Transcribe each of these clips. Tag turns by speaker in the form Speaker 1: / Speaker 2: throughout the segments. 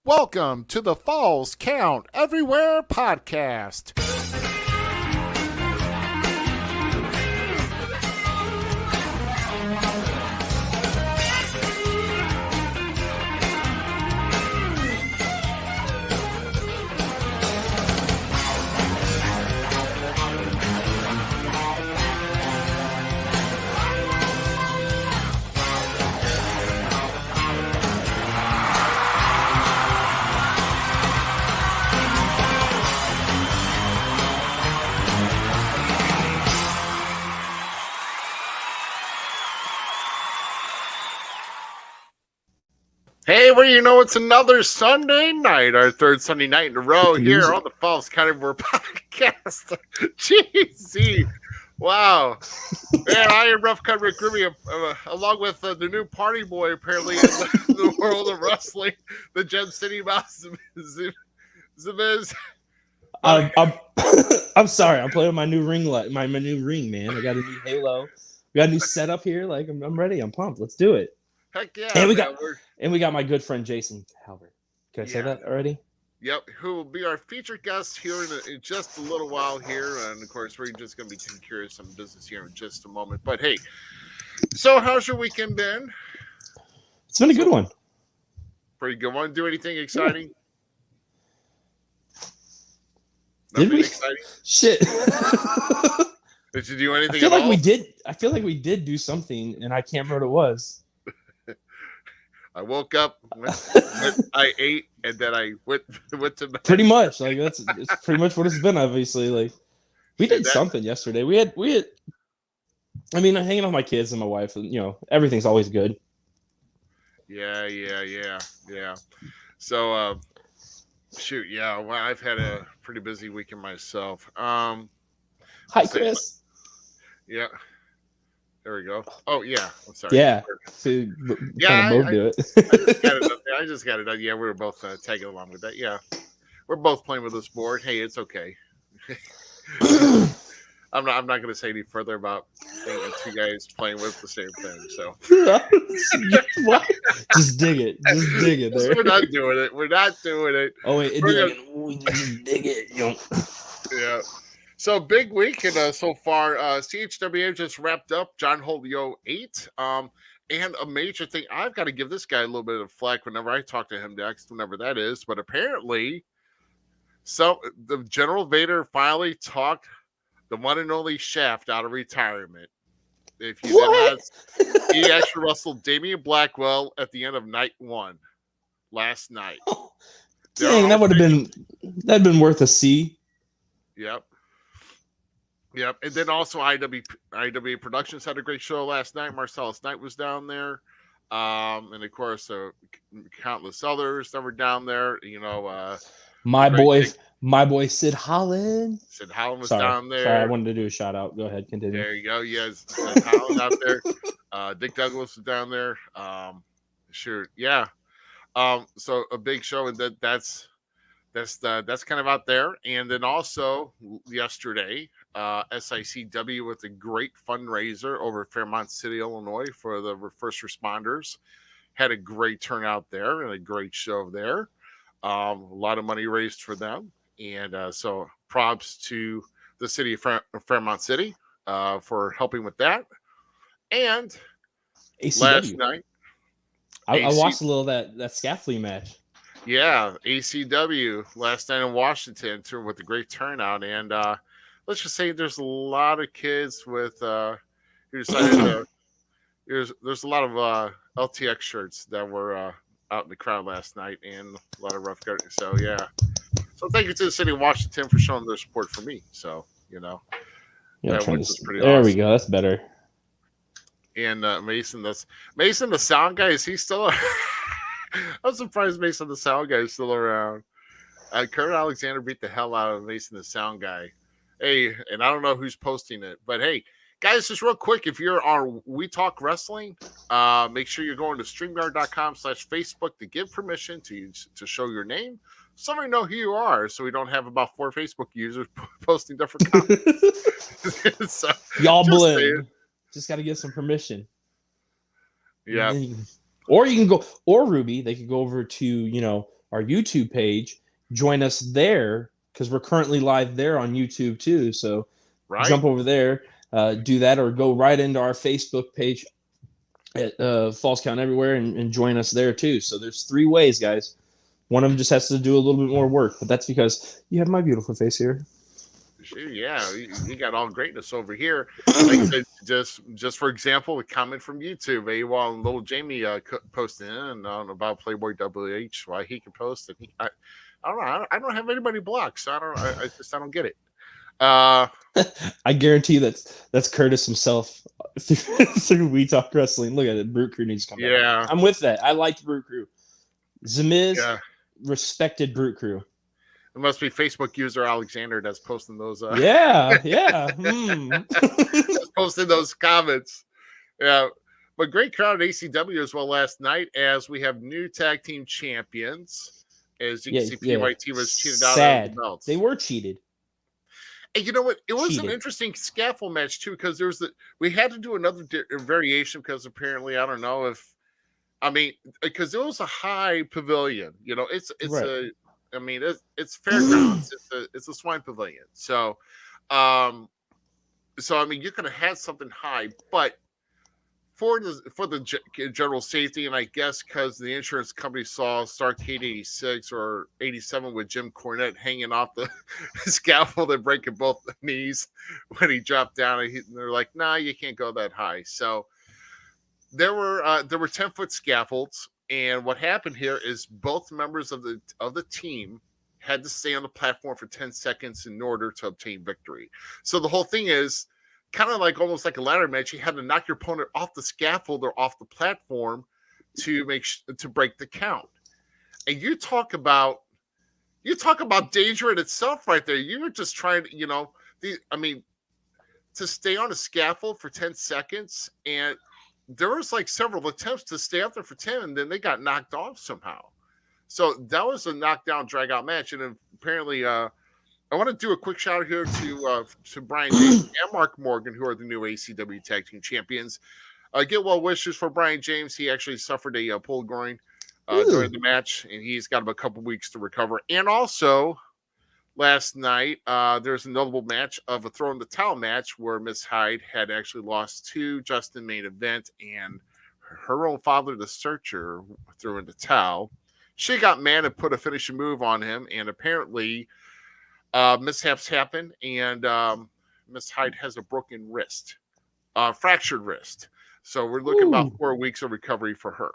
Speaker 1: Welcome to the Falls Count Everywhere podcast. Hey, well, you know, it's another Sunday night, our third Sunday night in a row here on the Falls Count Everywhere podcast. Jeez, wow. Man, I am Rough Cut Rick Ruby, along with the new party boy, apparently, in the world of wrestling, the Gem City Mouse, Zimiz.
Speaker 2: I'm sorry. I'm playing with my new ring light, my new ring, man. I got a new halo. We got a new setup here. Like I'm ready. I'm pumped. Let's do it.
Speaker 1: Heck yeah.
Speaker 2: And we got my good friend Jason Halbert. Can I say that already?
Speaker 1: Yep, who will be our featured guest here in just a little while here. And, of course, we're just going to be taking care of some business here in just a moment. But, hey, so how's your weekend been?
Speaker 2: It's been a good one.
Speaker 1: Pretty good one. Do anything exciting?
Speaker 2: Did we?
Speaker 1: Exciting?
Speaker 2: Shit.
Speaker 1: Did you do anything
Speaker 2: I feel like we did do something, and I can't remember what it was.
Speaker 1: I woke up, I ate, and then I went to bed.
Speaker 2: Pretty much, like it's pretty much what it's been. Obviously, like we did something yesterday. We had. I mean, I'm hanging out with my kids and my wife, and everything's always good.
Speaker 1: Yeah. So, shoot, yeah. Well, I've had a pretty busy weekend myself.
Speaker 2: Hi, Chris.
Speaker 1: Yeah. There we go. Oh yeah, I'm sorry.
Speaker 2: Yeah. So, both do it.
Speaker 1: I just got it done. Yeah, we were both tagging along with that. Yeah, we're both playing with this board. Hey, it's okay. I'm not going to say any further about two guys playing with the same thing. So
Speaker 2: just dig it. Just dig it. There.
Speaker 1: We're not doing it.
Speaker 2: Oh wait, just dig it.
Speaker 1: Yeah. So big week and so far. CHWA just wrapped up John Holio 8. And a major thing, I've got to give this guy a little bit of flack whenever I talk to him next, whenever that is. But apparently, the General Vader finally talked the one and only Shaft out of retirement. If you he actually wrestled Damian Blackwell at the end of night 1 last night.
Speaker 2: Dang, that'd been worth a C.
Speaker 1: Yep, and then also IW Productions had a great show last night. Marcellus Knight was down there, and of course, countless others that were down there.
Speaker 2: My boy Sid Holland.
Speaker 1: Sid Holland was down there.
Speaker 2: Sorry, I wanted to do a shout out. Go ahead, continue.
Speaker 1: There you go. Yes, Sid Holland out there. Dick Douglas was down there. Sure, yeah. So a big show, and that's kind of out there. And then also yesterday, SICW with a great fundraiser over Fairmont City, Illinois for the first responders. Had a great turnout there and a great show there. A lot of money raised for them. And so props to the city of Fairmont City for helping with that. And
Speaker 2: ACW.
Speaker 1: Last night,
Speaker 2: I watched a little of that scaffolding match.
Speaker 1: Yeah, ACW last night in Washington with a great turnout, and let's just say there's a lot of kids with who decided to. There's a lot of LTX shirts that were out in the crowd last night, and a lot of rough guys. So yeah, so thank you to the city of Washington for showing their support for me. So that was pretty
Speaker 2: there
Speaker 1: awesome.
Speaker 2: We go. That's better.
Speaker 1: And Mason, the sound guy. Is he still? I'm surprised Mason the sound guy is still around. Kurt Alexander beat the hell out of Mason the sound guy. Hey, and I don't know who's posting it, but hey, guys, just real quick, if you're on We Talk Wrestling, make sure you're going to StreamYard.com/Facebook to give permission to show your name, so we know who you are, so we don't have about 4 Facebook users posting different comments. So,
Speaker 2: y'all blend. Just got to get some permission.
Speaker 1: Yeah.
Speaker 2: Or you can go, or Ruby, they could go over to, our YouTube page, join us there because we're currently live there on YouTube too. So
Speaker 1: Right.
Speaker 2: jump over there, do that, or go right into our Facebook page at Falls Count Everywhere and join us there too. So there's 3 ways, guys. One of them just has to do a little bit more work, but that's because you have my beautiful face here.
Speaker 1: Sure, yeah, you got all greatness over here. Like I said, just for example, a comment from YouTube. While little Jamie posted in about Playboy WH, why he can post and I don't know. I don't have anybody blocked, so I don't get it.
Speaker 2: I guarantee that's Curtis himself through We Talk Wrestling. Look at it, Brute Crew needs to come back.
Speaker 1: Yeah,
Speaker 2: I'm with that. I liked Brute Crew. Zamiz
Speaker 1: yeah.
Speaker 2: respected Brute Crew.
Speaker 1: It must be Facebook user Alexander that's posting those.
Speaker 2: Yeah.
Speaker 1: That's posting those comments. Yeah, but great crowd at ACW as well last night as we have new tag team champions. As you can see, PYT was cheated out of the belts.
Speaker 2: They were cheated.
Speaker 1: And you know what? It was an interesting scaffold match too because we had to do another variation because apparently I don't know if because it was a high pavilion. You know, it's right. It's fairgrounds. It's a swine pavilion. So you could have had something high, but for the general safety, and I guess because the insurance company saw Starcade 86 or 87 with Jim Cornette hanging off the scaffold and breaking both the knees when he dropped down, and they're like, "Nah, you can't go that high." So there were 10-foot scaffolds, and what happened here is both members of the team had to stay on the platform for 10 seconds in order to obtain victory. So the whole thing is kind of like almost like a ladder match. You had to knock your opponent off the scaffold or off the platform to break the count. And you talk about danger in itself right there. You were just trying to, to stay on a scaffold for 10 seconds, and there was like several attempts to stay up there for 10, and then they got knocked off somehow. So that was a knockdown, drag out match. And apparently, I want to do a quick shout out here to Brian James and Mark Morgan, who are the new ACW Tag Team Champions. Get well wishes for Brian James. He actually suffered a pulled groin during the match, and he's got a couple weeks to recover. And also, last night, there's a notable match of a throw in the towel match where Miss Hyde had actually lost to Justin main event, and her own father, the Searcher, threw in the towel. She got mad and put a finishing move on him, and apparently mishaps happen, and Miss Hyde has a broken wrist, fractured wrist. So we're looking about 4 weeks of recovery for her.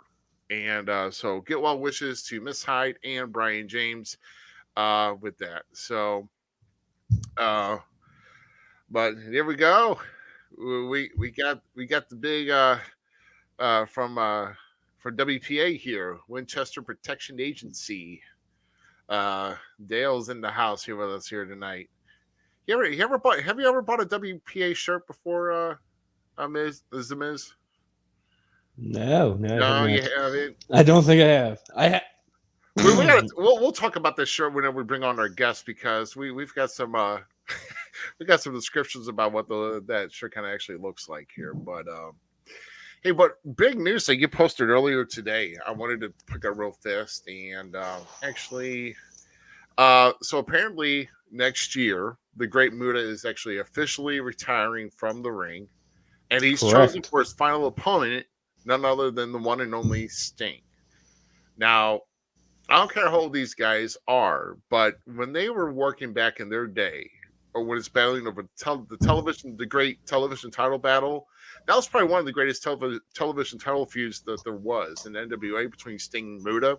Speaker 1: And so get well wishes to Miss Hyde and Brian James with that. So, but here we go. We got the big from WPA here, Winchester Protection Agency. Dale's in the house here with us here tonight. Have you ever bought a WPA shirt before, Miz?
Speaker 2: No,
Speaker 1: you haven't.
Speaker 2: I don't think I have.
Speaker 1: We'll talk about this shirt whenever we bring on our guests because we've got some we got some descriptions about what that shirt kind of actually looks like here. But hey, but big news that you posted earlier today. I wanted to pick up real fast and so apparently next year the Great Muta is actually officially retiring from the ring, and he's chosen for his final opponent, none other than the one and only Sting. Now, I don't care how old these guys are, but when they were working back in their day, or when it's battling over the great television title battle, that was probably one of the greatest television title feuds that there was in NWA between Sting and Muta.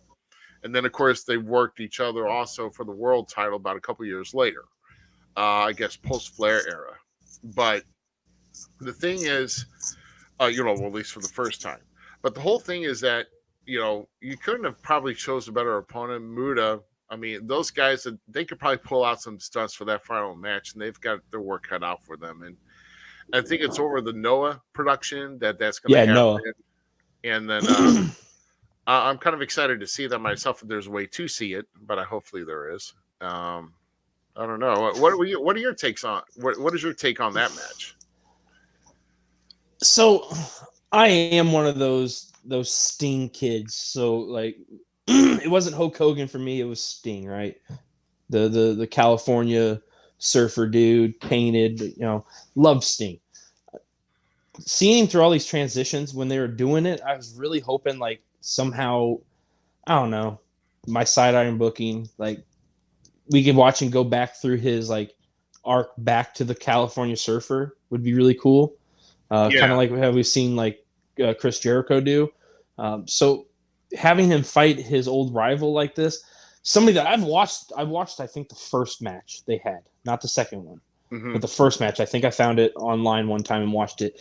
Speaker 1: And then, of course, they worked each other also for the world title about a couple years later, I guess post-Flair era. But the thing is, well, at least for the first time. But the whole thing is that, you couldn't have probably chose a better opponent. Muta, those guys, they could probably pull out some stunts for that final match, and they've got their work cut out for them. And I think it's over the Noah production that's going to happen.
Speaker 2: Noah.
Speaker 1: And then I'm kind of excited to see that myself. If there's a way to see it, but hopefully there is. I don't know. What are your takes on? What is your take on that match?
Speaker 2: So, I am one of those Sting kids. So, like, it wasn't Hulk Hogan for me. It was Sting, right? The California surfer dude, painted. You know, loved Sting. Seeing him through all these transitions when they were doing it, I was really hoping like somehow, I don't know, my side iron booking, like we could watch him go back through his like arc back to the California surfer would be really cool. Kind of
Speaker 1: Yeah.
Speaker 2: like how we've seen like Chris Jericho do. So having him fight his old rival like this, somebody that I've watched I think the first match they had, not the second one,
Speaker 1: Hmm.
Speaker 2: but the first match. I think I found it online one time and watched it.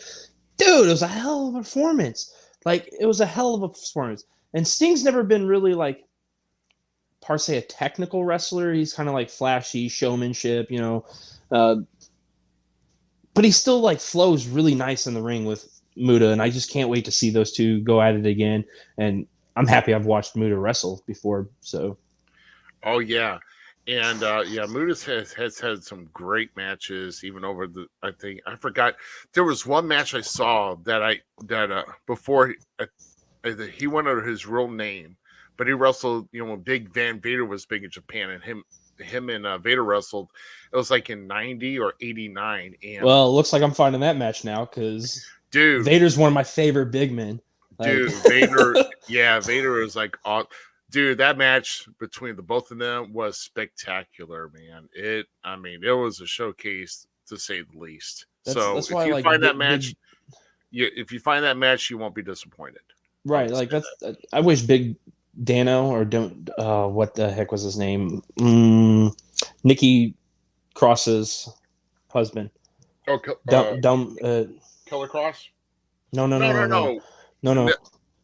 Speaker 2: Dude, it was a hell of a performance. Like it was a hell of a performance. And Sting's never been really like per se a technical wrestler. He's kind of like flashy showmanship, you know. Uh, but he still like flows really nice in the ring with Muda, and I just can't wait to see those two go at it again. And I'm happy I've watched Muda wrestle before, so
Speaker 1: Oh yeah, and yeah, Mudis has had some great matches even over the. I think I forgot there was one match I saw that before he went under his real name, but he wrestled. You know, when Big Van Vader was big in Japan, and him and Vader wrestled. It was like in '90 or '89, and
Speaker 2: well, it looks like I'm finding that match now because
Speaker 1: dude,
Speaker 2: Vader's one of my favorite big men. Like,
Speaker 1: Vader, yeah, Vader is like, dude, that match between the both of them was spectacular, man. I mean, it was a showcase to say the least. So
Speaker 2: that's
Speaker 1: if
Speaker 2: why I
Speaker 1: you
Speaker 2: like
Speaker 1: find that
Speaker 2: big,
Speaker 1: match, if you find that match, you won't be disappointed. I'll
Speaker 2: right.
Speaker 1: just
Speaker 2: Like
Speaker 1: say
Speaker 2: that's
Speaker 1: that.
Speaker 2: I wish Big Dano or don't what the heck was his name? Nikki Cross's husband.
Speaker 1: Oh,
Speaker 2: Dumb.
Speaker 1: Killer Cross?
Speaker 2: No, no,
Speaker 1: No,
Speaker 2: no,
Speaker 1: no,
Speaker 2: no, no,
Speaker 1: no.
Speaker 2: no, no.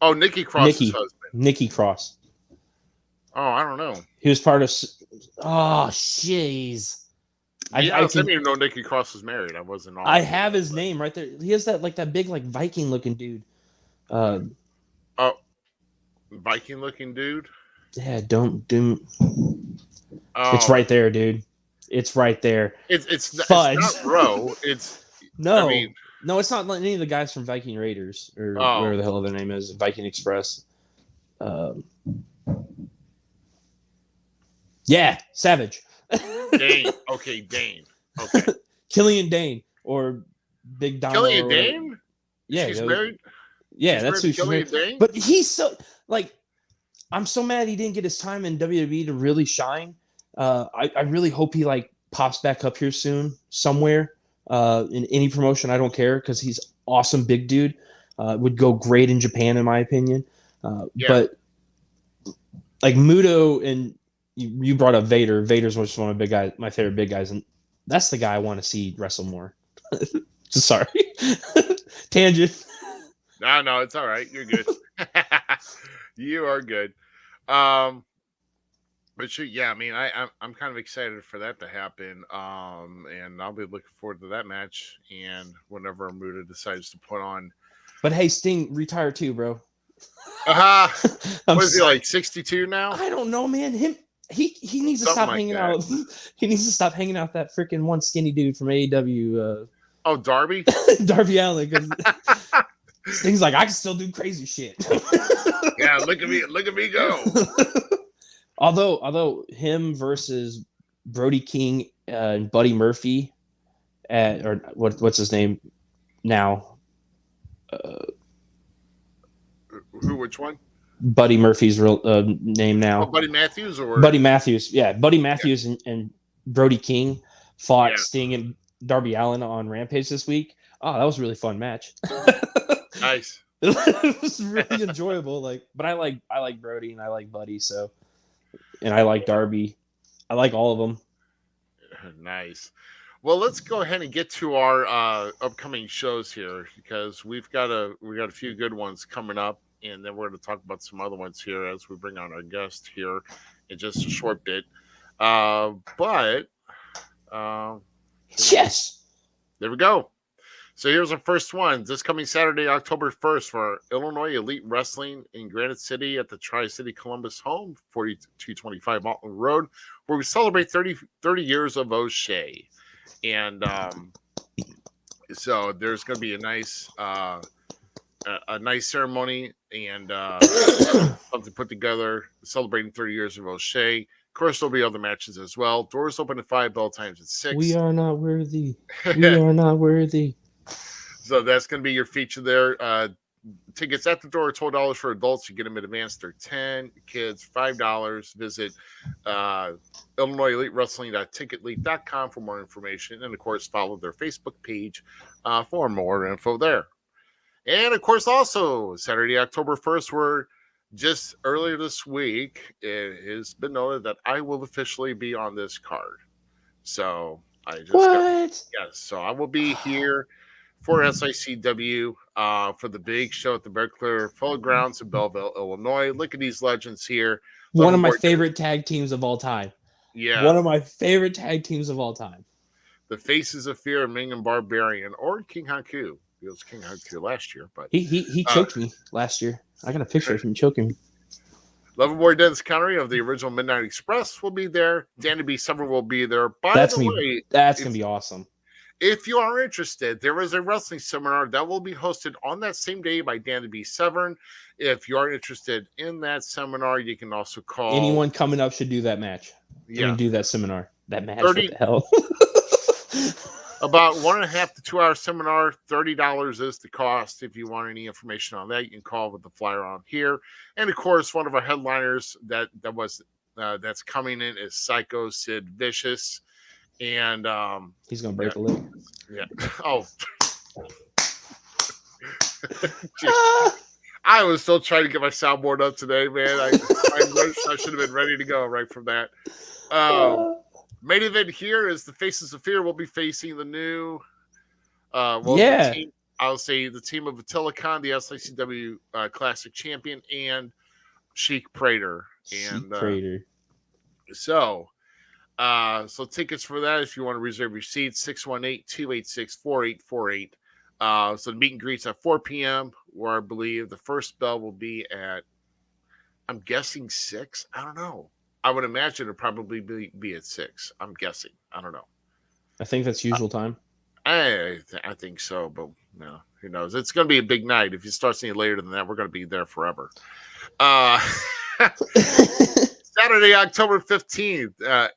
Speaker 1: Oh, Nikki Cross's
Speaker 2: Nikki,
Speaker 1: husband.
Speaker 2: Nikki Cross.
Speaker 1: Oh, I don't know.
Speaker 2: He was part of. Oh, jeez.
Speaker 1: To be
Speaker 2: I
Speaker 1: honest, I
Speaker 2: can.
Speaker 1: didn't even know Nikki Cross was married. I wasn't
Speaker 2: I
Speaker 1: all.
Speaker 2: have his name right there. He has that like that big like Viking looking dude. Uh,
Speaker 1: Oh, Viking looking dude.
Speaker 2: yeah. Don't do. It's
Speaker 1: Oh,
Speaker 2: right there, dude. It's right there.
Speaker 1: it's
Speaker 2: Fudge.
Speaker 1: not Bro. I
Speaker 2: No,
Speaker 1: mean,
Speaker 2: no, it's not like any of the guys from Viking Raiders or
Speaker 1: oh,
Speaker 2: whatever the hell their name is, Viking Express. Um, yeah, Savage.
Speaker 1: Dane. Okay, Dane. Okay,
Speaker 2: Killian Dane or Big Damo
Speaker 1: Killian
Speaker 2: or whatever.
Speaker 1: Dane.
Speaker 2: Yeah,
Speaker 1: She's married.
Speaker 2: yeah,
Speaker 1: She's
Speaker 2: that's
Speaker 1: married
Speaker 2: who
Speaker 1: to
Speaker 2: she's married.
Speaker 1: Killian Dane.
Speaker 2: But he's so like I'm so mad he didn't get his time in WWE to really shine. I really hope he like pops back up here soon somewhere in any promotion. I don't care because he's awesome, big dude. Would go great in Japan in my opinion.
Speaker 1: Yeah.
Speaker 2: But like Muto and you brought up Vader. Vader's just one of the big guys, my favorite big guys, and that's the guy I want to see wrestle more. Sorry, tangent.
Speaker 1: No, it's all right. You're good. You are good. Um, but shoot, yeah, I mean, I'm kind of excited for that to happen. And I'll be looking forward to that match. And whenever Muda decides to put on,
Speaker 2: But hey, Sting retired too, bro.
Speaker 1: aha,
Speaker 2: I'm
Speaker 1: what is he
Speaker 2: sorry.
Speaker 1: like 62 now?
Speaker 2: I don't know, man. He needs to
Speaker 1: Something
Speaker 2: stop
Speaker 1: like
Speaker 2: hanging
Speaker 1: that.
Speaker 2: out. He needs to stop hanging out with that freaking one skinny dude from AEW,
Speaker 1: Oh, Darby.
Speaker 2: Darby Allin. Because Sting's like, I can still do crazy shit.
Speaker 1: Yeah, look at me go.
Speaker 2: although him versus Brody King and Buddy Murphy, or what's his name now?
Speaker 1: Who? Which one?
Speaker 2: Buddy Murphy's real name
Speaker 1: Oh,
Speaker 2: now.
Speaker 1: Buddy Matthews or
Speaker 2: Buddy Matthews. Yeah, Buddy Matthews and Brody King fought
Speaker 1: Yeah.
Speaker 2: Sting and Darby Allin on Rampage this week. Oh, that was a really fun match.
Speaker 1: Nice.
Speaker 2: It was really enjoyable. Like, but I like Brody and I like Buddy, so and I like Darby. I like all of them.
Speaker 1: Nice. Well, let's go ahead and get to our upcoming shows here because we got a few good ones coming up, and then we're going to talk about some other ones here as we bring on our guest here in just a short bit. But
Speaker 2: Yes.
Speaker 1: there we go. So here's our first one. This coming Saturday, October 1st, for Illinois Elite Wrestling in Granite City at the Tri-City Columbus home, 4225 Alton Road, where we celebrate 30 years of O'Shea. And so there's going to be a nice a nice ceremony and something put together celebrating 30 years of O'Shea. Of course, there'll be other matches as well. Doors open at 5, bell times at 6.
Speaker 2: We are not worthy. We are not worthy.
Speaker 1: So that's going to be your feature there. Tickets at the door are $12 for adults. You get them in advance. They're 10 kids, $5. Visit Illinois Elite Wrestling.ticketleague.com for more information. And of course, follow their Facebook page for more info there. And of course, also Saturday, October 1st, we're just earlier this week, it has been noted that I will officially be on this card. So I just so I will be here for SICW for the big show at the Bear Clear Polo Grounds in Belleville, Illinois. Look at these legends here.
Speaker 2: One of my favorite tag teams of all time.
Speaker 1: Yeah.
Speaker 2: One of my favorite tag teams of all time.
Speaker 1: The Faces of Fear, Ming and Barbarian, or King Haku. It was King Haku last year, but
Speaker 2: he choked me last year. I got a picture of him choking me.
Speaker 1: Loverboy Dennis Connery of the original Midnight Express will be there. Danny B. Summer will be there.
Speaker 2: That's gonna be awesome.
Speaker 1: If you are interested, there is a wrestling seminar that will be hosted on that same day by Danny B. Severn. If you are interested in that seminar, you can also call.
Speaker 2: Anyone coming up should do that match.
Speaker 1: Yeah,
Speaker 2: do that seminar. That match. 30, what the hell?
Speaker 1: About 1.5 to 2 hour seminar. $30 is the cost. If you want any information on that, you can call with the flyer on here. And of course, one of our headliners that's coming in is Psycho Sid Vicious. And
Speaker 2: he's gonna break a leg.
Speaker 1: Yeah. Oh. I was still trying to get my soundboard up today, man. I should have been ready to go right from that. Main event here is the Faces of Fear will be facing the new the team, I'll say the team of Attila Khan, the SICW Classic Champion, and Sheik Prater. So tickets for that, if you want to reserve your seats, 618-286-4848. So the meet and greets at 4 p.m., where I believe the first bell will be at, I'm guessing 6. I don't know. I would imagine it'll probably be at 6. I'm guessing. I don't know.
Speaker 2: I think that's usual time.
Speaker 1: I think so, but no, who knows? It's going to be a big night. If you start seeing it later than that, we're going to be there forever. Saturday, October 15th.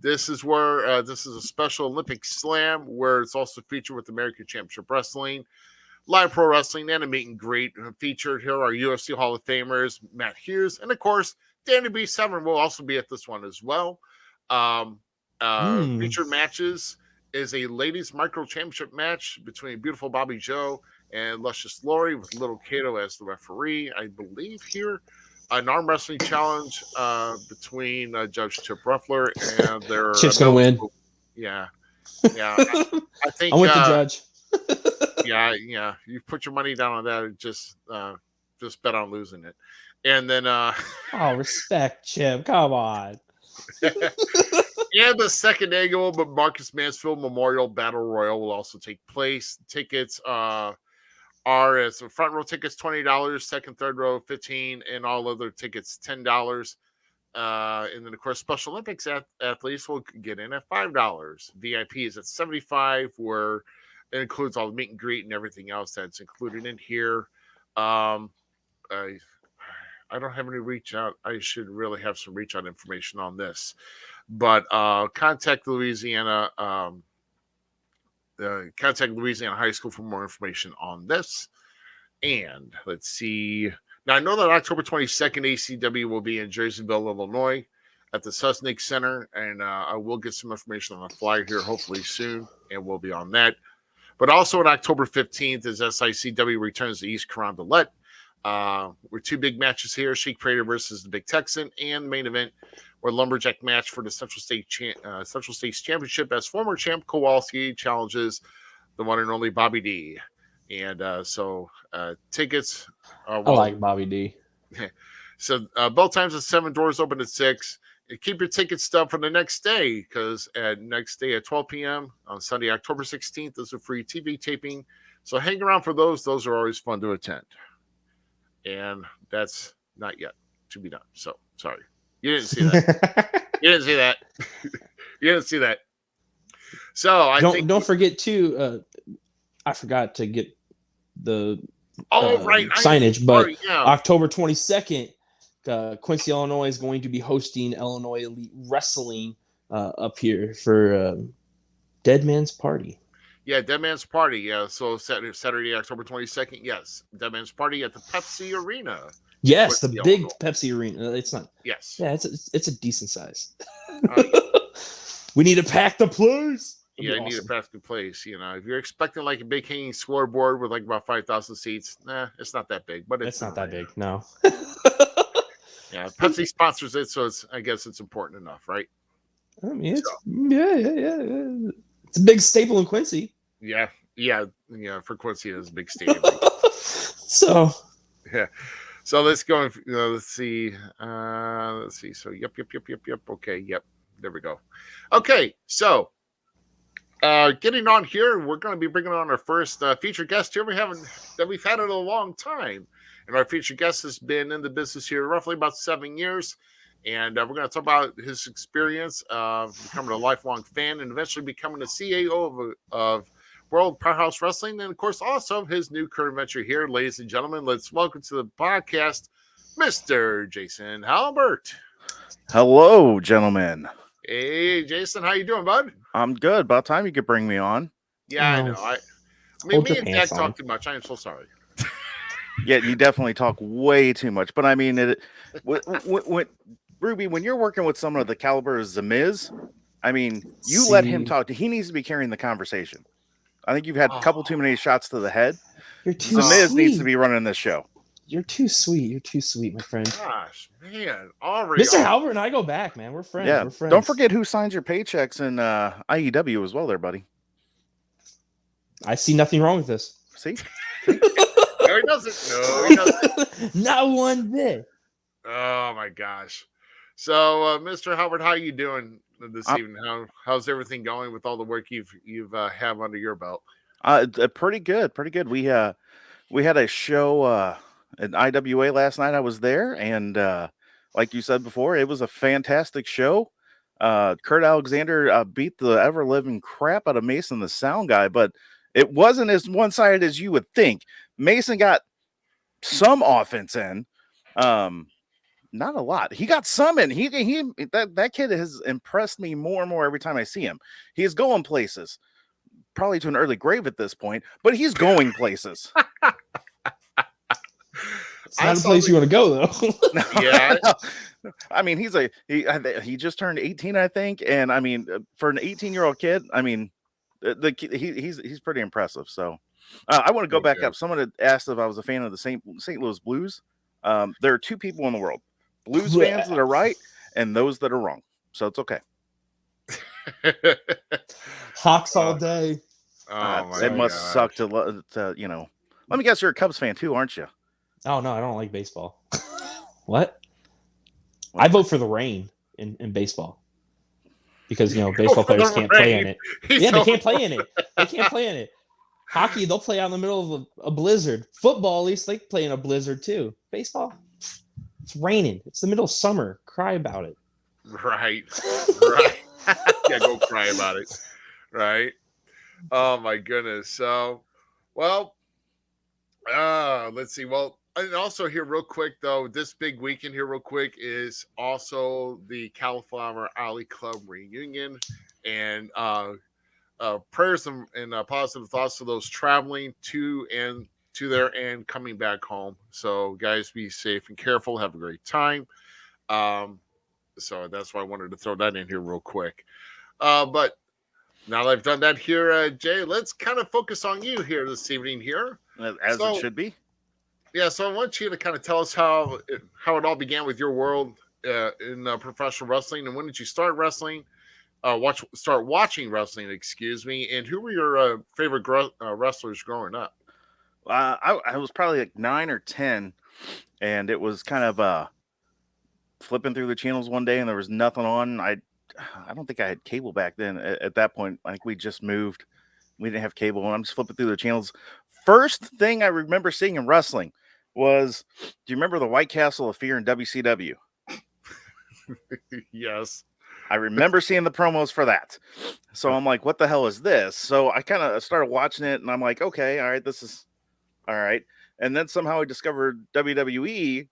Speaker 1: This is where this is a special Olympic slam where it's also featured with American Championship Wrestling, live pro wrestling, and a meet and greet. Featured here are UFC Hall of Famers Matt Hughes, and of course, Danny B. Severn will also be at this one as well. Featured matches is a ladies micro championship match between Beautiful Bobby Joe and Luscious Lori with Little Kato as the referee. I believe here an arm wrestling challenge between Judge Chip Ruffler and their
Speaker 2: Chip's gonna win.
Speaker 1: Yeah. I think
Speaker 2: I'm with the judge.
Speaker 1: yeah. You put your money down on that. Just bet on losing it. And then
Speaker 2: respect, Chip. Come on.
Speaker 1: And the second annual Marcus Mansfield Memorial Battle Royal will also take place. Tickets are as front row tickets $20, second, third row $15, and all other tickets $10. And then of course Special Olympics athletes will get in at $5. VIP is at $75, where it includes all the meet and greet and everything else that's included in here. I don't have any reach out. I should really have some reach out information on this, but contact Louisiana High School for more information on this. And let's see. Now I know that October 22nd, ACW will be in Jerseyville, Illinois, at the Susnick Center, and I will get some information on the flyer here hopefully soon, and we'll be on that. But also on October 15th, as SICW returns to East Carondelet. We're two big matches here: Sheik Prater versus the Big Texan, and the main event or lumberjack match for the Central States Championship, as former champ Kowalski challenges the one and only Bobby D. And tickets.
Speaker 2: I like Bobby D.
Speaker 1: So bell times at 7, doors open at 6. And keep your ticket stub for the next day, because next day at 12 p.m. on Sunday, October 16th, there's a free TV taping. So hang around for those. Those are always fun to attend. And that's not yet to be done. So sorry. You didn't see that. You didn't see that. So don't
Speaker 2: forget too. I forgot to get the
Speaker 1: Right.
Speaker 2: signage. But
Speaker 1: Yeah.
Speaker 2: October 22nd, Quincy, Illinois is going to be hosting Illinois Elite Wrestling up here for Dead Man's Party.
Speaker 1: Yeah, Dead Man's Party. Yeah, so Saturday, October 22nd. Yes, Dead Man's Party at the Pepsi Arena.
Speaker 2: Yes, the
Speaker 1: Quincy,
Speaker 2: big
Speaker 1: Illinois.
Speaker 2: Pepsi Arena. It's not.
Speaker 1: Yes.
Speaker 2: Yeah, it's a decent size.
Speaker 1: Yeah.
Speaker 2: We need to pack the place.
Speaker 1: Yeah, you need a practical place. You know, if you're expecting like a big hanging scoreboard with like about 5,000 seats, it's not that big. But
Speaker 2: it's not that big. No.
Speaker 1: Yeah, Pepsi sponsors it, so I guess it's important enough, right?
Speaker 2: I mean, yeah. It's a big staple in Quincy.
Speaker 1: Yeah. For Quincy, it's a big stadium.
Speaker 2: So.
Speaker 1: Yeah. So let's go. Let's see. So yep. Okay. Yep. There we go. Okay. So. Getting on here, we're going to be bringing on our first featured guest here. We've had it a long time, and our featured guest has been in the business here roughly about 7 years, and we're going to talk about his experience of becoming a lifelong fan and eventually becoming the CAO of World Powerhouse Wrestling, and of course also his new current venture here, ladies and gentlemen. Let's welcome to the podcast, Mr. Jason Halbert.
Speaker 3: Hello, gentlemen.
Speaker 1: Hey, Jason, how you doing, bud?
Speaker 3: I'm good. About time you could bring me on.
Speaker 1: Yeah, I know. I mean, me and Jack talk too much. I am so sorry.
Speaker 3: Yeah, you definitely talk way too much. But I mean, Ruby, when you're working with someone of the caliber of The Miz, I mean, let him talk. He needs to be carrying the conversation. I think you've had a couple too many shots to the head.
Speaker 2: You're too
Speaker 3: The Miz needs to be running this show.
Speaker 2: You're too sweet. You're too sweet, my friend.
Speaker 1: Gosh, man. Already.
Speaker 2: Mr. Halbert and I go back, man. We're friends.
Speaker 3: Yeah.
Speaker 2: We're friends.
Speaker 3: Don't forget who signs your paychecks in IEW as well there, buddy.
Speaker 2: I see nothing wrong with this.
Speaker 3: See?
Speaker 1: No, he doesn't. No, he doesn't.
Speaker 2: Not one bit.
Speaker 1: Oh, my gosh. So, Mr. Halbert, how you doing this evening? How's everything going with all the work you've have under your belt?
Speaker 3: Pretty good. Pretty good. We had a show at IWA last night. I was there, and like you said before, it was a fantastic show. Kurt Alexander beat the ever-living crap out of Mason, the sound guy, but it wasn't as one-sided as you would think. Mason got some offense in, not a lot. He got some in. That kid has impressed me more and more every time I see him. He is going places, probably to an early grave at this point, but he's going places.
Speaker 2: It's not a place you want to go, though.
Speaker 1: Yeah.
Speaker 3: I mean, he just turned 18, I think, and I mean, for an 18-year-old kid, I mean, he's pretty impressive. So, I want to go back up. Someone had asked if I was a fan of the St. Louis Blues. There are two people in the world: Blues fans that are right and those that are wrong. So it's okay.
Speaker 2: Hawks all day.
Speaker 3: It must suck to Let me guess, you're a Cubs fan too, aren't you?
Speaker 2: Oh no, I don't like baseball. What? I vote for the rain in baseball because baseball players can't play in it. They can't play in it. They can't play in it. Hockey, they'll play out in the middle of a blizzard. Football, at least they play in a blizzard too. Baseball, it's raining. It's the middle of summer. Cry about it.
Speaker 1: Right. Yeah, go cry about it. Right. Oh my goodness. So, well, let's see. Well, and also here real quick though, this big weekend here real quick is also the Cauliflower Alley Club reunion, and prayers and positive thoughts to those traveling to there and coming back home. So guys, be safe and careful. Have a great time. So that's why I wanted to throw that in here real quick. But now that I've done that here, Jay, let's kind of focus on you here this evening here.
Speaker 3: As it should be.
Speaker 1: Yeah, so I want you to kind of tell us how it all began with your world in professional wrestling, and when did you start wrestling? Start watching wrestling, excuse me, and who were your favorite wrestlers growing up?
Speaker 3: I was probably like 9 or 10, and it was kind of flipping through the channels one day, and there was nothing on. I don't think I had cable back then. At that point, I think we just moved. We didn't have cable, and I'm just flipping through the channels. First thing I remember seeing in wrestling was, do you remember the White Castle of Fear in WCW?
Speaker 1: Yes.
Speaker 3: I remember seeing the promos for that. So I'm like, what the hell is this? So I kind of started watching it, and I'm like, okay, all right, this is all right. And then somehow I discovered WWE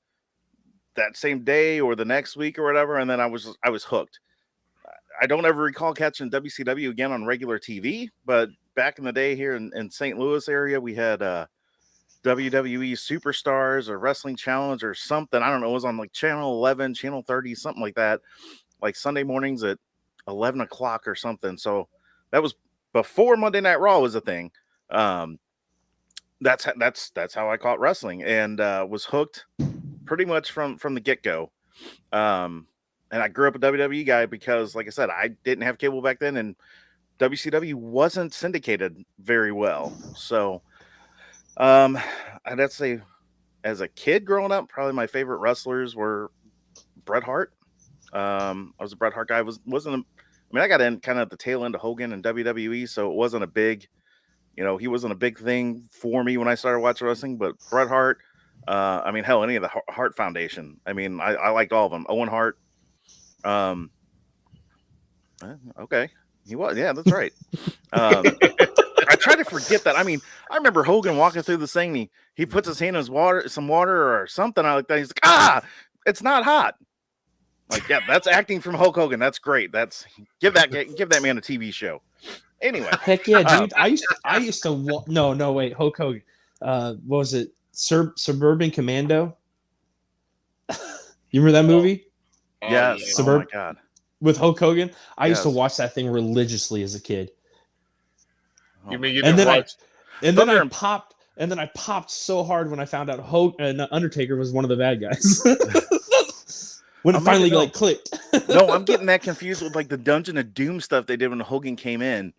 Speaker 3: that same day or the next week or whatever, and then I was hooked. I don't ever recall catching WCW again on regular TV, but back in the day here in St. Louis area, we had WWE Superstars or Wrestling Challenge or something. I don't know. It was on like Channel 11, Channel 30, something like that. Like Sunday mornings at 11 o'clock or something. So that was before Monday Night Raw was a thing. That's how I caught wrestling and was hooked pretty much from the get-go. And I grew up a WWE guy because, like I said, I didn't have cable back then, and WCW wasn't syndicated very well. So I'd have to say, as a kid growing up, probably my favorite wrestlers were Bret Hart. I was a Bret Hart guy. I got in kind of at the tail end of Hogan and WWE, so it wasn't a big, he wasn't a big thing for me when I started watching wrestling. But Bret Hart, hell, any of the Hart Foundation. I liked all of them. Owen Hart. Okay, he was. Yeah, that's right. I try to forget that. I remember Hogan walking through the thing. He puts his hand in some water or something like that. He's like, it's not hot. Like, yeah, that's acting from Hulk Hogan. That's great. Give that man a TV show. Anyway,
Speaker 2: heck yeah, dude. I used to. No, wait, Hulk Hogan. What was it? Suburban Commando. You remember that movie?
Speaker 3: Yeah. Oh my God.
Speaker 2: With Hulk Hogan, I used to watch that thing religiously as a kid.
Speaker 1: You mean you didn't watch?
Speaker 2: Then I popped so hard when I found out Undertaker was one of the bad guys. When it finally clicked.
Speaker 3: No, I'm getting that confused with like the Dungeon of Doom stuff they did when Hogan came in.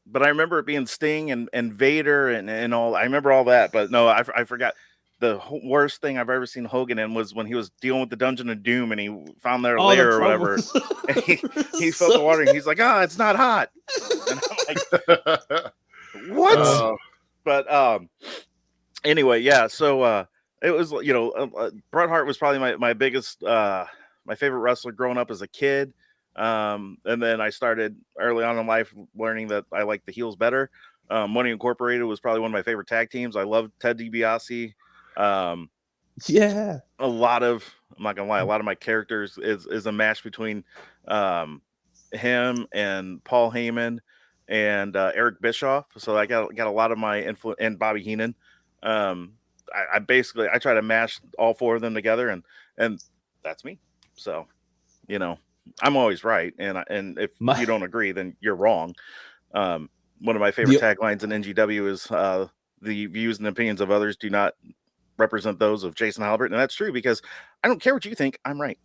Speaker 3: But I remember it being Sting and Vader and all. I remember all that. But no, I forgot. The worst thing I've ever seen Hogan in was when he was dealing with the Dungeon of Doom and he found their lair or whatever. And he felt the water and he's like, it's not hot. And I'm like, what? But anyway, yeah. So it was, Bret Hart was probably my biggest, my favorite wrestler growing up as a kid. And then I started early on in life learning that I like the heels better. Money Incorporated was probably one of my favorite tag teams. I loved Ted DiBiase.
Speaker 2: Yeah,
Speaker 3: I'm not gonna lie, a lot of my characters is a match between him and Paul Heyman and Eric Bischoff. So I got a lot of my influence, and Bobby Heenan. I try to mash all four of them together, and that's me. So I'm always right, and if you don't agree, then you're wrong. One of my favorite taglines in NGW is the views and opinions of others do not represent those of Jason Halbert, and that's true because I don't care what you think, I'm right.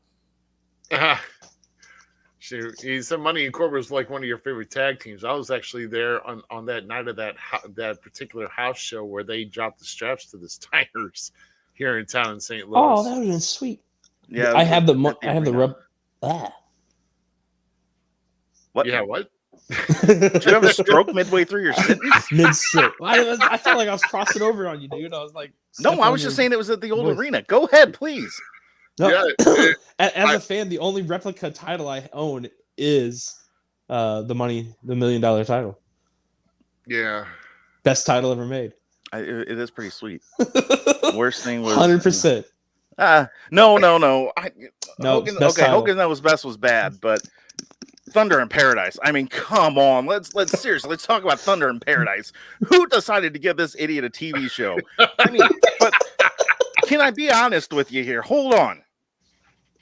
Speaker 1: Shoot, he said Money Incorporated was like one of your favorite tag teams. I was actually there on that night of that particular house show where they dropped the straps to the Steiners here in town in St. Louis.
Speaker 2: Oh, that would have been sweet.
Speaker 3: Yeah,
Speaker 2: I have the rub.
Speaker 3: What?
Speaker 1: Yeah, what?
Speaker 3: Did you have a stroke midway through your sentence?
Speaker 2: Mid-stroke. I felt like I was crossing over on you, dude. I was like,
Speaker 3: no, I was just saying it was at the old arena. Go ahead, please.
Speaker 2: No, as a fan, the only replica title I own is the $1 million title.
Speaker 3: Yeah,
Speaker 2: best title ever made.
Speaker 3: It is pretty sweet. Worst thing was
Speaker 2: 100%.
Speaker 3: No.
Speaker 2: Hogan,
Speaker 3: Hogan that was best was bad, but Thunder in Paradise. I mean, come on. Let's seriously, let's talk about Thunder in Paradise. Who decided to give this idiot a TV show? I mean, but can I be honest with you here? Hold on.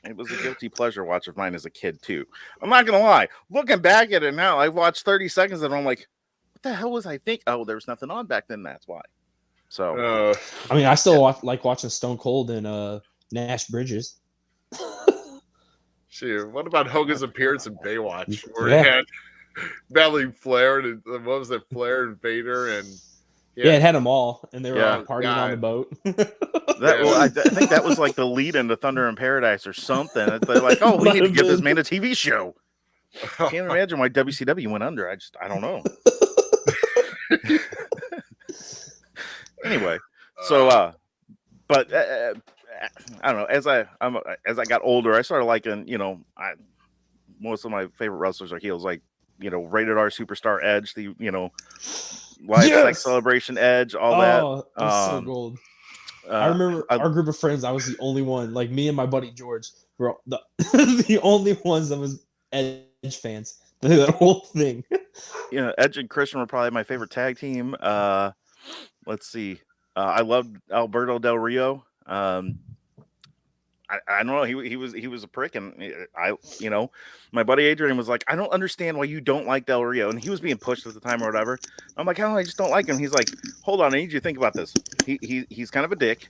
Speaker 3: It was a guilty pleasure watch of mine as a kid too. I'm not gonna lie. Looking back at it now, I've watched 30 seconds and I'm like, what the hell was I thinking? Oh, there was nothing on back then. That's why. So,
Speaker 2: I still like watching Stone Cold and Nash Bridges.
Speaker 1: Shoot, what about Hogan's appearance in Baywatch, where he had battling Flair and what was it, Flair and Vader, and
Speaker 2: it had them all, and they were all partying on the boat.
Speaker 3: I think that was like the lead into Thunder in Paradise or something. They're like, oh, we need to give this man a TV show. I can't imagine why WCW went under. I don't know. Anyway, so but I don't know. As I got older, I started liking, most of my favorite wrestlers are heels, like Rated R Superstar Edge, the live sex celebration Edge, all that.
Speaker 2: That's so gold. I remember our group of friends. I was the only one, like me and my buddy George, were the the only ones that was Edge fans. That whole thing.
Speaker 3: Edge and Christian were probably my favorite tag team. Let's see. I loved Alberto Del Rio. I don't know. He was a prick, and my buddy Adrian was like, I don't understand why you don't like Del Rio, and he was being pushed at the time or whatever. I'm like, I just don't like him. He's like, hold on, I need you to think about this. He's kind of a dick.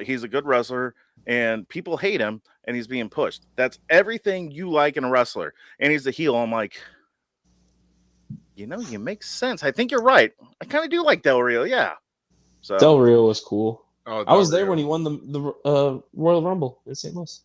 Speaker 3: He's a good wrestler, and people hate him, and he's being pushed. That's everything you like in a wrestler, and he's the heel. I'm like, you make sense. I think you're right. I kind of do like Del Rio, yeah. So
Speaker 2: Del Rio was cool.
Speaker 1: Oh,
Speaker 2: I was there when he won the Royal Rumble in St. Louis.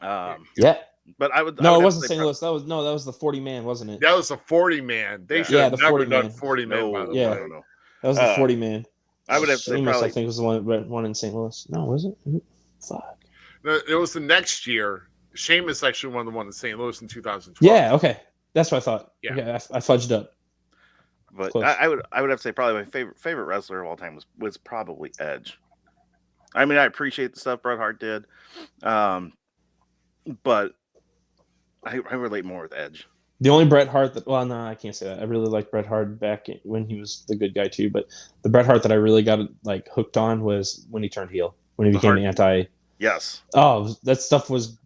Speaker 2: Yeah,
Speaker 3: but I would.
Speaker 2: No, it wasn't St. Louis. That was the 40-man, wasn't it?
Speaker 1: That was the 40-man. They should have never done 40-man. By the way,
Speaker 3: no.
Speaker 2: That was the 40-man.
Speaker 3: I would have to say probably.
Speaker 2: I think was the one in St. Louis. No, was it? Fuck.
Speaker 1: No, it was the next year. Sheamus actually won the one in St. Louis in 2012.
Speaker 2: Yeah. Okay, that's what I thought.
Speaker 1: Yeah,
Speaker 2: okay, I fudged up.
Speaker 3: But I would have to say probably my favorite wrestler of all time was probably Edge. I mean, I appreciate the stuff Bret Hart did, but I relate more with Edge.
Speaker 2: The only Bret Hart I can't say that. I really liked Bret Hart back when he was the good guy too. But the Bret Hart that I really got like hooked on was when he turned heel, when he became anti.
Speaker 3: Yes.
Speaker 2: Oh, that stuff was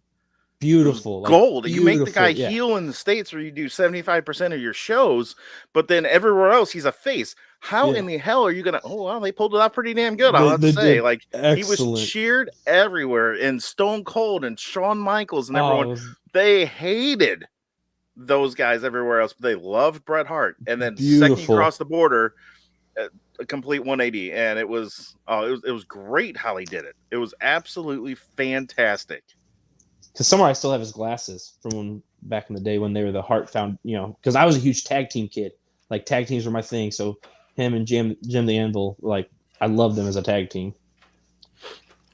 Speaker 2: beautiful.
Speaker 3: Gold. Beautiful. You make the guy heel in the States where you do 75% of your shows, but then everywhere else he's a face. How in the hell are you gonna? Oh well, they pulled it off pretty damn good. I'll have to say, like he was cheered everywhere, and Stone Cold and Shawn Michaels and everyone. They hated those guys everywhere else, but they loved Bret Hart. And then second across the border, a complete 180, and it was great how he did it. It was absolutely fantastic.
Speaker 2: Because somewhere I still have his glasses from when back in the day when they were the Hart found, because I was a huge tag team kid. Like tag teams were my thing. So him and Jim the Anvil, like I loved them as a tag team.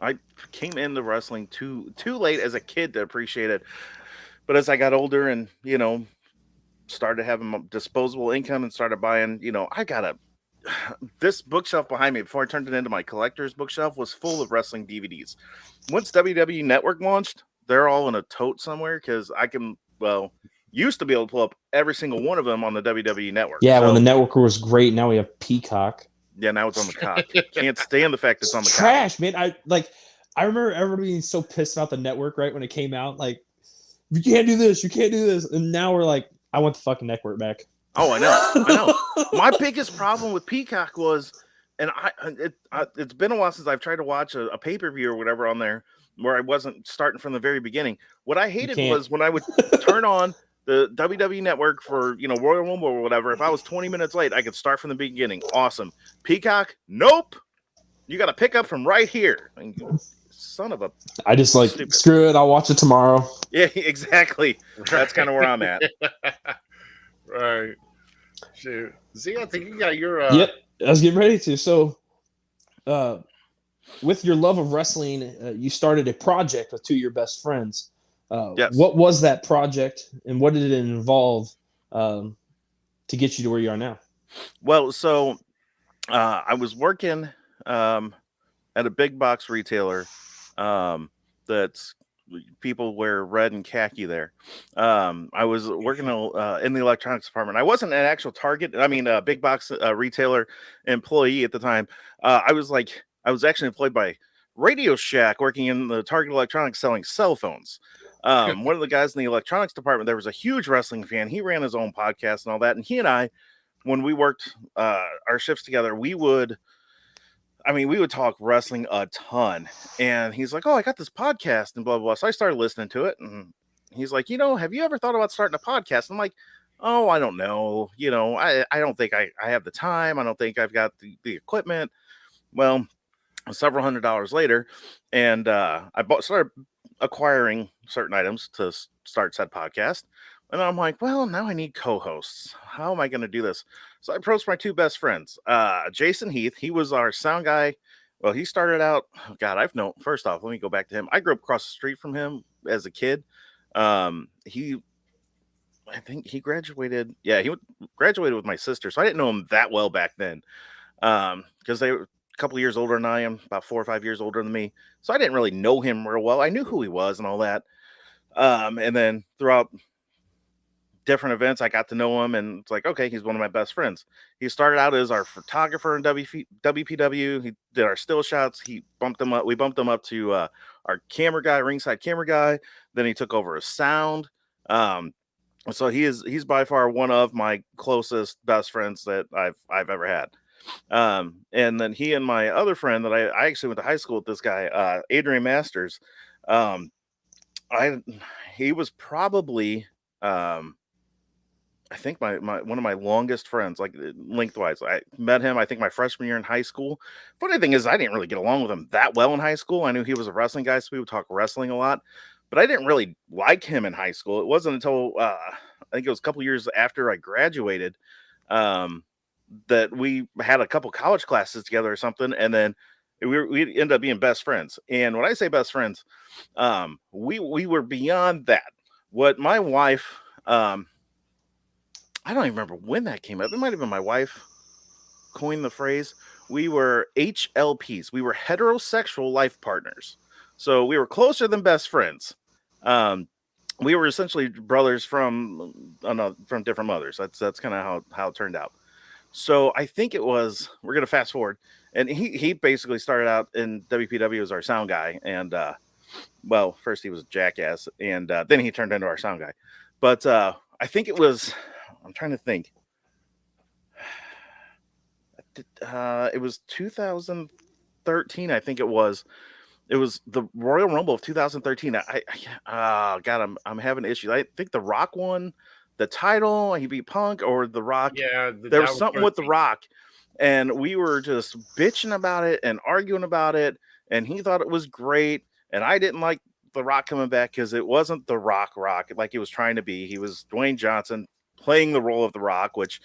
Speaker 3: I came into wrestling too late as a kid to appreciate it. But as I got older and, started having disposable income and started buying, I got this bookshelf behind me before I turned it into my collector's bookshelf was full of wrestling DVDs. Once WWE Network launched, they're all in a tote somewhere because used to be able to pull up every single one of them on the WWE Network.
Speaker 2: Yeah, when the network was great, now we have Peacock.
Speaker 3: Yeah, now it's on the cock. Can't stand the fact it's on the
Speaker 2: trash, cock. Man. I remember everybody being so pissed about the network right when it came out. Like, you can't do this, and now we're like, I want the fucking network back.
Speaker 3: Oh, I know. My biggest problem with Peacock was, and it's been a while since I've tried to watch a pay-per-view or whatever on there where I wasn't starting from the very beginning. What I hated was when I would turn on the WWE Network for, Royal Rumble or whatever. If I was 20 minutes late, I could start from the beginning. Awesome. Peacock, nope. You got to pick up from right here. Son of a...
Speaker 2: I just screw it. I'll watch it tomorrow.
Speaker 3: Yeah, exactly. That's kind of where I'm at.
Speaker 1: Right. Shoot. Z, I think you got your...
Speaker 2: Yep. I was getting ready to. So, with your love of wrestling, you started a project with two of your best friends.
Speaker 3: Yes.
Speaker 2: What was that project, and what did it involve to get you to where you are now?
Speaker 3: Well, so I was working at a big box retailer that's people wear red and khaki there. I was working in the electronics department. I wasn't an actual Target. I mean, a big box retailer employee at the time. I was actually employed by Radio Shack, working in the Target Electronics selling cell phones. One of the guys in the electronics department, there was a huge wrestling fan. He ran his own podcast and all that. And he and I, when we worked our shifts together, we would talk wrestling a ton. And he's like, oh, I got this podcast and blah, blah, blah. So I started listening to it. And he's like, have you ever thought about starting a podcast? I'm like, oh, I don't know. I don't think I have the time. I don't think I've got the equipment. Well, several $100s later, and I started acquiring certain items to start said podcast. And I'm like, well, now I need co-hosts. How am I going to do this? So I approached my two best friends, Jason Heath. He was our sound guy. Well, he started out, first off, let me go back to him. I grew up across the street from him as a kid. I think he graduated. Yeah, he graduated with my sister. So I didn't know him that well back then. Because they couple years older than I am, about 4 or 5 years older than me. So I didn't really know him real well. I knew who he was and all that. And then throughout different events, I got to know him, and it's like, okay, he's one of my best friends. He started out as our photographer in WPW. He did our still shots. He bumped him up. We bumped him up to our camera guy, ringside camera guy. Then he took over as sound. Um, so he's by far one of my closest best friends that I've ever had. And then he and my other friend that I actually went to high school with, this guy, Adrian Masters. Um, I he was probably I think my one of my longest friends, like lengthwise. I met him, I think, my freshman year in high school. Funny thing is, I didn't really get along with him that well in high school. I knew he was a wrestling guy, so we would talk wrestling a lot, but I didn't really like him in high school. It wasn't until I think it was a couple years after I graduated um, that we had a couple college classes together or something, and then we ended up being best friends. And when I say best friends, we were beyond that. What my wife I don't even remember when that came up. It might have been my wife coined the phrase. We were HLPs. We were heterosexual life partners. So we were closer than best friends. Um, we were essentially brothers from different mothers. That's kind of how it turned out. So I think it was. We're gonna fast forward, and he basically started out in WPW as our sound guy, and well, first he was a jackass, and then he turned into our sound guy. But I think it was. I'm trying to think. It was 2013, I think it was. It was the Royal Rumble of 2013. God, I'm having issues. I think The Rock won the title. He beat Punk, or The Rock.
Speaker 1: Yeah,
Speaker 3: There
Speaker 1: that
Speaker 3: was
Speaker 1: was
Speaker 3: something with The
Speaker 1: 13.
Speaker 3: Rock, and we were just bitching about it and arguing about it. And he thought it was great, and I didn't like The Rock coming back because it wasn't The Rock like he was trying to be. He was Dwayne Johnson playing the role of The Rock, which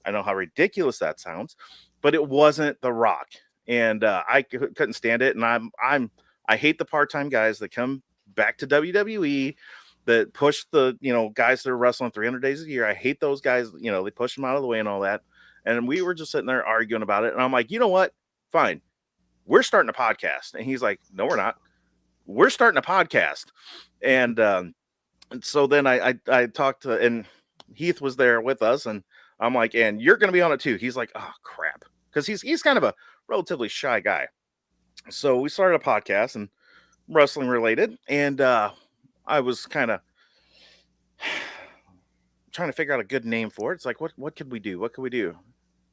Speaker 3: I know how ridiculous that sounds, but it wasn't The Rock, and couldn't stand it. And I hate the part-time guys that come back to WWE that push the guys that are wrestling 300 days a year. I hate those guys. They push them out of the way and all that. And we were just sitting there arguing about it. And I'm like, you know what? Fine, we're starting a podcast. And he's like, no, we're not. We're starting a podcast. And so then I talked to, and Heath was there with us, and I'm like, and you're going to be on it too. He's like, oh crap, because he's kind of a relatively shy guy. So we started a podcast and wrestling related, and I was kind of trying to figure out a good name for it. It's like, what could we do? What could we do?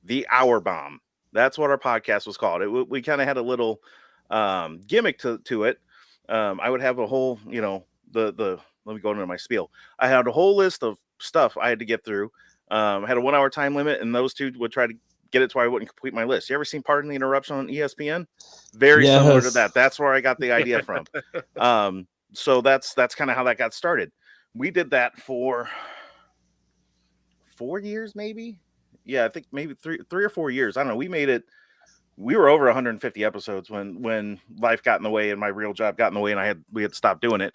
Speaker 3: The Hour Bomb. That's what our podcast was called. We kind of had a little gimmick to it. I would have a whole, the let me go into my spiel. I had a whole list of stuff I had to get through. I had a 1 hour time limit, and those two would try to get it to where I wouldn't complete my list. You ever seen Pardon the Interruption on ESPN? Very similar to that. That's where I got the idea from. So that's kind of how that got started. We did that for 4 years, maybe. Yeah, I think maybe three or 4 years. I don't know. We made it. We were over 150 episodes when life got in the way and my real job got in the way, and we had stopped doing it.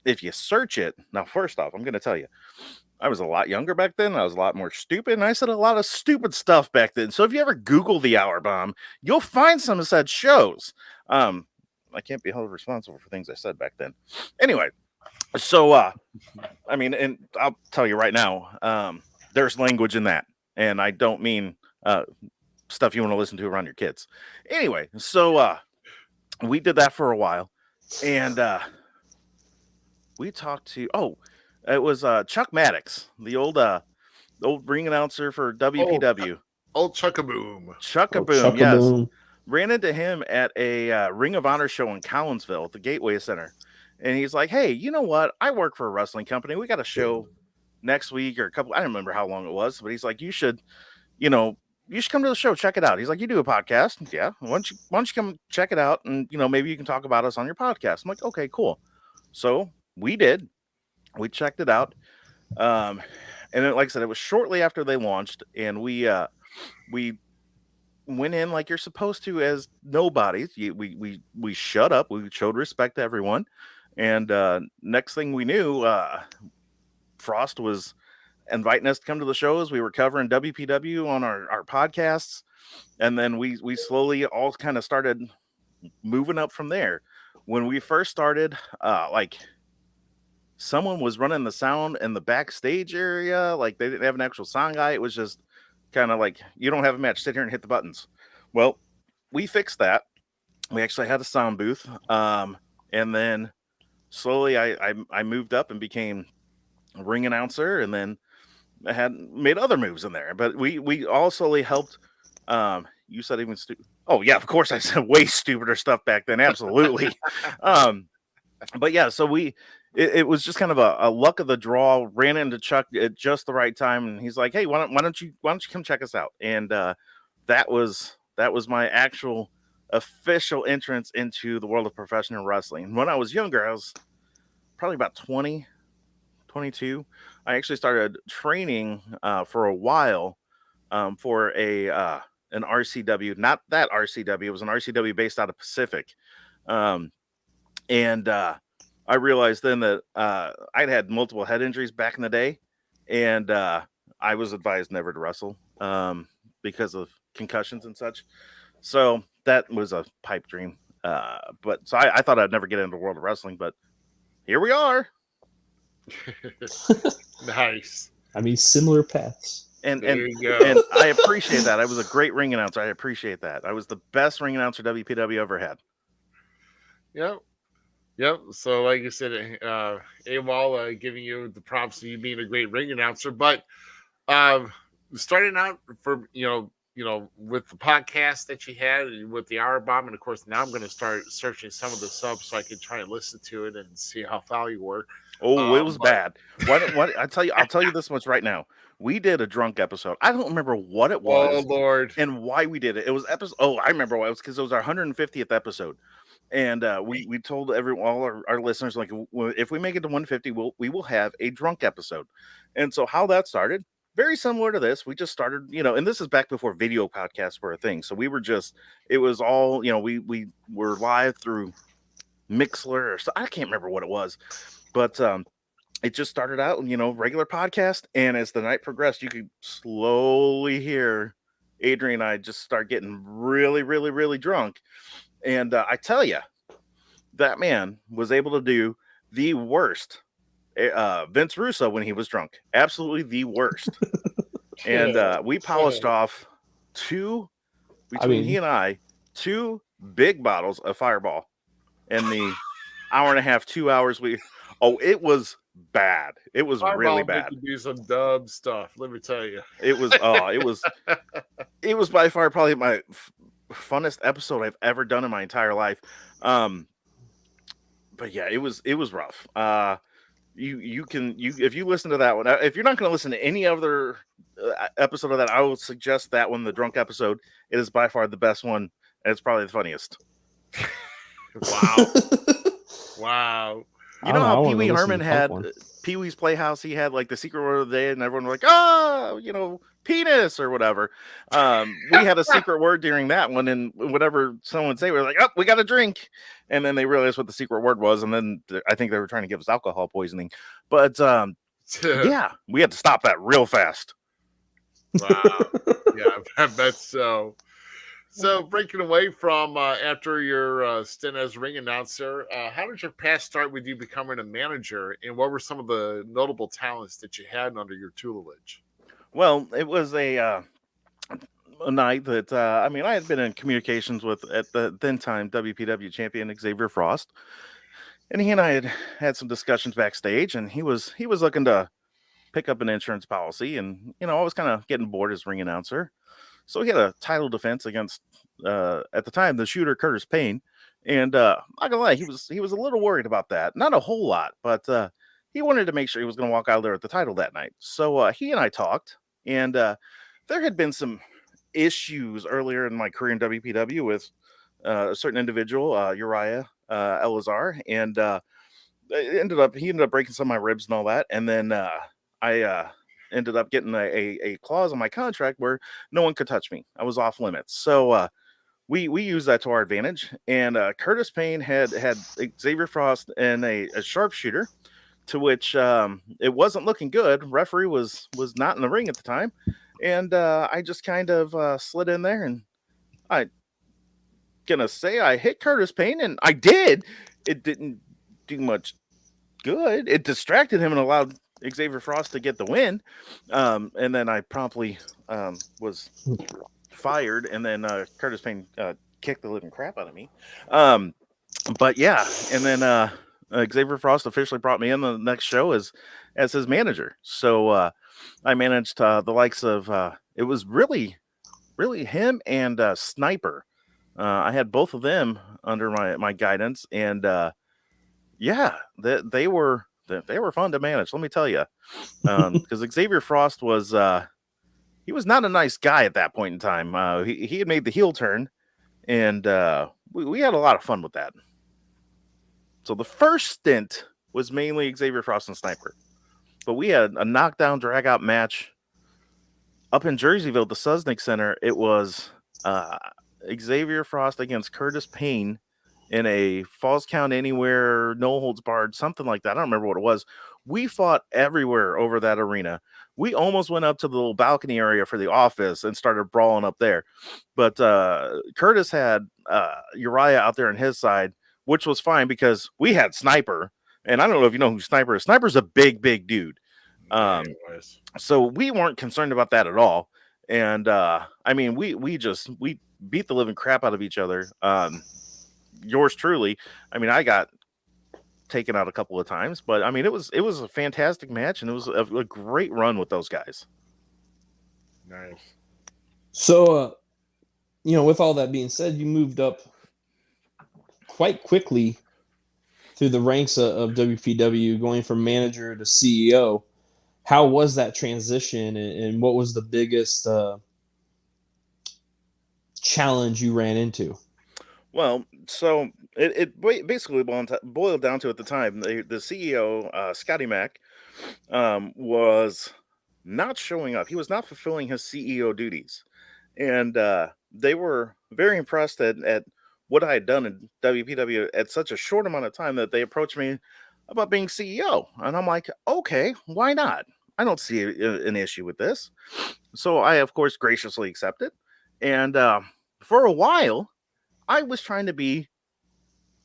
Speaker 3: If you search it now, first off, I'm going to tell you, I was a lot younger back then. I was a lot more stupid, and I said a lot of stupid stuff back then. So if you ever Google the Hour Bomb, you'll find some of said shows. I can't be held responsible for things I said back then. Anyway, so I mean, and I'll tell you right now, there's language in that, and I don't mean stuff you want to listen to around your kids. Anyway, so we did that for a while, and we talked to it was Chuck Maddox, the old ring announcer for WPW.
Speaker 1: Old Chuckaboom.
Speaker 3: Chuckaboom, yes. Ran into him at a Ring of Honor show in Collinsville at the Gateway Center. And he's like, hey, you know what? I work for a wrestling company. We got a show next week or I don't remember how long it was, but he's like, you should come to the show, check it out. He's like, you do a podcast? Yeah. Why don't you come check it out, and maybe you can talk about us on your podcast. I'm like, okay, cool. So we did. We checked it out. And then, like I said, it was shortly after they launched, and we went in like you're supposed to as nobodies. We shut up. We showed respect to everyone. And next thing we knew, Frost was inviting us to come to the shows. We were covering WPW on our podcasts. And then we slowly all kind of started moving up from there. When we first started, like someone was running the sound in the backstage area. Like they didn't have an actual sound guy. It was just kind of like, you don't have a match, sit here and hit the buttons. Well, we fixed that. We actually had a sound booth. And then slowly I moved up and became a ring announcer, and then I had made other moves in there. But we all slowly helped. You said even oh yeah, of course I said way stupider stuff back then. Absolutely. But yeah, so it was just kind of a luck of the draw. Ran into Chuck at just the right time, and he's like, "Hey, why don't you come check us out?" And that was my actual official entrance into the world of professional wrestling. When I was younger, I was probably about 20, 22. I actually started training for a while for an RCW, not that RCW. It was an RCW based out of Pacific. And I realized then that I'd had multiple head injuries back in the day, and I was advised never to wrestle because of concussions and such. So that was a pipe dream. But so I thought I'd never get into the world of wrestling, but here we are.
Speaker 1: Nice.
Speaker 2: I mean, similar paths.
Speaker 3: And
Speaker 1: There you go.
Speaker 3: and I appreciate that. I was a great ring announcer. I appreciate that. I was the best ring announcer WPW ever had.
Speaker 1: Yep. Yep. So, like you said, AWOL giving you the props of you being a great ring announcer, but um, starting out for with the podcast that you had and with the Hour Bomb, and of course now I'm going to start searching some of the subs so I can try and listen to it and see how foul you were.
Speaker 3: Oh, it was
Speaker 1: But
Speaker 3: bad. What I'll tell you this much right now. We did a drunk episode. I don't remember what it
Speaker 1: oh
Speaker 3: was
Speaker 1: Lord,
Speaker 3: and why we did it. It was episode. Oh, I remember why. It was because it was our 150th episode, and we told all our listeners, like, if we make it to 150, we will have a drunk episode. And so how that started, very similar to this. We just started, and this is back before video podcasts were a thing. So we were just, it was all, we were live through Mixler, or so I can't remember what it was, but it just started out, regular podcast. And as the night progressed, you could slowly hear Adrian and I just start getting really, really, really drunk. And I tell you, that man was able to do the worst Vince Russo when he was drunk. Absolutely the worst. And we polished off he and I, two big bottles of Fireball in the hour and a half, 2 hours. It was bad. It was really bad.
Speaker 1: To do some dumb stuff. Let me tell you,
Speaker 3: It was it was by far probably my funnest episode I've ever done in my entire life. But yeah, it was rough. If you listen to that one, if you're not going to listen to any other episode of that, I would suggest that one, the drunk episode. It is by far the best one, and it's probably the funniest.
Speaker 1: wow, wow.
Speaker 3: You know how Pee Wee Herman had Pee Wee's Playhouse? He had like the secret word of the day, and everyone was like, penis or whatever. We had a secret word during that one, and whatever someone would say, we were like, oh, we got a drink. And then they realized what the secret word was, and then I think they were trying to give us alcohol poisoning. But yeah, we had to stop that real fast.
Speaker 1: Wow. Yeah, I bet so. So, breaking away from after your stint as ring announcer, how did your path start with you becoming a manager, and what were some of the notable talents that you had under your tutelage?
Speaker 3: Well, it was a night that I had been in communications with, at the then time, WPW champion Xavier Frost, and he and I had some discussions backstage, and he was looking to pick up an insurance policy, and I was kind of getting bored as ring announcer. So he had a title defense against, at the time, the shooter Curtis Payne, and not gonna lie, he was a little worried about that. Not a whole lot, but he wanted to make sure he was going to walk out of there with the title that night. So he and I talked, and there had been some issues earlier in my career in WPW with a certain individual, Uriah Elazar, and he ended up breaking some of my ribs and all that, and then I ended up getting a clause on my contract where no one could touch me. I was off limits. So we used that to our advantage. And Curtis Payne had Xavier Frost and a sharpshooter, to which it wasn't looking good. Referee was not in the ring at the time. and I just kind of slid in there, and I gonna say I hit Curtis Payne, and I did. It didn't do much good. It distracted him and allowed Xavier Frost to get the win. And then I promptly was fired, and then Curtis Payne kicked the living crap out of me. But yeah, and then Xavier Frost officially brought me in the next show as his manager. So I managed the likes of it was really him and Sniper. I had both of them under my guidance, and yeah, they were fun to manage. Let me tell you, because Xavier Frost was he was not a nice guy at that point in time. He had made the heel turn, and we had a lot of fun with that. So the first stint was mainly Xavier Frost and Sniper, but we had a knockdown drag out match up in Jerseyville at the Susnick Center. It was Xavier Frost against Curtis Payne in a Falls Count Anywhere, no holds barred, something like that. I don't remember what it was. We fought everywhere over that arena. We almost went up to the little balcony area for the office and started brawling up there. But Curtis had Uriah out there on his side, which was fine because we had Sniper. And I don't know if you know who Sniper is. Sniper's a big dude. So we weren't concerned about that at all. And I mean, we beat the living crap out of each other. Yours truly. I mean, I got taken out a couple of times, but I mean, it was a fantastic match, and it was a great run with those guys.
Speaker 1: Nice.
Speaker 2: So, with all that being said, you moved up quite quickly through the ranks of WPW, going from manager to CEO. How was that transition, and what was the biggest challenge you ran into?
Speaker 3: Well, so it basically boiled down to, at the time, the CEO, Scotty Mack, was not showing up. He was not fulfilling his CEO duties. And they were very impressed at what I had done in WPW at such a short amount of time that they approached me about being CEO. And I'm like, okay, why not? I don't see an issue with this. So I, of course, graciously accepted. And for a while, I was trying to be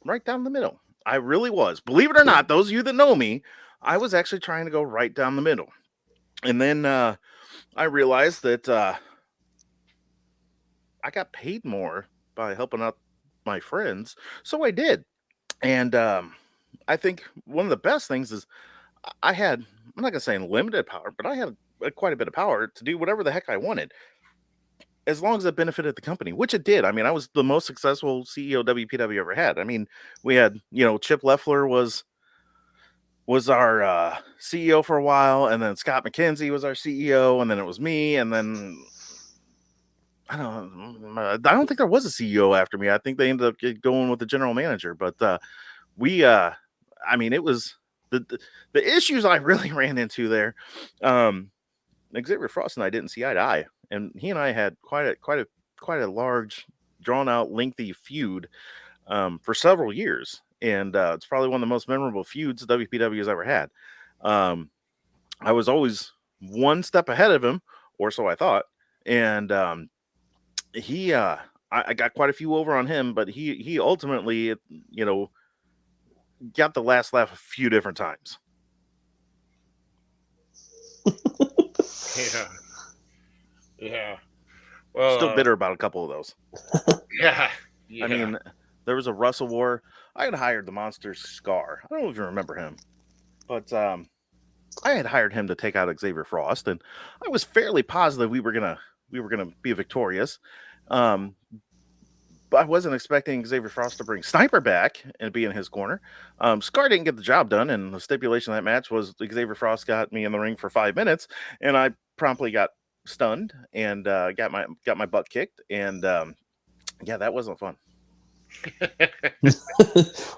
Speaker 3: right down the middle. I really was. Believe it or not, those of you that know me, I was actually trying to go right down the middle. And then I realized that I got paid more by helping out my friends. So I did. And I think one of the best things is I had, I'm not going to say unlimited power, but I had quite a bit of power to do whatever the heck I wanted, as long as it benefited the company, which it did. I mean, I was the most successful CEO WPW ever had. I mean, we had, Chip Leffler was our CEO for a while, and then Scott McKenzie was our CEO, and then it was me, and then I don't think there was a CEO after me. I think they ended up going with the general manager. But I mean, it was the issues I really ran into there. Xavier Frost and I didn't see eye to eye, and he and I had quite a large, drawn out, lengthy feud for several years, and it's probably one of the most memorable feuds WPW has ever had. I was always one step ahead of him, or so I thought, and I got quite a few over on him, but he ultimately, got the last laugh a few different times.
Speaker 1: Yeah. Well,
Speaker 3: still bitter about a couple of those.
Speaker 1: Yeah.
Speaker 3: I mean, there was a Russell War. I had hired the Monster Scar. I don't know if you remember him, but I had hired him to take out Xavier Frost, and I was fairly positive we were gonna be victorious. But I wasn't expecting Xavier Frost to bring Sniper back and be in his corner. Scar didn't get the job done, and the stipulation of that match was Xavier Frost got me in the ring for 5 minutes, and I promptly got stunned and got my butt kicked, and yeah, that wasn't fun.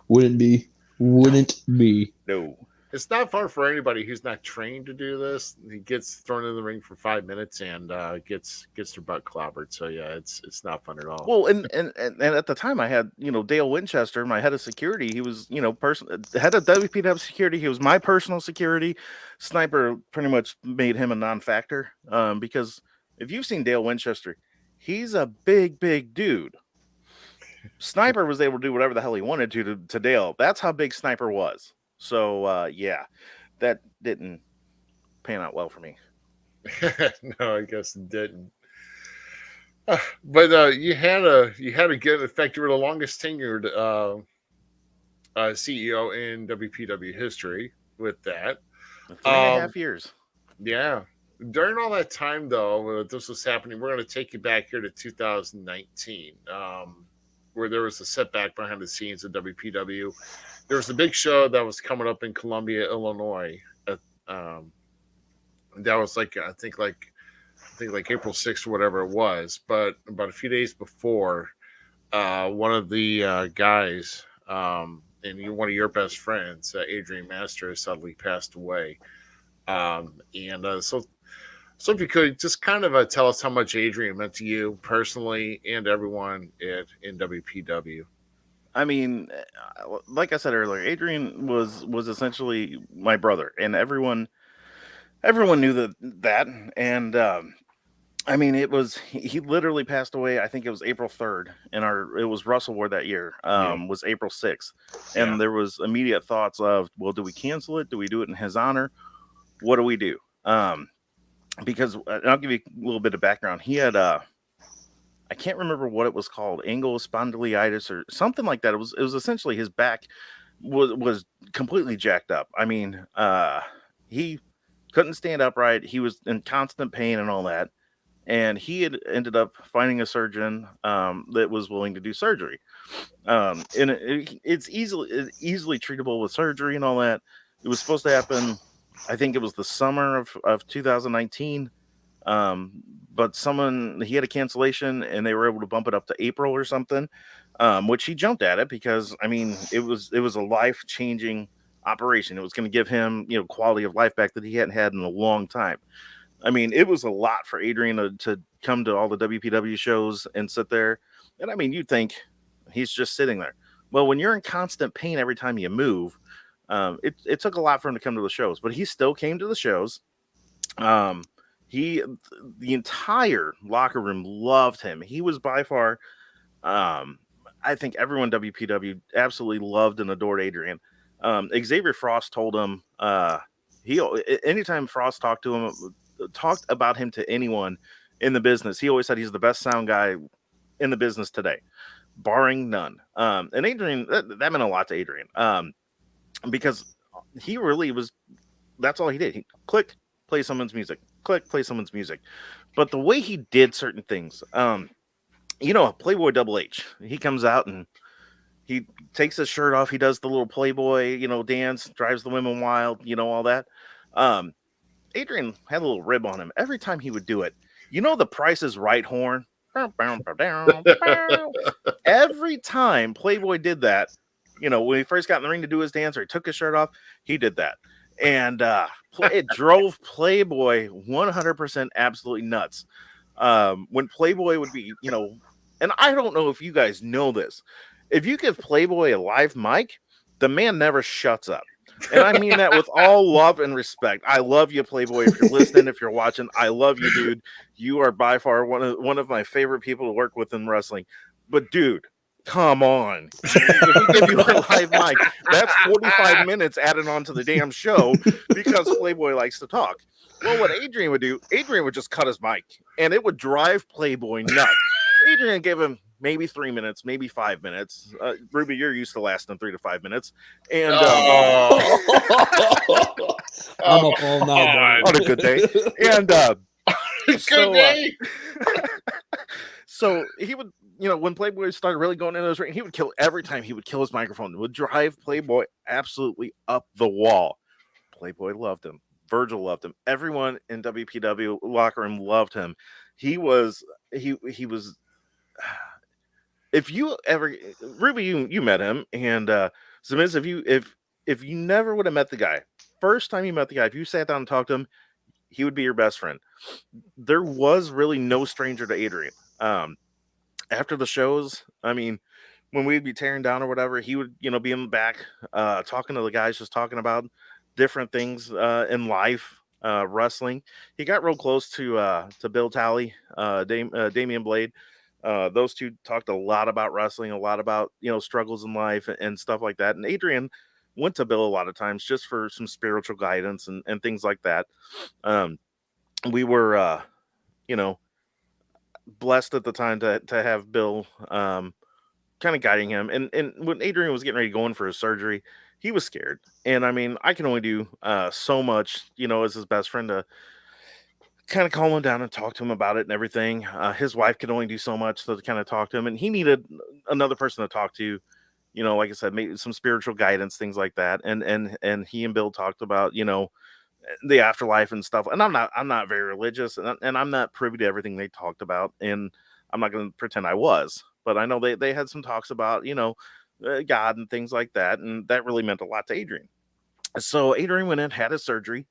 Speaker 2: Wouldn't be.
Speaker 3: No.
Speaker 1: It's not fun for anybody who's not trained to do this. He gets thrown in the ring for 5 minutes and gets their butt clobbered. So yeah, it's not fun at all.
Speaker 3: Well, and at the time I had Dale Winchester, my head of security. He was head of WPW security. He was my personal security. Sniper pretty much made him a non-factor because If you've seen Dale Winchester, he's a big dude. Sniper was able to do whatever the hell he wanted to Dale. That's how big Sniper was. So yeah, that didn't pan out well for me.
Speaker 1: No, I guess it didn't. But you had a good effect. You were the longest tenured CEO in WPW history with that.
Speaker 3: 3.5 years.
Speaker 1: Yeah. During all that time, though, when this was happening, we're going to take you back here to 2019, where there was a setback behind the scenes of WPW. There was a big show that was coming up in Columbia, Illinois. Um, that was I think like April 6th or whatever it was. But about a few days before, one of the guys, one of your best friends, Adrian Masters, suddenly passed away. So if you could just kind of tell us how much Adrian meant to you personally and everyone in WPW.
Speaker 3: I mean, like I said earlier, Adrian was essentially my brother, and everyone knew that. And I mean, he literally passed away. I think it was April 3rd, and it was Russell War that year.
Speaker 1: Yeah.
Speaker 3: Was April 6th,
Speaker 1: Yeah.
Speaker 3: and there was immediate thoughts of, well, do we cancel it? Do we do it in his honor? What do we do? Because I'll give you a little bit of background. He had I can't remember what it was called, angle spondylitis or something like that. It was essentially his back was completely jacked up. I mean, he couldn't stand upright. He was in constant pain and all that. And he had ended up finding a surgeon that was willing to do surgery. It's easily treatable with surgery and all that. It was supposed to happen. I think it was the summer of 2019. But he had a cancellation and they were able to bump it up to April or something, which he jumped at it because, I mean, it was a life changing operation. It was going to give him, quality of life back that he hadn't had in a long time. I mean, it was a lot for Adrian to come to all the WPW shows and sit there. And I mean, you'd think he's just sitting there. Well, when you're in constant pain every time you move, it took a lot for him to come to the shows, but he still came to the shows. The entire locker room loved him. He was by far, I think everyone WPW absolutely loved and adored Adrian. Xavier Frost told him, anytime Frost talked about him to anyone in the business, he always said he's the best sound guy in the business today, barring none. And Adrian, that meant a lot to Adrian, because he really was. That's all he did. He click, play someone's music. Click, play someone's music. But the way he did certain things, Playboy Double H, he comes out and he takes his shirt off. He does the little Playboy, dance, drives the women wild, all that. Adrian had a little rib on him every time he would do it. The Price is Right horn. Every time Playboy did that, when he first got in the ring to do his dance or he took his shirt off, he did that. And it drove Playboy 100% absolutely nuts. When Playboy would be, and I don't know if you guys know this, if you give Playboy a live mic, the man never shuts up. And I mean that with all love and respect. I love you, Playboy. If you're listening, if you're watching, I love you, dude. You are by far one of my favorite people to work with in wrestling. But dude, come on. If we give you a live mic, that's 45 minutes added on to the damn show because Playboy likes to talk. Well, what Adrian would do, Adrian would just cut his mic and it would drive Playboy nuts. Adrian gave him maybe 3 minutes, maybe 5 minutes. Ruby, you're used to lasting 3 to 5 minutes. And
Speaker 2: I'm up all night
Speaker 3: on a good day. And
Speaker 1: Good day.
Speaker 3: So he would, when Playboy started really going into his ring, he would kill every time he would kill his microphone. It would drive Playboy absolutely up the wall. Playboy loved him. Virgil loved him. Everyone in WPW locker room loved him. He was. If you ever, Ruby, you met him, and Zamiz, if you never would have met the guy, first time you met the guy, if you sat down and talked to him, he would be your best friend. There was really no stranger to Adrian. After the shows, I mean, when we'd be tearing down or whatever, he would, be in the back, talking to the guys, just talking about different things in life. wrestling. He got real close to Bill Talley, Damian Blade. Those two talked a lot about wrestling, a lot about struggles in life and stuff like that. And Adrian went to Bill a lot of times just for some spiritual guidance and things like that. Um, we were you know blessed at the time to have Bill kind of guiding him. And when Adrian was getting ready to go in for his surgery, he was scared. And I mean, I can only do so much, as his best friend to kind of calm him down and talk to him about it and everything. His wife could only do so much to kind of talk to him, and he needed another person to talk to. Like I said, maybe some spiritual guidance, things like that. And he and Bill talked about the afterlife and stuff. And I'm not very religious, and I'm not privy to everything they talked about, and I'm not going to pretend I was, but I know they had some talks about God and things like that, and that really meant a lot to Adrian. So Adrian went in, had his surgery,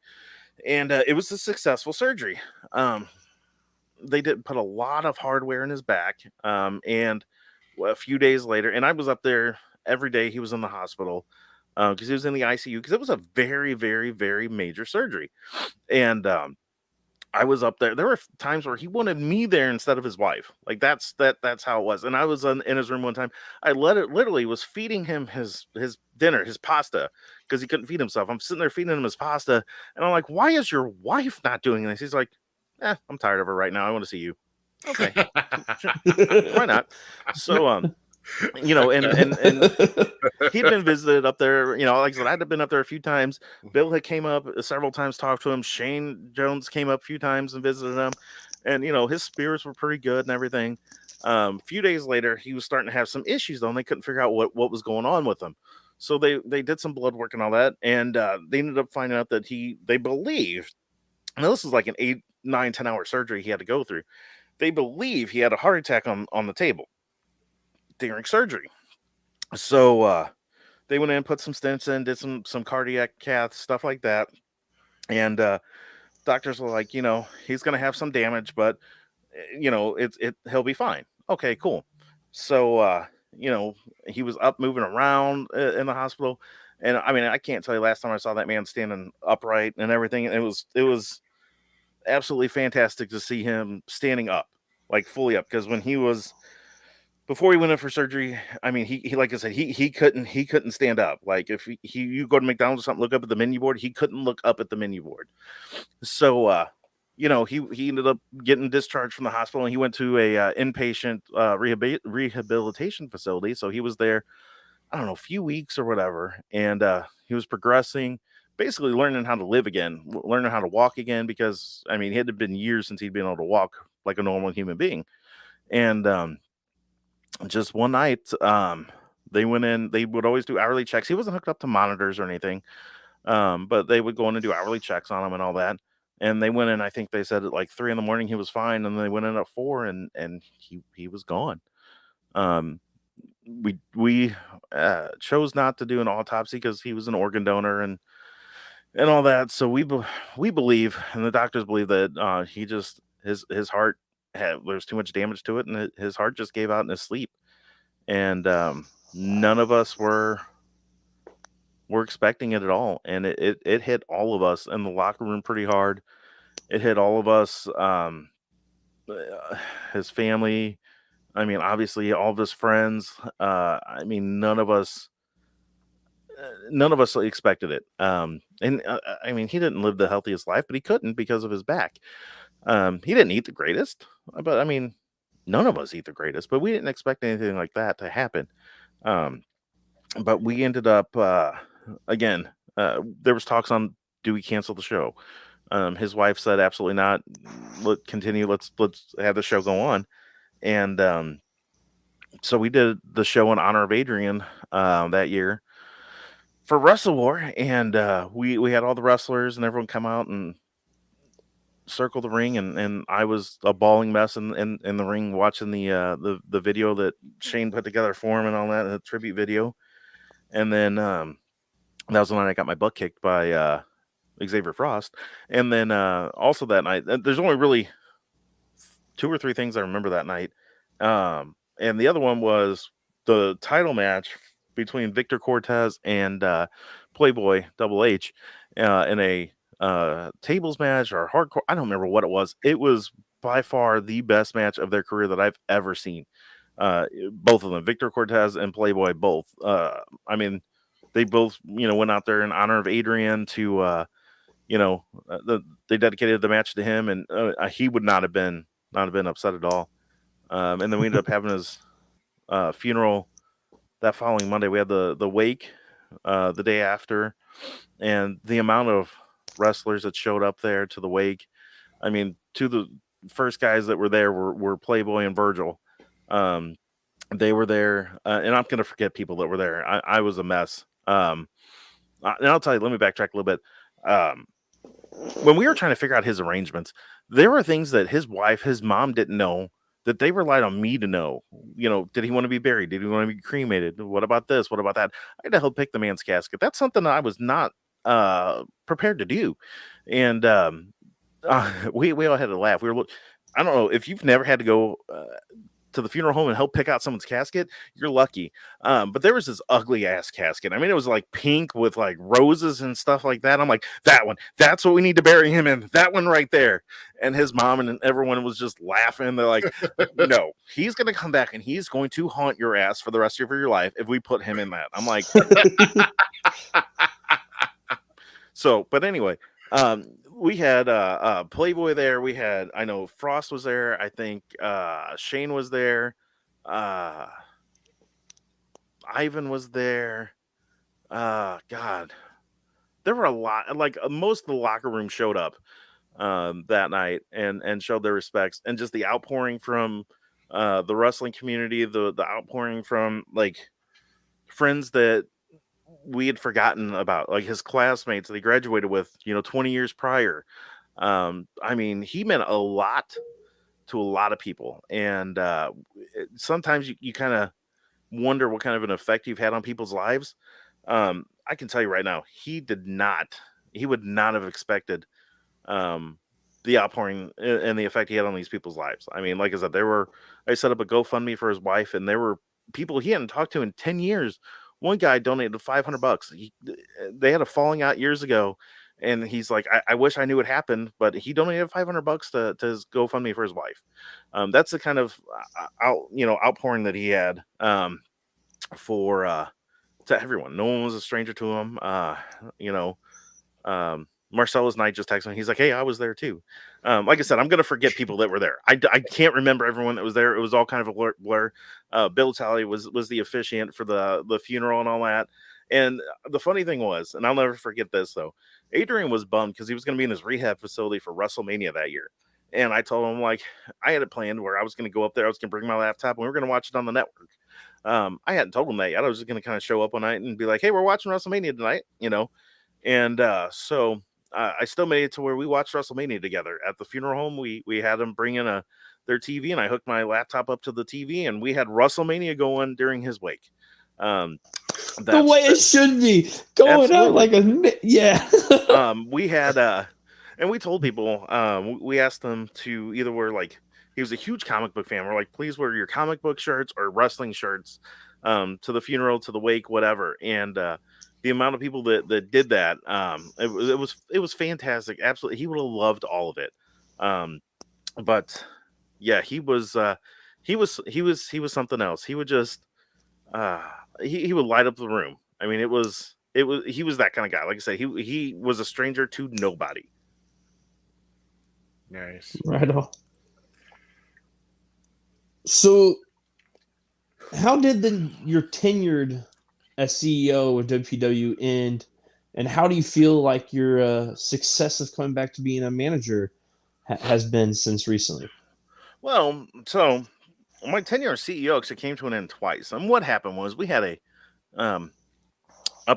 Speaker 3: and it was a successful surgery. Um, they did put a lot of hardware in his back, and a few days later, and I was up there every day. He was in the hospital because he was in the ICU because it was a very, very, very major surgery. And I was up there. There were times where he wanted me there instead of his wife. Like that's how it was. And I was in his room one time. I literally was feeding him his dinner, his pasta, because he couldn't feed himself. I'm sitting there feeding him his pasta, and I'm like, "Why is your wife not doing this?" He's like, I'm tired of her right now. I want to see you." Okay, sure. Why not? So and he'd been visited up there. Like I said, I'd been up there a few times. Bill had came up several times, talked to him. Shane Jones came up a few times and visited him, and his spirits were pretty good and everything. A few days later, he was starting to have some issues though, and they couldn't figure out what was going on with him. So they did some blood work and all that, and they ended up finding out that they believed. Now this is like an 8, 9, 10 hour surgery he had to go through. They believe he had a heart attack on the table during surgery. So they went in and put some stents in, did some cardiac cath, stuff like that. And doctors were like, he's going to have some damage, but he'll be fine. Okay, cool. So he was up moving around in the hospital, and I mean, I can't tell you last time I saw that man standing upright and everything. It was absolutely fantastic to see him standing up, like fully up, because before he went in for surgery, I mean, he like I said, he couldn't stand up. Like if you go to McDonald's or something, look up at the menu board, he couldn't look up at the menu board. So he ended up getting discharged from the hospital, and he went to a inpatient rehabilitation facility. So he was there, I don't know, a few weeks or whatever, and he was progressing, basically learning how to live again, learning how to walk again, because I mean, it had been years since he'd been able to walk like a normal human being. And just one night, they went in. They would always do hourly checks. He wasn't hooked up to monitors or anything, but they would go in and do hourly checks on him and all that. And they went in. I think they said at like 3 a.m. he was fine, and they went in at 4, and he was gone. Um, we chose not to do an autopsy because he was an organ donor and all that. So we believe, and the doctors believe that he just his heart there's too much damage to it, and his heart just gave out in his sleep. And none of us were expecting it at all, and it hit all of us in the locker room pretty hard. It hit all of us, his family. I mean, obviously, all of his friends. I mean, none of us expected it. And I mean, he didn't live the healthiest life, but he couldn't because of his back. He didn't eat the greatest, but I mean, none of us eat the greatest, but we didn't expect anything like that to happen. Um, but we ended up again. There was talks on, do we cancel the show? His wife said absolutely not. Let continue. Let's have the show go on. And so we did the show in honor of Adrian that year for Wrestle War, and we had all the wrestlers and everyone come out and circle the ring, and I was a bawling mess in the ring watching the video that Shane put together for him and all that, the tribute video. And then that was the night I got my butt kicked by Xavier Frost. And then also that night, there's only really 2 or 3 things I remember that night. And the other one was the title match between Victor Cortez and Playboy Double H in a tables match or hardcore. I don't remember what it was. It was by far the best match of their career that I've ever seen. Both of them, Victor Cortez and Playboy, both. I mean, they both, went out there in honor of Adrian to, they dedicated the match to him, and he would not have been upset at all. And then we ended up having his funeral that following Monday. We had the wake the day after, and the amount of wrestlers that showed up there to the wake. I mean, to the first guys that were there were Playboy and Virgil. They were there, and I'm gonna forget people that were there. I was a mess. And I'll tell you. Let me backtrack a little bit. When we were trying to figure out his arrangements, there were things that his wife, his mom didn't know that they relied on me to know. Did he want to be buried? Did he want to be cremated? What about this? What about that? I had to help pick the man's casket. That's something that I was not prepared to do. And we all had to laugh. I don't know if you've never had to go to the funeral home and help pick out someone's casket, you're lucky. But there was this ugly ass casket. I mean, it was like pink with like roses and stuff like that. I'm like, that one, that's what we need to bury him in. That one right there. And his mom and everyone was just laughing. They're like, no, he's going to come back and he's going to haunt your ass for the rest of your life if we put him in that. I'm like, but anyway, we had Playboy there. We had, I know Frost was there. I think Shane was there. Ivan was there. God, there were a lot. Like most of the locker room showed up that night and showed their respects, and just the outpouring from the wrestling community, the outpouring from like friends that we had forgotten about, like his classmates that he graduated with, 20 years prior. I mean, he meant a lot to a lot of people. And sometimes you kind of wonder what kind of an effect you've had on people's lives. I can tell you right now, he would not have expected the outpouring and the effect he had on these people's lives. I mean, like I said, I set up a GoFundMe for his wife, and there were people he hadn't talked to in 10 years. One guy donated $500. They had a falling out years ago, and he's like, I wish I knew what happened, but he donated $500 to his GoFundMe for his wife. That's the kind of outpouring that he had to everyone. No one was a stranger to him. Marcellus Knight just texted me. He's like, hey, I was there too. Like I said, I'm going to forget people that were there. I can't remember everyone that was there. It was all kind of a blur. Bill Talley was the officiant for the funeral and all that. And the funny thing was, and I'll never forget this though, Adrian was bummed because he was going to be in his rehab facility for WrestleMania that year. And I told him, like, I had it planned where I was going to go up there. I was going to bring my laptop and we were going to watch it on the network. I hadn't told him that yet. I was just going to kind of show up one night and be like, hey, we're watching WrestleMania tonight, And so I still made it to where we watched WrestleMania together at the funeral home. We had them bring in their TV, and I hooked my laptop up to the TV, and we had WrestleMania going during his wake.
Speaker 2: The way it should be going out like
Speaker 3: we had and we told people, we asked them to either wear, like, he was a huge comic book fan. We're like, please wear your comic book shirts or wrestling shirts to the funeral, to the wake, whatever. And the amount of people that did that, it was fantastic. Absolutely, he would have loved all of it. But yeah, he was something else. He would just he would light up the room. I mean, he was that kind of guy. Like I said, he was a stranger to nobody.
Speaker 1: Nice,
Speaker 2: right on. So, how did your tenured as CEO of WPW end, and how do you feel like your success of coming back to being a manager has been since recently?
Speaker 3: Well, so my tenure as CEO actually came to an end twice. And what happened was we had up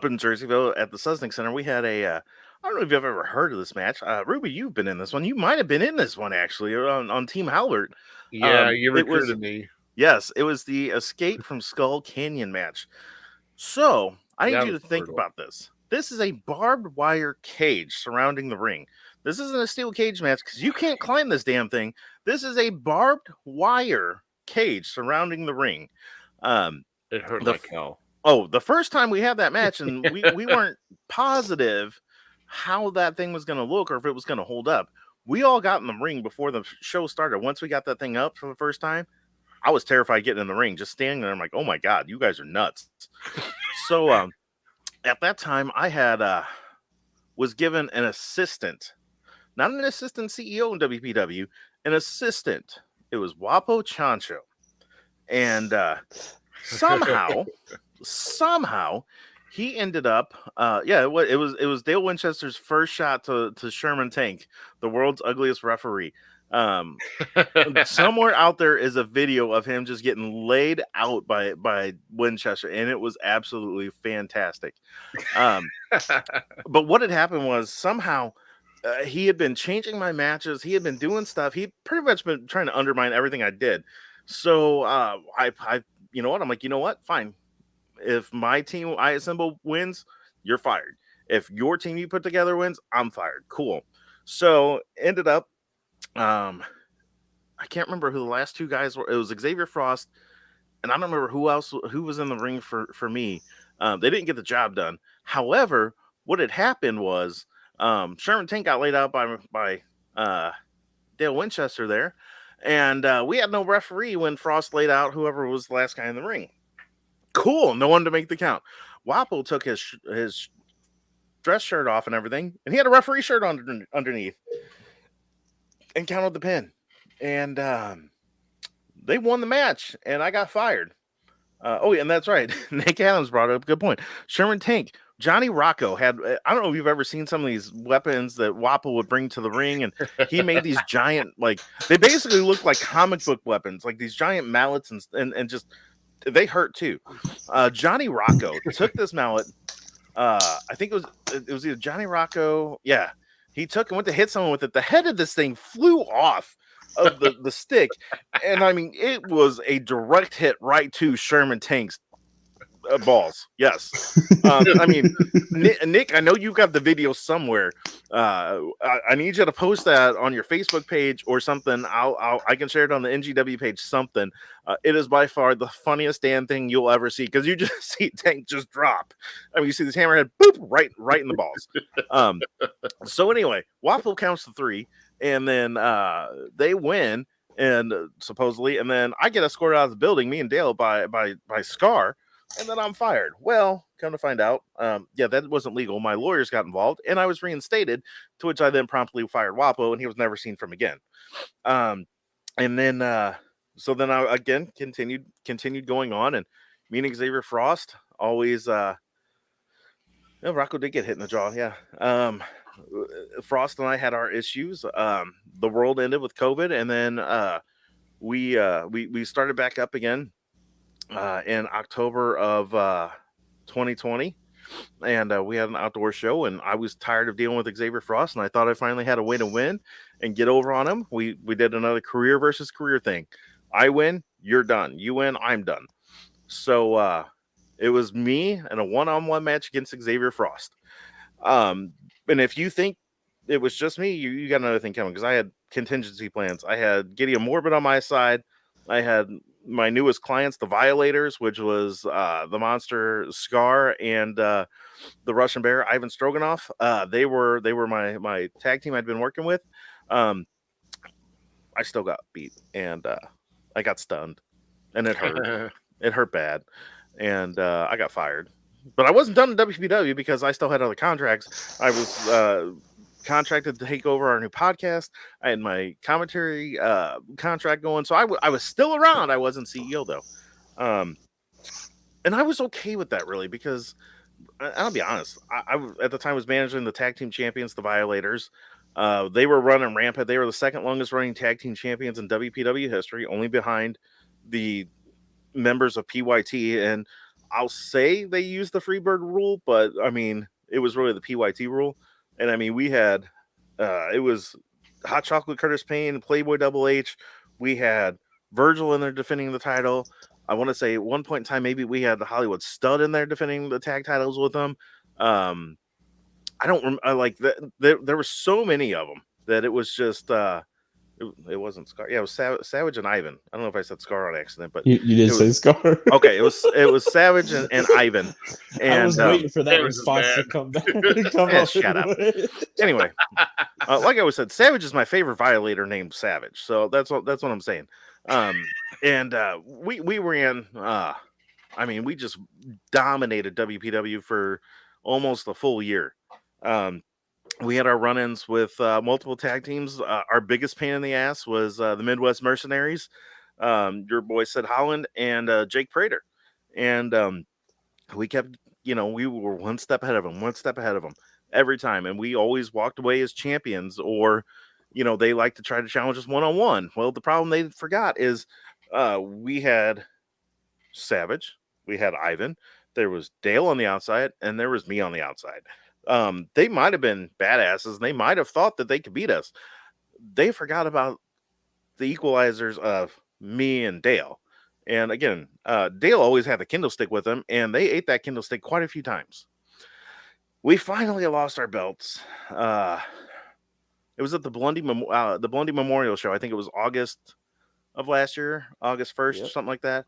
Speaker 3: in Jerseyville at the Susnick Center, we had I don't know if you've ever heard of this match. Ruby, you've been in this one. You might have been in this one, actually, on Team Halbert.
Speaker 1: Yeah, you recruited me.
Speaker 3: Yes, it was the Escape from Skull Canyon match. So I need you to think about this. This is a barbed wire cage surrounding the ring. This isn't a steel cage match because you can't climb this damn thing. This is a barbed wire cage surrounding the ring.
Speaker 1: It hurt like hell.
Speaker 3: Oh, the first time we had that match, and we weren't positive how that thing was going to look or if it was going to hold up. We all got in the ring before the show started. Once we got that thing up for the first time, I was terrified getting in the ring, just standing there. I'm like, oh my God, you guys are nuts. So at that time, I had was given an assistant, not an assistant CEO in WPW, an assistant. It was Wapo Chancho, and somehow he ended up it was Dale Winchester's first shot to Sherman Tank, the world's ugliest referee. Somewhere out there is a video of him just getting laid out by Winchester, and it was absolutely fantastic. But what had happened was somehow he had been changing my matches. He had been doing stuff. He'd pretty much been trying to undermine everything I did. So I you know what? I'm like, you know what? Fine. If my team I assemble wins, you're fired. If your team you put together wins, I'm fired. Cool. So ended up, I can't remember who the last two guys were. It was Xavier Frost, and I don't remember who was in the ring for me. They didn't get the job done. However, what had happened was Sherman Tank got laid out by Dale Winchester there, and we had no referee when Frost laid out whoever was the last guy in the ring. Cool, no one to make the count. Wapo took his dress shirt off and everything, and he had a referee shirt on underneath, and counted the pin, and they won the match, and I got fired. Oh, yeah, and that's right. Nick Adams brought up a good point. Sherman Tank, Johnny Rocco had, I don't know if you've ever seen some of these weapons that Wapo would bring to the ring, and he made these giant, like, they basically look like comic book weapons, like these giant mallets, and just, they hurt too. Johnny Rocco took this mallet. I think it was either Johnny Rocco. Yeah, he took and went to hit someone with it. The head of this thing flew off of the stick, and I mean, it was a direct hit right to Sherman Tank's balls. Yes. I mean, Nick, I know you've got the video somewhere. I need you to post that on your Facebook page or something. I can share it on the NGW page. Something. It is by far the funniest damn thing you'll ever see, because you just see Tank just drop. I mean, you see this hammerhead boop right in the balls. So anyway, Waffle counts to 3, and then they win, and supposedly, and then I get escorted out of the building, me and Dale, by Scar. And then I'm fired. Well, come to find out, that wasn't legal. My lawyers got involved, and I was reinstated, to which I then promptly fired Wapo, and he was never seen from again. And then, so then I again continued going on, and me and Xavier Frost always, Rocco did get hit in the jaw, yeah. Frost and I had our issues. The world ended with COVID, and then we started back up again in October of 2020, and we had an outdoor show, and I was tired of dealing with Xavier Frost, and I thought I finally had a way to win and get over on him. We did another career versus career thing. I win, you're done. You win, I'm done. So it was me in a one-on-one match against Xavier Frost. And if you think it was just me, you got another thing coming, because I had contingency plans. I had Gideon Morbid on my side. I had my newest clients, the Violators, which was the Monster Scar and the Russian Bear Ivan Stroganoff. They were my tag team I'd been working with. I still got beat, and I got stunned, and it hurt. It hurt bad, and I got fired. But I wasn't done in WPW, because I still had other contracts. I was contracted to take over our new podcast. I had my commentary contract going, so I was still around. I wasn't CEO though, and I was okay with that, really, because I'll be honest. I at the time was managing the tag team champions, the Violators. They were running rampant. They were the second longest running tag team champions in WPW history, only behind the members of PYT. And I'll say they used the Freebird rule, but I mean, it was really the PYT rule. And I mean, we had, it was Hot Chocolate Curtis Payne, Playboy Double H. We had Virgil in there defending the title. I want to say at one point in time, maybe we had the Hollywood Stud in there defending the tag titles with them. I don't remember, like, there were so many of them that it was just, it It wasn't Scar. Yeah, it was Savage and Ivan. I don't know if I said Scar on accident, but
Speaker 2: You did
Speaker 3: it
Speaker 2: say
Speaker 3: was
Speaker 2: Scar.
Speaker 3: okay. It was Savage and Ivan,
Speaker 2: I
Speaker 3: and
Speaker 2: was waiting for that
Speaker 1: It was
Speaker 2: response to
Speaker 1: bad.
Speaker 2: come back. Come
Speaker 3: Yeah,
Speaker 2: up.
Speaker 3: shut up. Anyway, like I always said, Savage is my favorite Violator named Savage. So that's what I'm saying. And we ran. I mean, we just dominated WPW for almost a full year. We had our run-ins with multiple tag teams. Our biggest pain in the ass was the Midwest Mercenaries, your boy Sid Holland and Jake Prater, and we kept, we were one step ahead of them every time, and we always walked away as champions. Or, they like to try to challenge us one-on-one. Well, the problem they forgot is we had Savage, we had Ivan, there was Dale on the outside, and there was me on the outside. They might have been badasses, and they might have thought that they could beat us. They forgot about the equalizers of me and Dale. And again, Dale always had the kendo stick with him, and they ate that kendo stick quite a few times. We finally lost our belts. It was at the Blondie Memorial Show. I think it was August of last year, August 1st,
Speaker 2: Yep.
Speaker 3: something like that.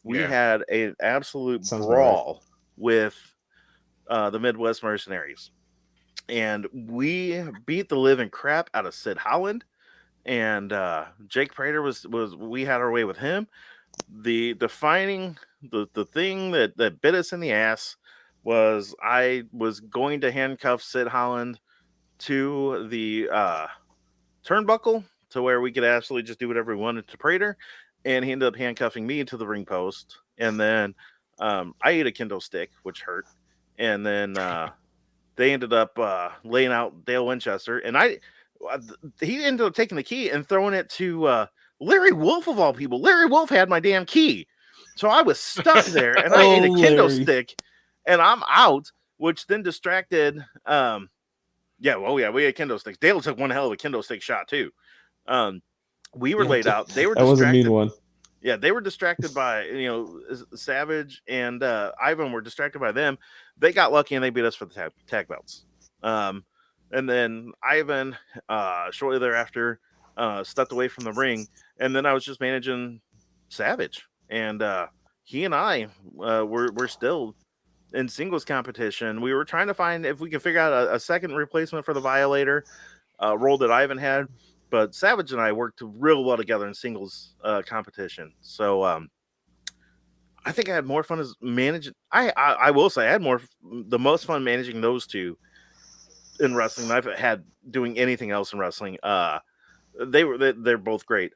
Speaker 3: We
Speaker 1: Yeah.
Speaker 3: had an absolute
Speaker 2: Sounds about
Speaker 3: brawl with the Midwest Mercenaries, and we beat the living crap out of Sid Holland, and Jake Prater was we had our way with him. The defining the thing that bit us in the ass was I was going to handcuff Sid Holland to the turnbuckle to where we could absolutely just do whatever we wanted to Prater, and he ended up handcuffing me to the ring post, and then I ate a kendo stick, which hurt, and then they ended up laying out Dale Winchester, and he ended up taking the key and throwing it to Larry Wolf of all people. Larry Wolf had my damn key, so I was stuck there, and I ate a kendo
Speaker 2: Larry.
Speaker 3: stick, and I'm out, which then distracted. Yeah, we had kendo sticks. Dale took one hell of a kendo stick shot too. We were laid out. They were
Speaker 2: That was a
Speaker 3: distracted.
Speaker 2: mean one.
Speaker 3: Yeah, they were distracted by Savage and Ivan were distracted by them. They got lucky and they beat us for the tag belts. And then Ivan shortly thereafter stepped away from the ring, and then I was just managing Savage, and he and I were still in singles competition. We were trying to find if we could figure out a second replacement for the Violator role that Ivan had. But Savage and I worked real well together in singles competition. So I think I had more fun as managing. I will say I had the most fun managing those two in wrestling than I've had doing anything else in wrestling. They're both great.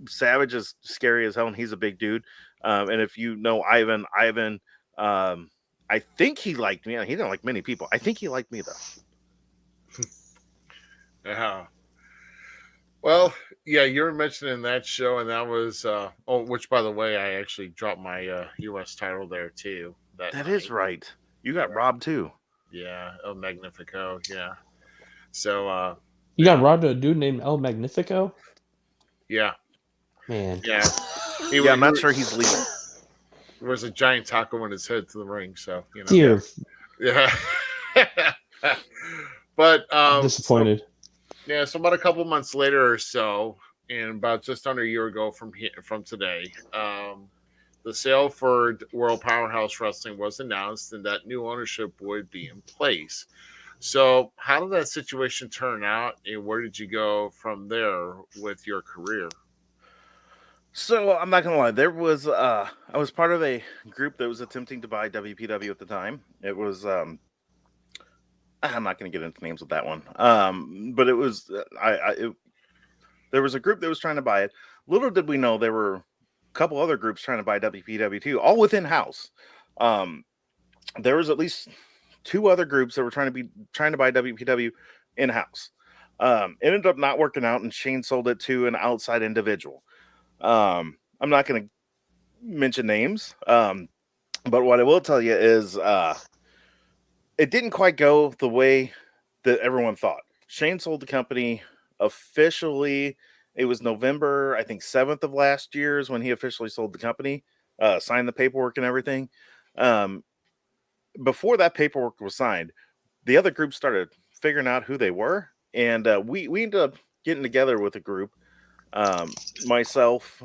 Speaker 3: Savage is scary as hell, and he's a big dude. And if you know Ivan, I think he liked me. He didn't like many people. I think he liked me though.
Speaker 1: Yeah. Well, yeah, you were mentioning that show, and that was which by the way, I actually dropped my US title there too. That
Speaker 3: That
Speaker 1: night.
Speaker 3: is right. You got robbed too.
Speaker 1: Yeah, El Magnifico, yeah. So
Speaker 2: You got robbed of a dude named El Magnifico?
Speaker 1: yeah.
Speaker 2: Man.
Speaker 1: Yeah.
Speaker 3: I'm not sure he's legal.
Speaker 1: There was a giant taco in his head to the ring, so
Speaker 2: Dear.
Speaker 1: Yeah. But
Speaker 2: disappointed.
Speaker 1: So about a couple months later or so, and about just under a year ago from today, the sale for World Powerhouse Wrestling was announced, and that new ownership would be in place. So, how did that situation turn out, and where did you go from there with your career?
Speaker 3: So I'm not gonna lie, there was I was part of a group that was attempting to buy WPW at the time. It was I'm not gonna get into names with that one. But it was there was a group that was trying to buy it. Little did we know there were a couple other groups trying to buy WPW too, all within house. There was at least two other groups that were trying to buy WPW in house. It ended up not working out, and Shane sold it to an outside individual. I'm not going to mention names, but what I will tell you is it didn't quite go the way that everyone thought. Shane sold the company officially. It was November, I think 7th of last year is when he officially sold the company, signed the paperwork and everything. Before that paperwork was signed, the other group started figuring out who they were, and we ended up getting together with a group. Myself,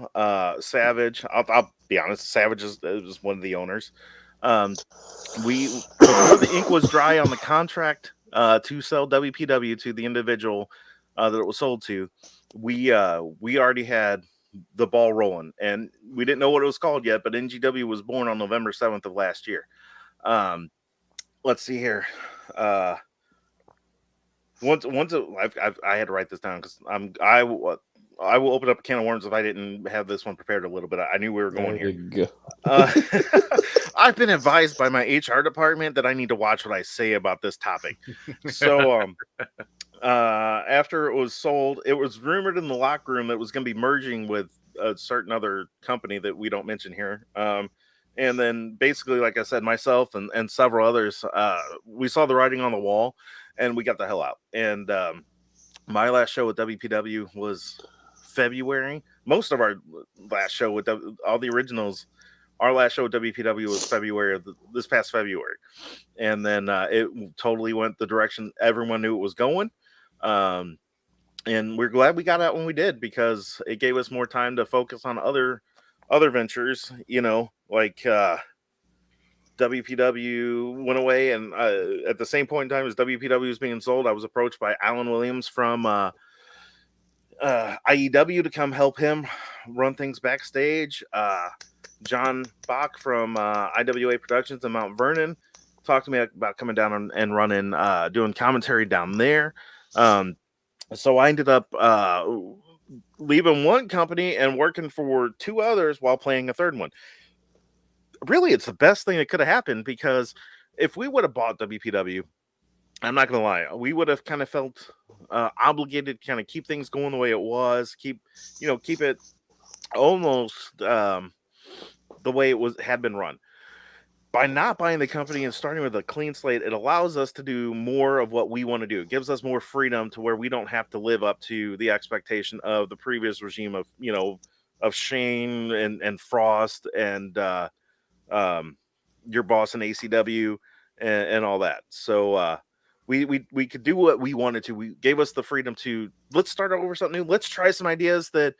Speaker 3: Savage. I'll be honest. Savage is one of the owners. Um, we before the ink was dry on the contract to sell WPW to the individual that it was sold to, we already had the ball rolling, and we didn't know what it was called yet. But NGW was born on November 7th of last year. Um, let's see here. I had to write this down because I will open up a can of worms if I didn't have this one prepared a little bit. I knew we were going
Speaker 2: There
Speaker 3: here.
Speaker 2: you go.
Speaker 3: Uh, I've been advised by my HR department that I need to watch what I say about this topic. So, after it was sold, it was rumored in the locker room that it was going to be merging with a certain other company that we don't mention here. And then basically, like I said, myself and several others, we saw the writing on the wall, and we got the hell out. And my last show with WPW was February. Most of our last show with all the originals, our last show with WPW was February of this past February, and then it totally went the direction everyone knew it was going. Um, and we're glad we got out when we did because it gave us more time to focus on other ventures. Like WPW went away, and at the same point in time as WPW was being sold, I was approached by Alan Williams from IEW to come help him run things backstage. John Bach from IWA Productions in Mount Vernon talked to me about coming down and running, doing commentary down there. So I ended up leaving one company and working for two others while playing a third one. Really, it's the best thing that could have happened because if we would have bought WPW, I'm not going to lie, we would have kind of felt obligated to kind of keep things going the way it was, keep it almost the way it had been run. By not buying the company and starting with a clean slate, it allows us to do more of what we want to do. It gives us more freedom to where we don't have to live up to the expectation of the previous regime of Shane and Frost and your boss in ACW and all that. So we could do what we wanted to. We gave us the freedom to let's start over something new. Let's try some ideas that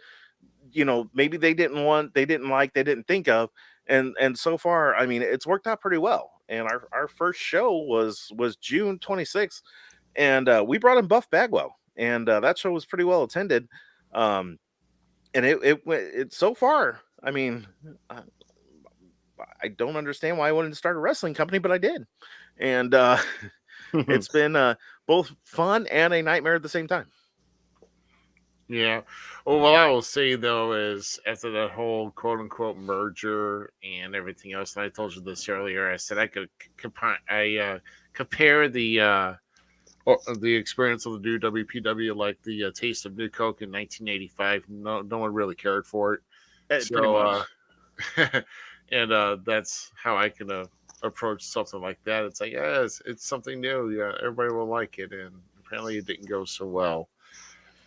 Speaker 3: maybe they didn't like, they didn't think of. And so far, I mean, it's worked out pretty well. And our first show was June 26th, and we brought in Buff Bagwell, and that show was pretty well attended. And it so far, I mean, I don't understand why I wanted to start a wrestling company, but I did. And it's been both fun and a nightmare at the same time.
Speaker 1: Yeah. Well, what I will say though is after that whole quote unquote merger and everything else, and I told you this earlier, I said I could compare the experience of the new WPW like the taste of New Coke in 1985. No one really cared for it.
Speaker 3: Pretty much.
Speaker 1: And that's how I can approach something like that. It's like, yeah, it's something new. Yeah, everybody will like it, and apparently it didn't go so well.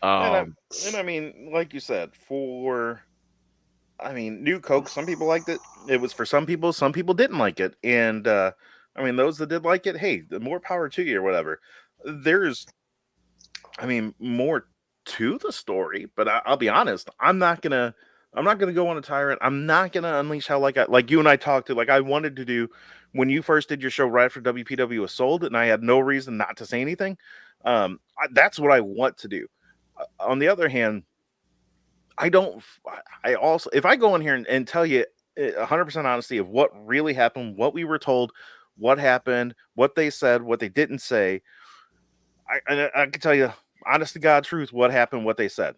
Speaker 3: And I mean, like you said, New Coke, some people liked it. It was for some people. Some people didn't like it. And I mean, those that did like it, hey, the more power to you or whatever. There's, more to the story. But I'll be honest, I'm not gonna go on a tyrant. I'm not gonna unleash how like you and I talked to, like I wanted to do when you first did your show right after WPW was sold, and I had no reason not to say anything. That's what I want to do. On the other hand, I don't. I also, if I go in here and tell you 100% honesty of what really happened, what we were told, what happened, what they said, what they didn't say, I can tell you, honest to God truth, what happened, what they said.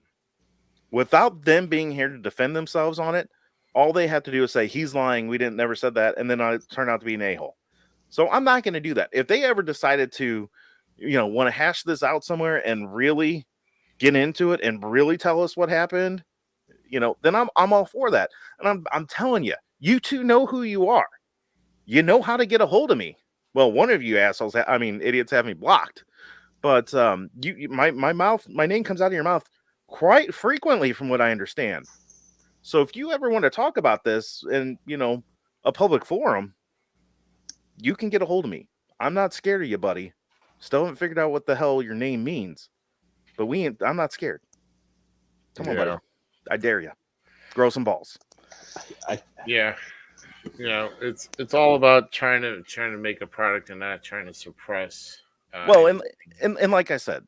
Speaker 3: Without them being here to defend themselves on it, all they have to do is say he's lying. We didn't never said that, and then I turn out to be an a-hole. So I'm not going to do that. If they ever decided to, want to hash this out somewhere and really get into it and really tell us what happened, then I'm all for that. And I'm telling you, you two know who you are. You know how to get a hold of me. Well, one of you assholes, idiots have me blocked. But my name comes out of your mouth quite frequently from what I understand. So if you ever want to talk about this in, a public forum, you can get a hold of me. I'm not scared of you, buddy. Still haven't figured out what the hell your name means. but I'm not scared. Come on, buddy.
Speaker 1: Yeah.
Speaker 3: I dare you. Grow some balls.
Speaker 1: Yeah. You know, it's all about trying to make a product and not trying to suppress.
Speaker 3: Well, and like I said,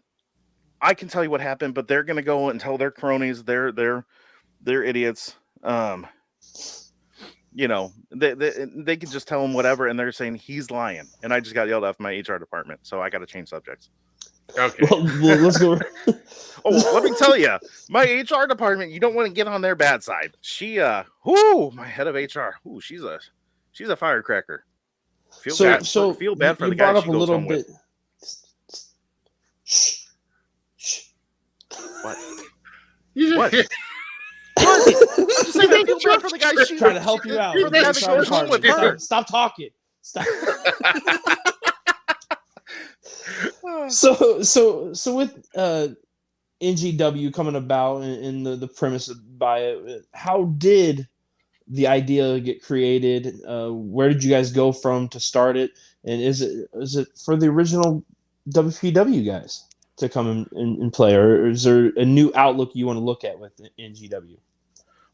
Speaker 3: I can tell you what happened, but they're gonna go and tell their cronies, they're idiots. You know, they could just tell him whatever, and they're saying he's lying. And I just got yelled at from my HR department, so I got to change subjects.
Speaker 1: Okay.
Speaker 2: Well, let's go.
Speaker 3: Oh, let me tell you, my HR department, you don't want to get on their bad side. She, my head of HR, she's a firecracker. Feel bad for the guy she goes home with.
Speaker 2: Shh.
Speaker 3: What?
Speaker 1: What?
Speaker 3: I'm just saying I feel bad for the guy she
Speaker 2: trying to help you out.
Speaker 3: For the guy that goes home with her.
Speaker 2: Stop talking. Stop. So with NGW coming about and the premise by it, how did the idea get created? Where did you guys go from to start it? And is it for the original WPW guys to come and play, or is there a new outlook you want to look at with NGW?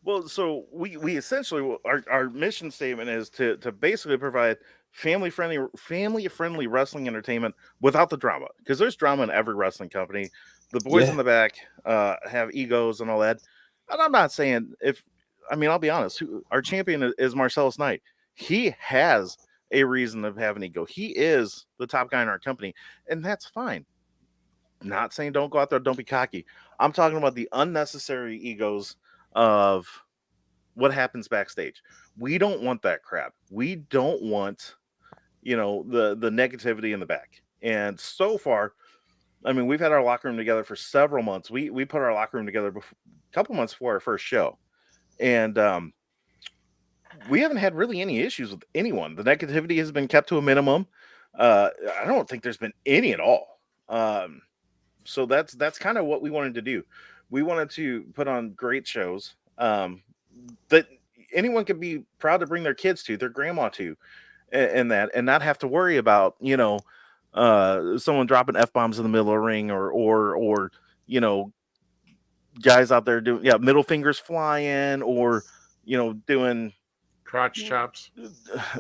Speaker 3: Well, so we essentially, our mission statement is to basically provide family friendly wrestling entertainment without the drama, because there's drama in every wrestling company. The boys in the back have egos and all that, and I'm not saying I'll be honest. Our champion is Marcellus Knight. He has a reason to have an ego. He is the top guy in our company, and that's fine. Not saying don't go out there, don't be cocky. I'm talking about the unnecessary egos of what happens backstage. We don't want that crap. We don't want, the negativity in the back. And so far, I mean, we've had our locker room together for several months. We put our locker room together a couple months before our first show. And we haven't had really any issues with anyone. The negativity has been kept to a minimum. I don't think there's been any at all. So that's kind of what we wanted to do. We wanted to put on great shows that anyone could be proud to bring their kids to, their grandma to, and not have to worry about, someone dropping F-bombs in the middle of the ring or guys out there doing, middle fingers flying or, doing
Speaker 1: crotch chops.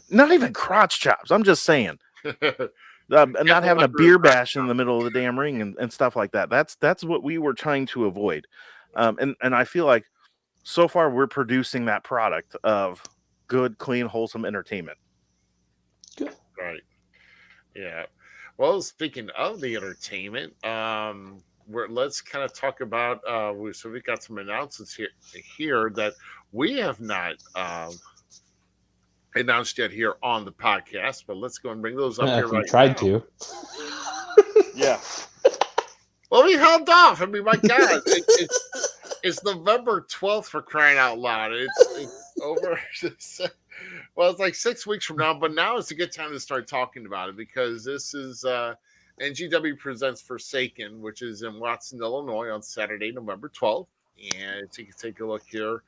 Speaker 3: Not even crotch chops. I'm just saying. Not having a beer bash in the middle of the damn ring and stuff like that. That's what we were trying to avoid. And I feel like so far we're producing that product of good, clean, wholesome entertainment.
Speaker 2: Good.
Speaker 1: Right. Yeah. Well, speaking of the entertainment, let's kind of talk about. So we got some announcements here that we have not announced yet here on the podcast, but let's go and bring those up here right
Speaker 2: tried
Speaker 1: now.
Speaker 2: To.
Speaker 3: Yeah.
Speaker 1: Well, we held off. I mean, my God, it's November 12th for crying out loud. It's over. Well, it's like 6 weeks from now, but now is a good time to start talking about it because this is NGW presents Forsaken, which is in Watson, Illinois on Saturday, November 12th. And you can take a look here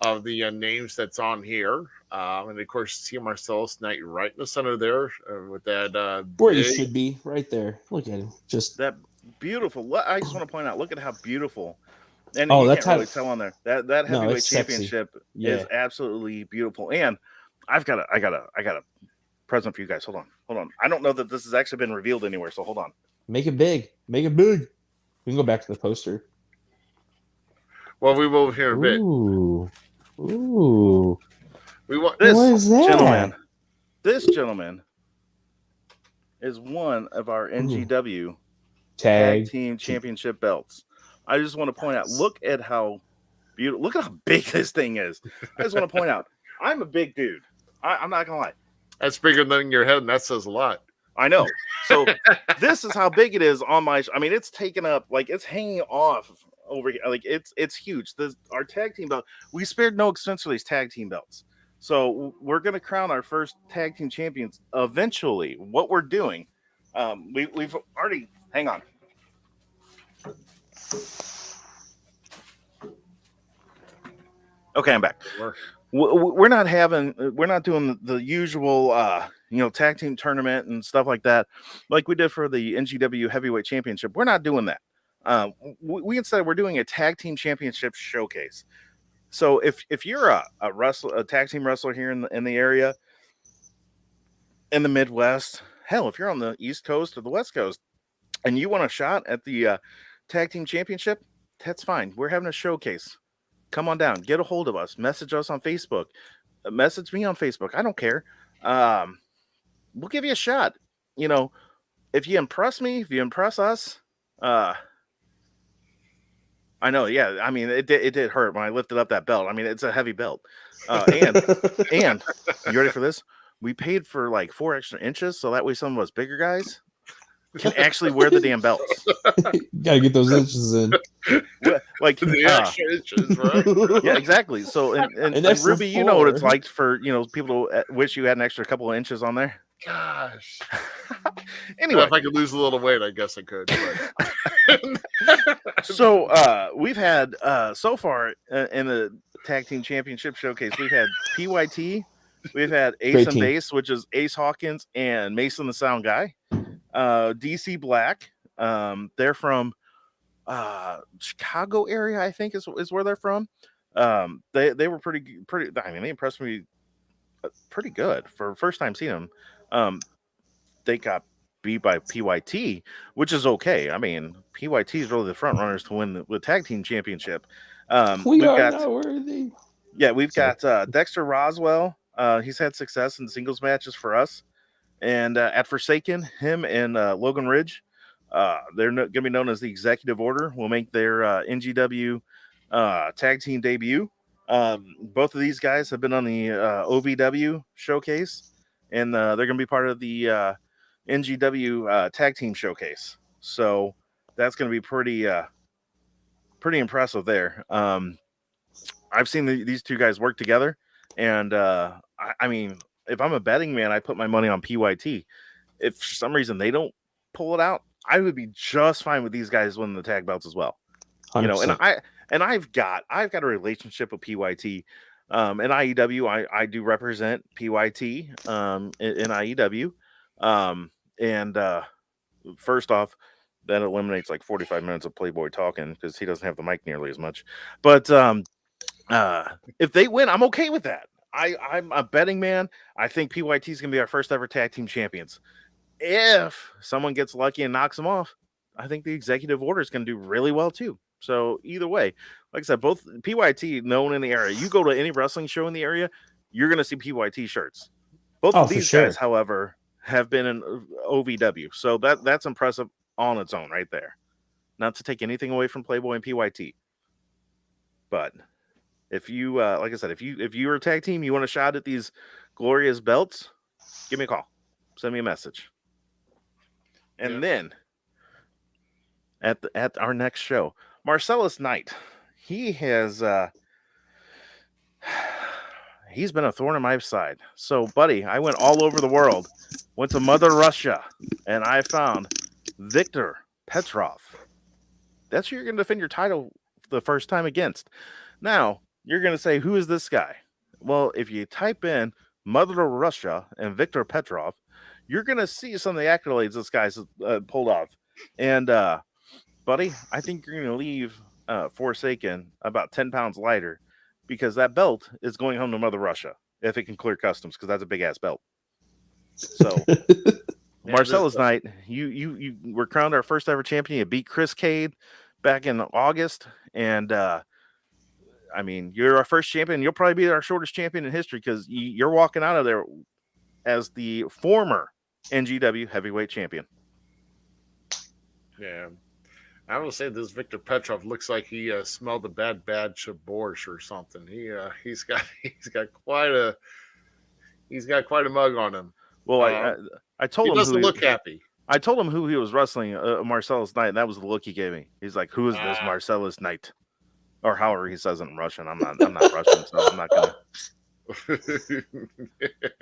Speaker 1: of the names that's on here. And of course, see Marcellus Knight right in the center there with that.
Speaker 2: Where he should be, right there. Look at him. Just
Speaker 3: that beautiful. I just want to point out, look at how beautiful. And
Speaker 2: you
Speaker 3: can't really tell on there. That heavyweight championship
Speaker 2: is
Speaker 3: absolutely beautiful. And I got a present for you guys. Hold on. I don't know that this has actually been revealed anywhere, so hold on.
Speaker 2: Make it big. We can go back to the poster.
Speaker 1: Well, we will here a bit.
Speaker 2: Ooh.
Speaker 1: We want
Speaker 3: this
Speaker 2: what is that?
Speaker 3: gentleman. This gentleman is one of our NGW Tag Team Championship belts. I just want to point out, look at how beautiful, look at how big this thing is. I just want to point out, I'm a big dude. I'm not going to lie.
Speaker 1: That's bigger than your head, and that says a lot.
Speaker 3: I know. So this is how big it is on my, I mean, it's taken up, like it's hanging off over here. Like it's huge. Our tag team belt, we spared no expense for these tag team belts. So we're going to crown our first tag team champions eventually. What we're doing, we've already, hang on. Okay, I'm back. We're not doing the usual, tag team tournament and stuff like that, like we did for the NGW Heavyweight Championship. We're not doing that. We instead we're doing a tag team championship showcase. So if you're a tag team wrestler here in the area, in the Midwest, hell, if you're on the East Coast or the West Coast, and you want a shot at the tag team championship, that's fine. We're having a showcase. Come on down, get a hold of us, message us on Facebook, message me on Facebook. I don't care. We'll give you a shot. You know, if you impress me, if you impress us, I know, yeah. I mean, it did hurt when I lifted up that belt. I mean, it's a heavy belt. And you ready for this? We paid for like 4 extra inches, so that way some of us bigger guys can actually wear the damn belts.
Speaker 2: Gotta get those inches in.
Speaker 3: Like
Speaker 1: The extra inches, right?
Speaker 3: yeah, exactly. So and Ruby, you know what it's like for people to wish you had an extra couple of inches on there.
Speaker 1: Gosh.
Speaker 3: Anyway,
Speaker 1: if I could lose a little weight, I guess I could. But...
Speaker 3: So we've had so far in the tag team championship showcase, we've had PYT, we've had Ace and Base, which is Ace Hawkins and Mason the Sound Guy. DC Black, they're from Chicago area, I think is where they're from. They were pretty. I mean, they impressed me pretty good for first time seeing them. They got beat by PYT, which is okay. I mean, PYT is really the front runners to win the tag team championship.
Speaker 2: We've got not worthy.
Speaker 3: Yeah, we've got Dexter Roswell. He's had success in singles matches for us. And at Forsaken, him and Logan Ridge, they're going to be known as the Executive Order, will make their NGW tag team debut. Both of these guys have been on the OVW showcase, and they're going to be part of the NGW tag team showcase. So that's going to be pretty impressive there. I've seen these two guys work together, and I mean, if I'm a betting man, I put my money on PYT. If for some reason they don't pull it out, I would be just fine with these guys winning the tag belts as well. 100%. You know, and I've got a relationship with PYT. In IEW, I do represent PYT in IEW. And first off, that eliminates like 45 minutes of Playboy talking because he doesn't have the mic nearly as much. But if they win, I'm okay with that. I'm a betting man. I think PYT is going to be our first ever tag team champions. If someone gets lucky and knocks them off, I think the Executive Order is going to do really well too. So either way, like I said, both PYT known in the area. You go to any wrestling show in the area, you're going to see PYT shirts. Both of these guys, however, have been in OVW. So that's impressive on its own right there. Not to take anything away from Playboy and PYT. But if you, like I said, if you're a tag team, you want a shot at these glorious belts, give me a call. Send me a message. And then at our next show, Marcellus Knight, he has he's been a thorn in my side. So, buddy, I went all over the world, went to Mother Russia, and I found Viktor Petrov. That's who you're going to defend your title the first time against. Now, you're going to say, who is this guy? Well, if you type in Mother Russia and Viktor Petrov, you're going to see some of the accolades this guy's pulled off. And, buddy, I think you're going to leave Forsaken about 10 pounds lighter because that belt is going home to Mother Russia if it can clear customs because that's a big-ass belt. So, Marcellus Knight, you were crowned our first ever champion. You beat Chris Cade back in August. And, I mean, you're our first champion. You'll probably be our shortest champion in history because you're walking out of there as the former NGW heavyweight champion.
Speaker 1: Yeah. I will say this Viktor Petrov looks like he smelled a bad batch of borscht or something. He's got quite a mug on him.
Speaker 3: Well, I told him
Speaker 1: he doesn't look happy.
Speaker 3: I told him who he was wrestling, Marcellus Knight, and that was the look he gave me. He's like, "Who is this Marcellus Knight?" Or however he says it in Russian. I'm not Russian, so I'm not gonna.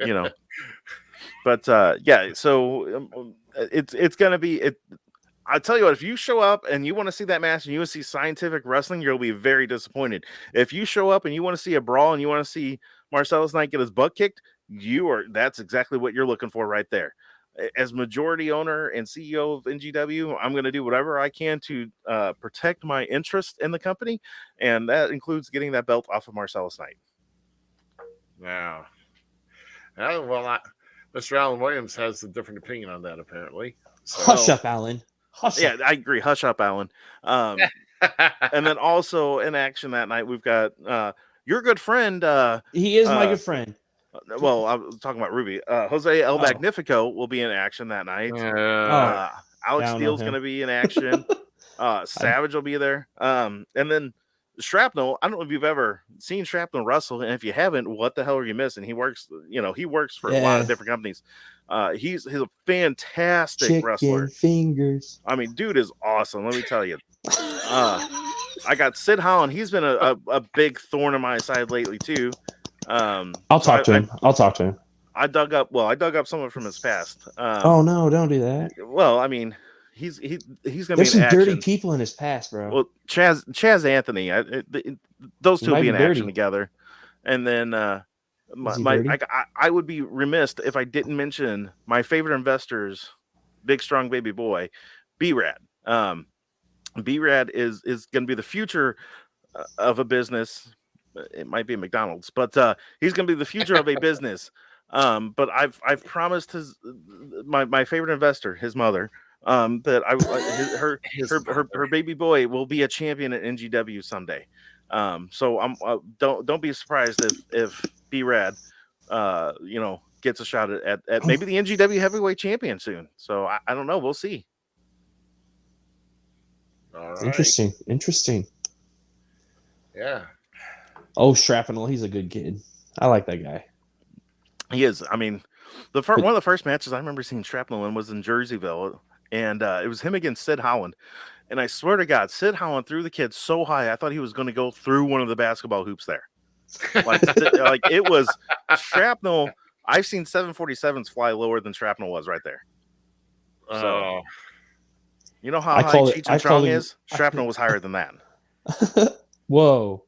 Speaker 3: You know, but yeah. So it's gonna be it. I tell you what, if you show up and you want to see that match and you want to see scientific wrestling, you'll be very disappointed. If you show up and you want to see a brawl and you want to see Marcellus Knight get his butt kicked, that's exactly what you're looking for right there. as majority owner and CEO of NGW, I'm going to do whatever I can to protect my interest in the company, and that includes getting that belt off of Marcellus Knight.
Speaker 1: Yeah. Well, Mr. Alan Williams has a different opinion on that, apparently. So.
Speaker 2: Hush up, Alan. Hush
Speaker 3: yeah,
Speaker 2: up.
Speaker 3: I agree. Hush up, Alan. And then also in action that night, we've got your good friend.
Speaker 2: He is my good friend.
Speaker 3: Well, I was talking about Ruby. Jose El Magnifico will be in action that night. Alex Steele's going to be in action. Savage will be there. And then Shrapnel. I don't know if you've ever seen Shrapnel wrestle, and if you haven't, what the hell are you missing? He works for a lot of different companies. He's a fantastic
Speaker 2: Chicken
Speaker 3: wrestler.
Speaker 2: Fingers.
Speaker 3: I mean, dude is awesome. Let me tell you. I got Sid Holland. He's been a big thorn in my side lately too.
Speaker 2: I'll talk to him.
Speaker 3: I dug up someone from his past.
Speaker 2: Oh no, don't do that.
Speaker 3: Well, I mean, he's gonna
Speaker 2: There's
Speaker 3: be in
Speaker 2: some
Speaker 3: action.
Speaker 2: dirty people in his past, bro.
Speaker 3: Well, Chaz Anthony, those two will be in action together, and then I would be remiss if I didn't mention my favorite investors, Big Strong Baby Boy, B-Rad. B-Rad is going to be the future of a business. It might be a McDonald's, but he's going to be the future of a business. But I've promised my favorite investor, his mother, that her baby boy will be a champion at NGW someday. So don't be surprised if B-Rad gets a shot at maybe the NGW heavyweight champion soon. So I don't know. We'll see.
Speaker 1: All right.
Speaker 2: Interesting.
Speaker 1: Yeah.
Speaker 2: Oh, Shrapnel, he's a good kid. I like that guy.
Speaker 3: He is. I mean, one of the first matches I remember seeing Shrapnel in was in Jerseyville, and it was him against Sid Holland. And I swear to God, Sid Holland threw the kid so high, I thought he was going to go through one of the basketball hoops there. Like it was Shrapnel. I've seen 747s fly lower than Shrapnel was right there. So, you know how high Cheech and Chong is? Shrapnel was higher than that.
Speaker 2: Whoa.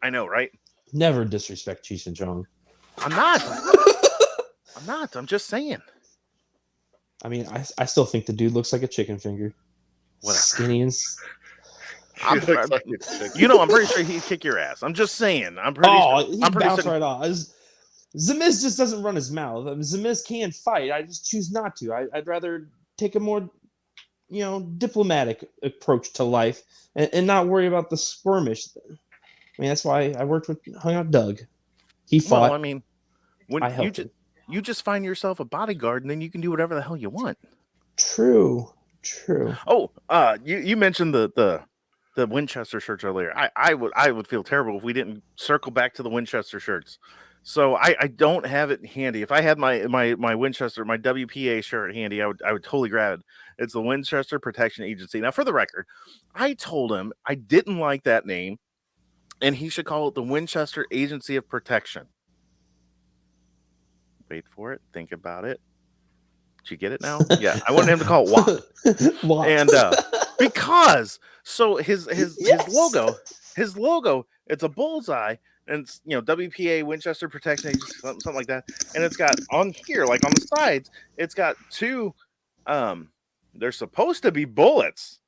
Speaker 3: I know, right?
Speaker 2: Never disrespect Cheech and Chong.
Speaker 3: I'm not. I'm just saying.
Speaker 2: I mean, I still think the dude looks like a chicken finger.
Speaker 3: Whatever.
Speaker 2: Skinny and...
Speaker 3: I'm pretty sure he'd kick your ass. I'm just saying. I'm pretty
Speaker 2: bounced right off. Zamiz just doesn't run his mouth. Zamiz can fight. I just choose not to. I'd rather take a more, diplomatic approach to life and not worry about the squirmish. I mean, that's why I hung out Doug. He fought.
Speaker 3: Well, I mean, when you just find yourself a bodyguard, and then you can do whatever the hell you want.
Speaker 2: True.
Speaker 3: Oh, you mentioned the Winchester shirts earlier. I would feel terrible if we didn't circle back to the Winchester shirts. So I don't have it handy. If I had my Winchester, my WPA shirt handy, I would totally grab it. It's the Winchester Protection Agency. Now, for the record, I told him I didn't like that name, and he should call it the Winchester Agency of Protection. Wait for it. Think about it. Did you get it now? Yeah, I wanted him to call it WAP. And because his logo, it's a bullseye, and it's WPA Winchester Protection Agency, something like that, and it's got on here, like on the sides, it's got two. They're supposed to be bullets.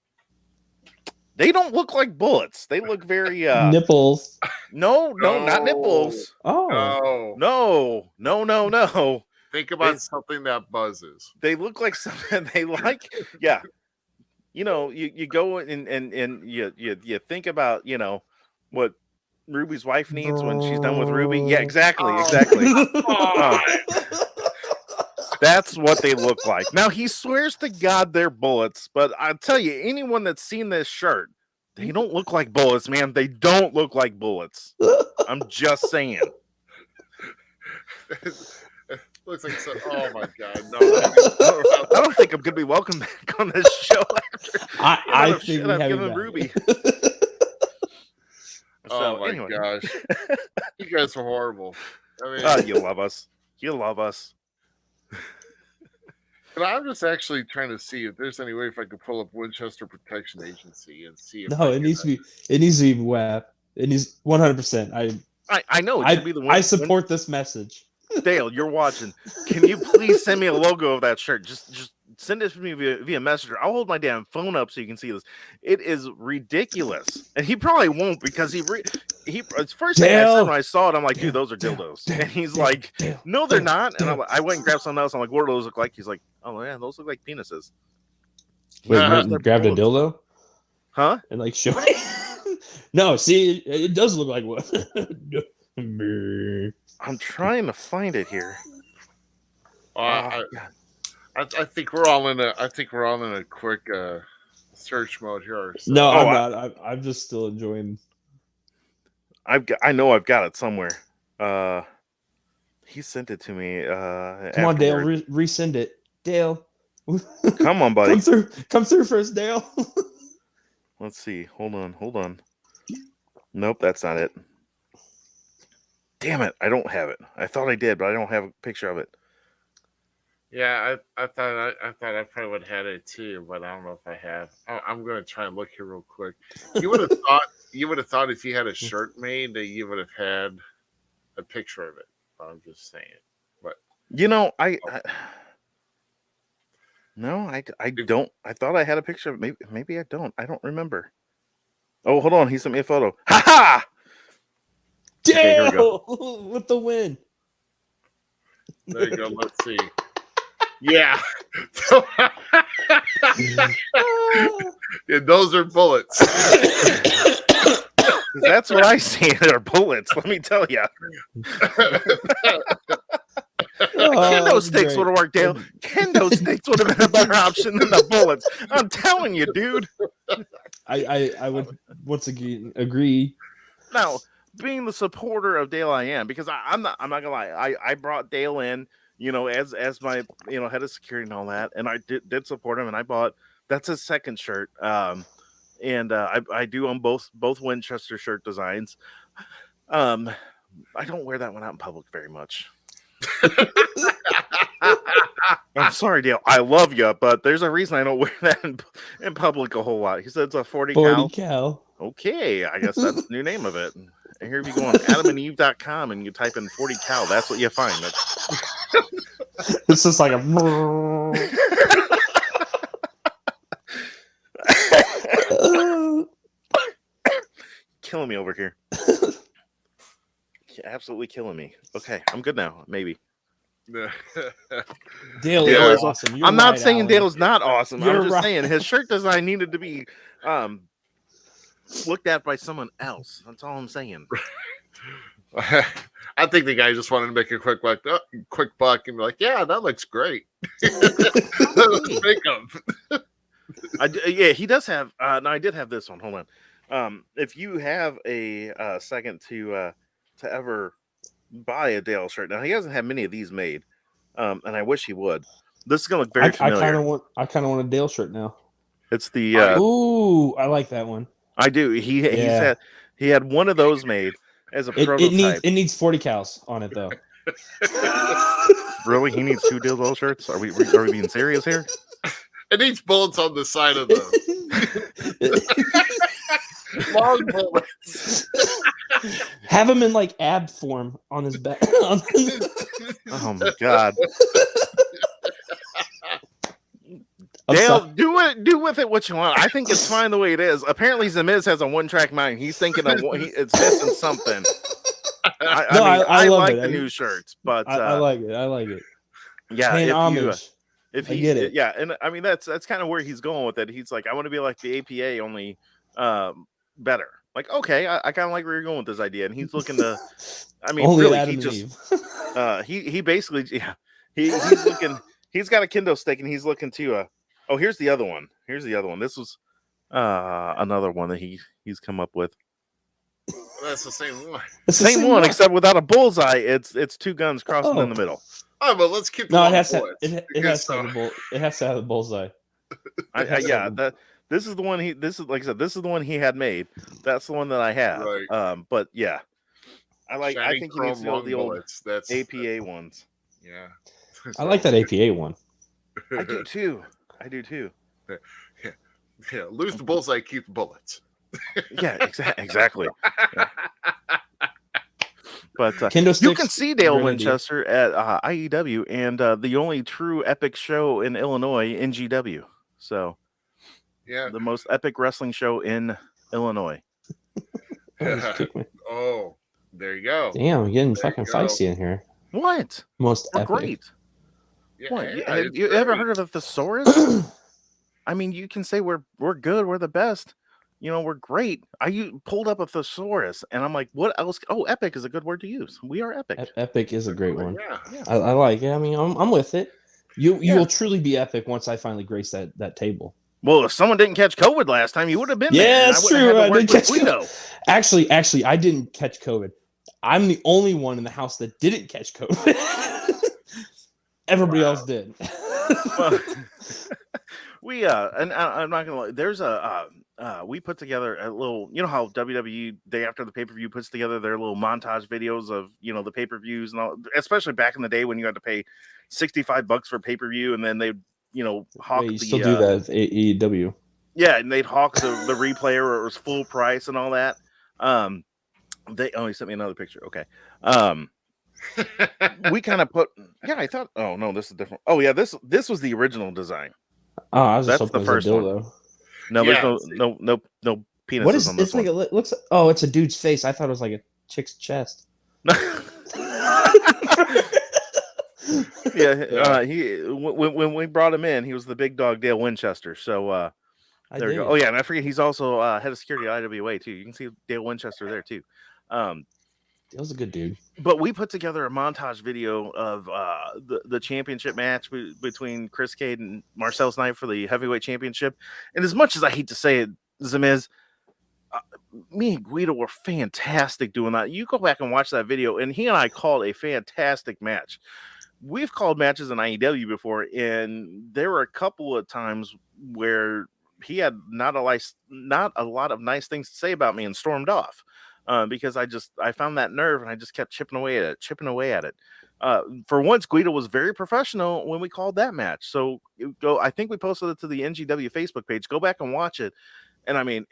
Speaker 3: They don't look like bullets. They look very
Speaker 2: nipples.
Speaker 3: No, not nipples.
Speaker 2: Oh
Speaker 3: no.
Speaker 1: Think about something that buzzes.
Speaker 3: They look like something they like. Yeah. You go and you think about, what Ruby's wife needs when she's done with Ruby. Yeah, exactly. That's what they look like. Now, he swears to God they're bullets, but I'll tell you, anyone that's seen this shirt, they don't look like bullets, man. They don't look like bullets. I'm just saying.
Speaker 1: Looks like so. Oh my God! No,
Speaker 3: I don't think I'm gonna be welcome back on this show after.
Speaker 2: I think I'm
Speaker 3: giving Ruby.
Speaker 1: Oh my gosh! You guys are horrible. I mean,
Speaker 3: you love us.
Speaker 1: But I'm just actually trying to see if there's any way if I could pull up Winchester Protection Agency and see if
Speaker 2: it needs to be WAP. It needs 100%.
Speaker 3: I know it should be the
Speaker 2: I support this message.
Speaker 3: Dale, you're watching. Can you please send me a logo of that shirt? Just send it to me via Messenger. I'll hold my damn phone up so you can see this. It is ridiculous, and he probably won't because it's first thing I said when I saw it. I'm like, dude, those are dildos, and he's like, no, they're not. And I went and grabbed something else. I'm like, what do those look like? He's like, oh yeah, those look like penises.
Speaker 2: Wait, you went and grabbed a dildo?
Speaker 3: Huh?
Speaker 2: And like show No, see, it does look like one.
Speaker 3: I'm trying to find it here.
Speaker 1: I think we're all in a quick search mode here. So.
Speaker 2: No, I'm not. I'm just still enjoying.
Speaker 3: I know I've got it somewhere. He sent it to me.
Speaker 2: Come on, Dale, resend it, Dale.
Speaker 3: Come on, buddy.
Speaker 2: Come through first, Dale.
Speaker 3: Let's see. Hold on. Nope, that's not it. Damn it! I don't have it. I thought I did, but I don't have a picture of it.
Speaker 1: Yeah, I thought I probably would have had it too, but I don't know if I have. I'm going to try and look here real quick. You would have thought if you had a shirt made that you would have had a picture of it. I'm just saying. But
Speaker 3: no, I don't. I thought I had a picture of it. Maybe I don't. I don't remember. Oh, hold on. He sent me a photo. Ha ha!
Speaker 2: Dale, okay, with the win.
Speaker 1: There you go. Let's see. Yeah. Yeah, those are bullets.
Speaker 3: That's what I see. Are bullets. Let me tell you. Kendo sticks would have worked, Dale. Kendo sticks would have been a better option than the bullets. I'm telling you, dude.
Speaker 2: I would once again agree.
Speaker 3: Now, being the supporter of Dale, I am, because I'm not gonna lie. I brought Dale in, as my head of security and all that, and I did support him, and I bought. That's his second shirt. And I do own both Winchester shirt designs. I don't wear that one out in public very much. I'm sorry, Dale. I love you, but there's a reason I don't wear that in public a whole lot. He said it's a 40 cal. Okay, I guess that's the new name of it. And here you go on adamandeve.com and you type in 40 cal. That's what you find.
Speaker 2: It's just like a.
Speaker 3: Killing me over here. Absolutely killing me. Okay, I'm good now. Maybe.
Speaker 2: Dale is awesome.
Speaker 3: I'm not saying Dale's not awesome. I'm just saying his shirt design needed to be looked at by someone else. That's all I'm saying.
Speaker 1: I think the guy just wanted to make a quick buck and be like, yeah, that looks great.
Speaker 3: Yeah, he does have. No, I did have this one. Hold on. If you have a second to ever buy a Dale shirt, now he hasn't had many of these made, and I wish he would. This is gonna look very familiar.
Speaker 2: I kind of want a Dale shirt now.
Speaker 3: It's the.
Speaker 2: Ooh, I like that one.
Speaker 3: I do. He had one of those made as a prototype.
Speaker 2: It needs 40 cals on it though.
Speaker 3: Really, he needs 2 Dale shirts. Are we being serious here?
Speaker 1: It needs bullets on the side of them. Long bullets.
Speaker 2: Have him in like ab form on his back.
Speaker 3: Oh my god. Dale, do with it what you want. I think it's fine the way it is. Apparently, Zamiz has a 1-track mind. He's thinking it's missing something. I like the new shirts, but
Speaker 2: I like it. I like it.
Speaker 3: Yeah,
Speaker 2: homage.
Speaker 3: If he
Speaker 2: get it,
Speaker 3: yeah, and I mean that's kind of where he's going with it. He's like, I want to be like the APA, only better. Like, okay, I kind of like where you're going with this idea, and he's looking to. I mean,
Speaker 2: only
Speaker 3: really,
Speaker 2: Adam
Speaker 3: he
Speaker 2: and
Speaker 3: just he basically he's looking. He's got a kendo stick, and he's looking to. Oh, here's the other one. This was another one that he's come up with.
Speaker 1: That's the same one.
Speaker 3: It's the same one, except without a bullseye. It's 2 guns crossing in the middle.
Speaker 1: Oh, but let's keep.
Speaker 2: No, it has to have the bullseye.
Speaker 3: This is the one This is like I said. This is the one he had made. That's the one that I have.
Speaker 1: Right.
Speaker 3: But yeah, I think he needs the old APA ones.
Speaker 1: Yeah.
Speaker 2: I like that APA one.
Speaker 3: I do too.
Speaker 1: Yeah. Lose the bullseye, keep the bullets.
Speaker 3: Yeah, exactly. Yeah. But
Speaker 2: Kendo
Speaker 3: you
Speaker 2: sticks,
Speaker 3: can see Dale
Speaker 2: great
Speaker 3: Winchester at IEW and the only true epic show in Illinois, NGW. So,
Speaker 1: Yeah.
Speaker 3: the most epic wrestling show in Illinois.
Speaker 1: Oh, there you go.
Speaker 2: Damn, I'm getting
Speaker 1: There
Speaker 2: fucking
Speaker 1: you go.
Speaker 2: feisty in here.
Speaker 3: What?
Speaker 2: Most
Speaker 3: We're
Speaker 2: epic.
Speaker 3: great.
Speaker 1: Yeah,
Speaker 3: What?
Speaker 1: yeah,
Speaker 3: Have
Speaker 1: it's
Speaker 3: you ever
Speaker 1: great.
Speaker 3: heard of a thesaurus? I mean, you can say we're good, we're the best. You know, we're great. You pulled up a thesaurus, and I'm like, what else? Oh, epic is a good word to use. We are epic.
Speaker 2: Epic is a great one.
Speaker 1: Yeah.
Speaker 2: I like it. I mean, I'm with it. You
Speaker 3: Yeah.
Speaker 2: will truly be epic once I finally grace that table.
Speaker 3: Well, if someone didn't catch COVID last time, you would have been there.
Speaker 2: Yeah,
Speaker 3: and
Speaker 2: it's
Speaker 3: I wouldn't
Speaker 2: true.
Speaker 3: have had to
Speaker 2: I
Speaker 3: work
Speaker 2: didn't
Speaker 3: with
Speaker 2: catch
Speaker 3: Guido.
Speaker 2: Actually, I didn't catch COVID. I'm the only one in the house that didn't catch COVID. Everybody else did.
Speaker 3: Well, and I'm not gonna lie. There's we put together a little. You know how WWE day after the pay-per-view puts together their little montage videos of the pay-per-views and all. Especially back in the day when you had to pay $65 for pay-per-view, and then they hawk
Speaker 2: Wait, you
Speaker 3: the
Speaker 2: still do that with AEW?
Speaker 3: Yeah, and they'd hawk the replay or it was full price and all that. He sent me another picture. Okay. We kind of put. Yeah, I thought. Oh no, this is different. Oh yeah, this was the original design.
Speaker 2: Oh, I was just
Speaker 3: That's
Speaker 2: hoping
Speaker 3: the
Speaker 2: it was a
Speaker 3: first one.
Speaker 2: dildo.
Speaker 3: No,
Speaker 1: Yeah,
Speaker 3: there's no penises
Speaker 2: What is
Speaker 3: on this
Speaker 2: it's
Speaker 3: one.
Speaker 2: like? It looks. Oh, it's a dude's face. I thought it was like a chick's chest.
Speaker 3: Yeah, when we brought him in, he was the big dog Dale Winchester. So there you go. Oh yeah, and I forget he's also head of security at IWA too. You can see Dale Winchester there too.
Speaker 2: Dale's a good dude.
Speaker 3: But we put together a montage video of the championship match between Chris Cade and Marcel Snipe for the heavyweight championship. And as much as I hate to say it, Zamiz, me and Guido were fantastic doing that. You go back and watch that video, and he and I called a fantastic match. We've called matches in IEW before, and there were a couple of times where he had not a lot of nice things to say about me and stormed off. Because I found that nerve and I just kept chipping away at it. For once, Guido was very professional when we called that match. So I think we posted it to the NGW Facebook page. Go back and watch it. And I mean,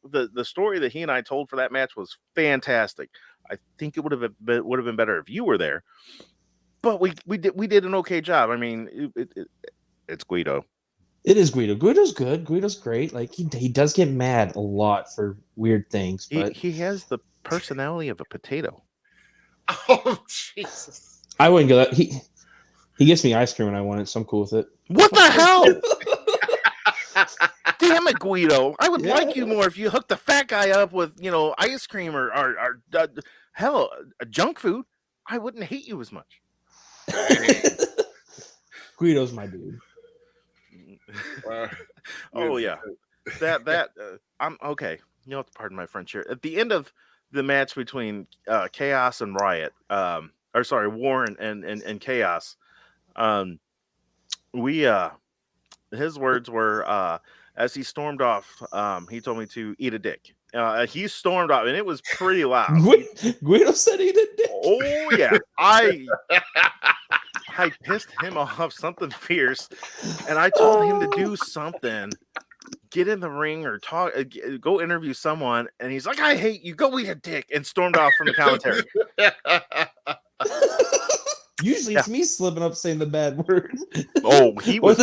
Speaker 3: the story that he and I told for that match was fantastic. I think it would have been better if you were there, but we did an okay job. I mean, it's Guido.
Speaker 2: It is Guido. Guido's good. Guido's great. Like he does get mad a lot for weird things, but
Speaker 3: he has the personality of a potato.
Speaker 1: Oh Jesus!
Speaker 2: I wouldn't go that. He gets me ice cream when I want it, so I'm cool with it.
Speaker 3: What the hell? Damn it, Guido! I would like you more if you hooked the fat guy up with ice cream or hell, junk food. I wouldn't hate you as much.
Speaker 2: Guido's my dude.
Speaker 3: Oh yeah, I'm okay. You have to pardon my French here. At the end of the match between Chaos and Riot, Warren and Chaos, his words were as he stormed off, he told me to eat a dick. He stormed off, and it was pretty loud.
Speaker 2: Guido said eat a dick.
Speaker 3: Oh yeah, I pissed him off something fierce, and I told him to do something, get in the ring or talk, go interview someone, and he's like, "I hate you, go eat a dick," and stormed off from the commentary.
Speaker 2: Usually it's me slipping up saying the bad word.
Speaker 3: Oh, he was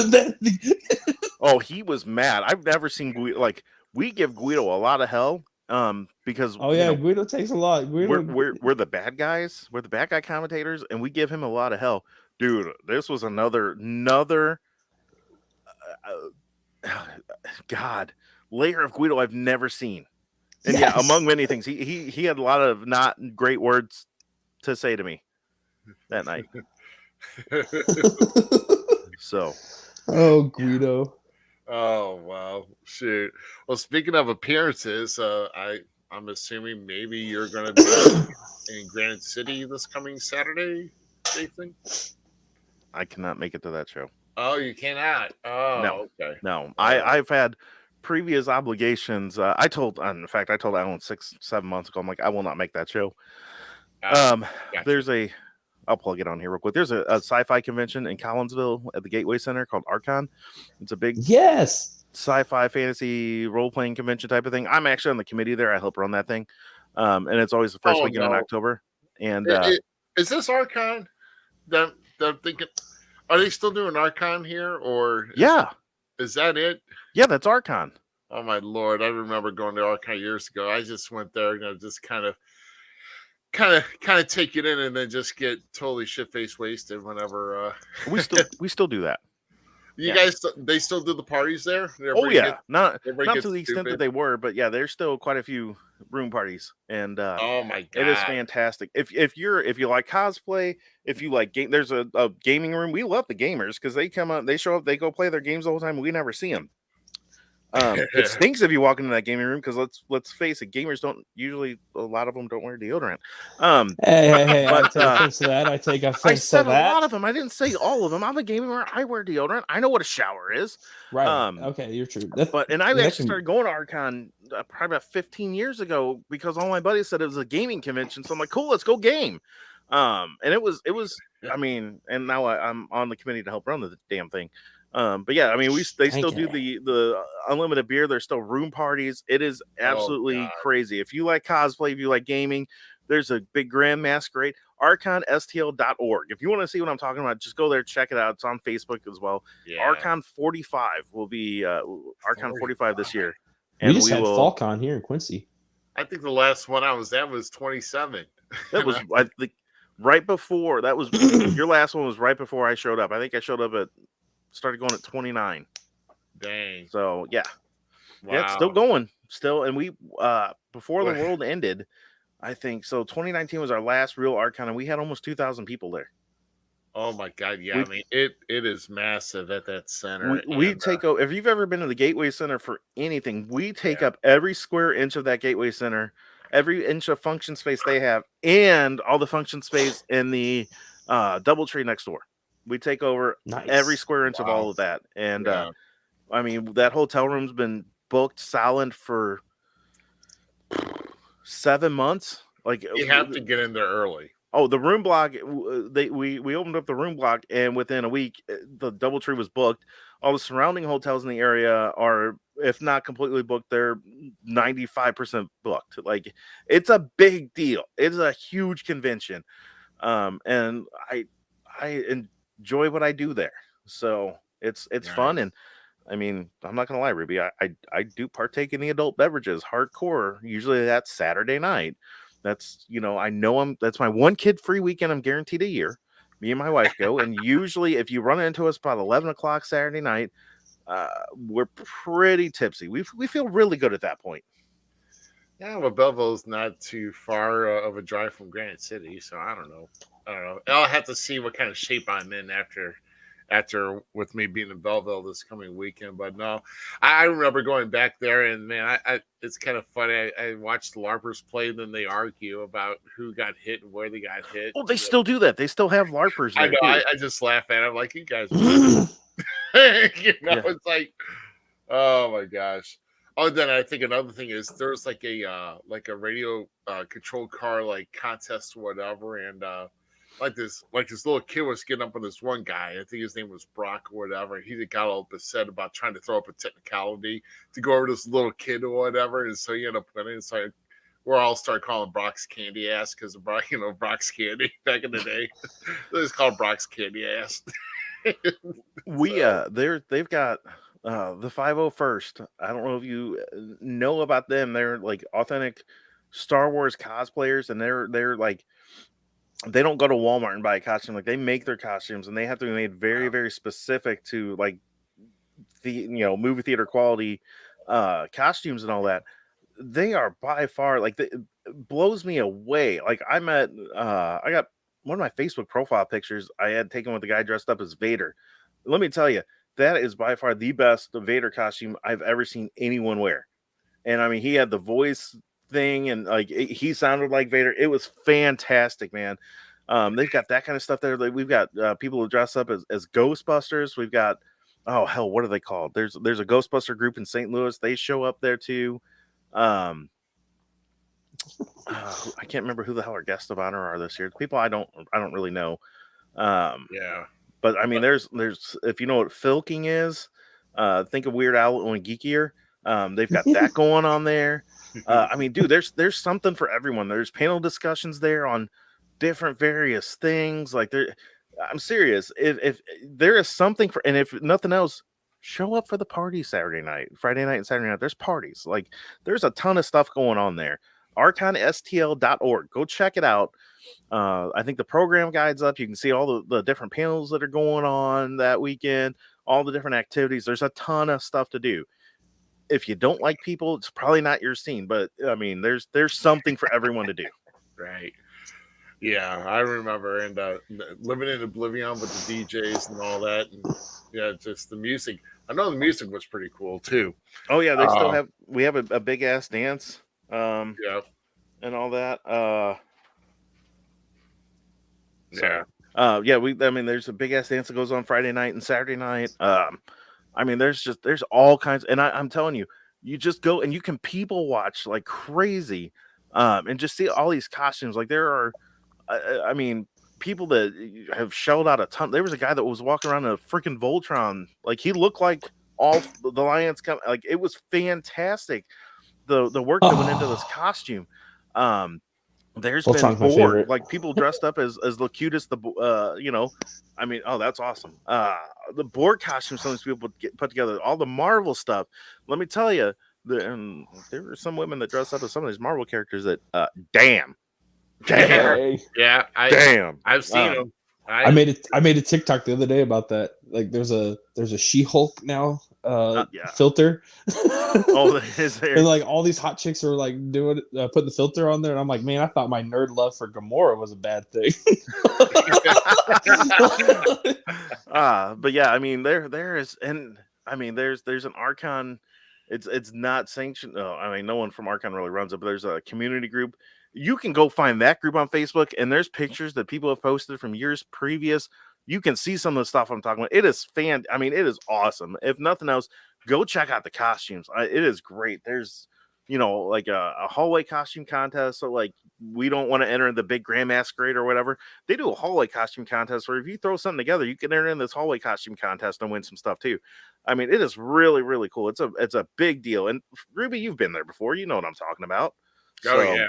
Speaker 3: oh, he was mad. I've never seen Guido we give Guido a lot of hell. Because
Speaker 2: Guido takes a lot.
Speaker 3: We're the bad guys. We're the bad guy commentators, and we give him a lot of hell, dude. This was another God layer of Guido I've never seen. And yeah, among many things, he had a lot of not great words to say to me that night. So,
Speaker 2: oh, Guido.
Speaker 1: Oh wow, shoot. Well, speaking of appearances, I'm assuming maybe you're going to be in Granite City this coming Saturday, Jason?
Speaker 3: I cannot make it to that show.
Speaker 1: Oh, you cannot. Oh,
Speaker 3: no,
Speaker 1: okay.
Speaker 3: No, I've had previous obligations. I told Alan 6-7 months ago. I'm like, I will not make that show. Gotcha. There's I'll plug it on here real quick. There's a sci-fi convention in Collinsville at the Gateway Center called Archon. It's a big sci-fi fantasy role-playing convention type of thing. I'm actually on the committee there. I help run that thing. And it's always the first weekend in October. And
Speaker 1: Is this Archon? That I'm thinking. Are they still doing Archon here, or is that it?
Speaker 3: Yeah, that's Archon.
Speaker 1: Oh my lord! I remember going to Archon years ago. I just went there, just kind of take it in, and then just get totally shit faced wasted whenever.
Speaker 3: We still do that.
Speaker 1: You guys, they still do the parties there?
Speaker 3: Not to the extent that they were, but yeah, there's still quite a few room parties, and
Speaker 1: oh my god,
Speaker 3: it is fantastic. If you like cosplay, if you like game, there's a gaming room. We love the gamers because they come out, they show up, they go play their games the whole time. We never see them. It stinks if you walk into that gaming room because let's face it, gamers don't usually, a lot of them don't wear deodorant.
Speaker 2: Hey, I take offense to that. I take offense to that. I
Speaker 3: said a lot of them. I didn't say all of them. I'm a gamer. I wear deodorant. I know what a shower is.
Speaker 2: Right. Okay, you're true.
Speaker 3: I actually started going to Archon probably about 15 years ago because all my buddies said it was a gaming convention. So I'm like, cool, let's go game. And it was. I mean, and now I'm on the committee to help run the damn thing. But yeah, I mean, they still do the unlimited beer. There's still room parties. It is absolutely crazy. If you like cosplay, if you like gaming, there's a big grand masquerade. ArchonSTL.org. If you want to see what I'm talking about, just go there, check it out. It's on Facebook as well. Yeah. Archon 45 will be Archon 45 this year.
Speaker 2: And we had FalCon here in Quincy.
Speaker 1: I think the last one I was at was 27.
Speaker 3: That was I think right before. That was your last one was right before I showed up. I think I showed up started going at 29.
Speaker 1: Dang.
Speaker 3: So yeah. Wow. Yeah, it's still going. Still, and we before the world ended, I think so 2019 was our last real Archon, and we had almost 2,000 people there.
Speaker 1: Oh my god, yeah. I mean it is massive at that center.
Speaker 3: We take over. If you've ever been to the Gateway Center for anything, we take up every square inch of that Gateway Center, every inch of function space they have, and all the function space in the DoubleTree next door. We take over every square inch of all of that. And I mean, that hotel room's been booked solid for 7 months. Like
Speaker 1: you have to get in there early.
Speaker 3: Oh, the room block, we opened up the room block, and within a week, the DoubleTree was booked. All the surrounding hotels in the area are, if not completely booked, they're 95% booked. Like, it's a big deal. It's a huge convention. And I enjoy what I do there. So it's fun. And I mean, I'm not gonna lie, Ruby, I do partake in the adult beverages hardcore. Usually that's Saturday night. That's, that's my one kid free weekend. I'm guaranteed a year. Me and my wife go, and usually if you run into us about 11 o'clock Saturday night, we're pretty tipsy. We feel really good at that point.
Speaker 1: Yeah, well, Belleville's not too far of a drive from Granite City, so I don't know. I'll have to see what kind of shape I'm in after with me being in Belleville this coming weekend. But no, I remember going back there, and man, it's kind of funny. I watched the LARPers play, then they argue about who got hit and where they got hit.
Speaker 3: Well, they still do that. They still have LARPers there.
Speaker 1: I know. I just laugh at it. I'm like, you guys are it's like, oh my gosh. Oh, then I think another thing is there's like a radio controlled car like contest or whatever, and like this little kid was getting up on this one guy. I think his name was Brock or whatever. And he got all upset about trying to throw up a technicality to go over this little kid or whatever. And so he ended up winning. So we all started calling Brock's candy ass because of Brock's candy back in the day. They just called Brock's candy ass.
Speaker 3: They've got the 501st. I don't know if you know about them. They're like authentic Star Wars cosplayers, and they're like, they don't go to Walmart and buy a costume. Like, they make their costumes, and they have to be made very, very specific to like the movie theater quality costumes and all that. They are by far like, it blows me away. Like, I got one of my Facebook profile pictures I had taken with the guy dressed up as Vader. Let me tell you, that is by far the best Vader costume I've ever seen anyone wear. And I mean, he had the voice thing, and like he sounded like Vader. It was fantastic, man. They've got that kind of stuff there. Like, we've got people who dress up as Ghostbusters. We've got, oh hell, what are they called? There's a Ghostbuster group in St. Louis. They show up there too. I can't remember who the hell our guests of honor are this year. People I don't really know.
Speaker 1: Yeah.
Speaker 3: But I mean, there's if you know what filking is, think of Weird Al only geekier. They've got that going on there. I mean, dude, there's something for everyone. There's panel discussions there on different various things. Like I'm serious. If there is something for, and if nothing else, show up for the party Friday night, and Saturday night. There's parties. Like there's a ton of stuff going on there. archonstl.org. Go check it out. I think the program guide's up. You can see all the different panels that are going on that weekend, all the different activities. There's a ton of stuff to do. If you don't like people, it's probably not your scene, but I mean, there's something for everyone to do.
Speaker 1: Right. Yeah, I remember, and living in Oblivion with the DJs and all that, and yeah, just the music. I know the music was pretty cool too.
Speaker 3: Oh yeah, they still have. We have a big ass dance.
Speaker 1: Yeah,
Speaker 3: and all that.
Speaker 1: yeah.
Speaker 3: Yeah. I mean, there's a big ass dance that goes on Friday night and Saturday night. I mean, there's all kinds, and I'm telling you, you just go and you can people watch like crazy, and just see all these costumes. Like there are, I mean, people that have shelled out a ton. There was a guy that was walking around in a freaking Voltron, like he looked like all the Lions come. Like it was fantastic. The work that went into this costume. There's been Borg, like people dressed up as the cutest, I mean, oh, that's awesome. The Borg costume some of these people put together, all the Marvel stuff. Let me tell you, there were some women that dressed up as some of these Marvel characters that, damn.
Speaker 1: Yeah, I've seen them.
Speaker 2: I made a TikTok the other day about that. Like there's a She-Hulk now filter.
Speaker 3: Oh, is there?
Speaker 2: And like all these hot chicks are like doing putting the filter on there, and I'm like, man, I thought my nerd love for Gamora was a bad thing.
Speaker 3: But yeah, I mean there is, and I mean there's an Archon. It's not sanctioned. Oh, I mean no one from Archon really runs it, but there's a community group. You can go find that group on Facebook, and there's pictures that people have posted from years previous. You can see some of the stuff I'm talking about. It is I mean, it is awesome. If nothing else, go check out the costumes. It is great. There's, like a hallway costume contest. So like, we don't want to enter the big Grand Masquerade or whatever. They do a hallway costume contest where if you throw something together, you can enter in this hallway costume contest and win some stuff too. I mean, it is really, really cool. It's a big deal. And Ruby, you've been there before. You know what I'm talking about.
Speaker 1: Oh yeah.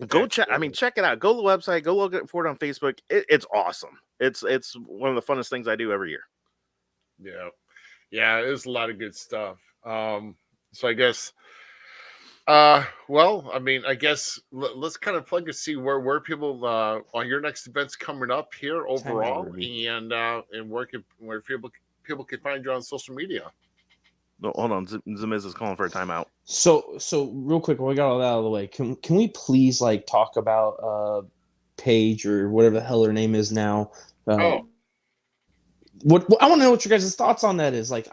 Speaker 3: Go check. I mean, check it out. Go to the website. Go look for it on Facebook. It's awesome. It's one of the funnest things I do every year.
Speaker 1: Yeah. There's a lot of good stuff. So I guess, well, I mean, I guess let's kind of plug and see where people on your next events coming up here overall, and where people can find you on social media.
Speaker 3: No, hold on. Zamiz is calling for a timeout.
Speaker 2: So real quick, while we got all that out of the way, can we please like talk about Paige or whatever the hell her name is now? What I want to know what your guys' thoughts on that is. Like,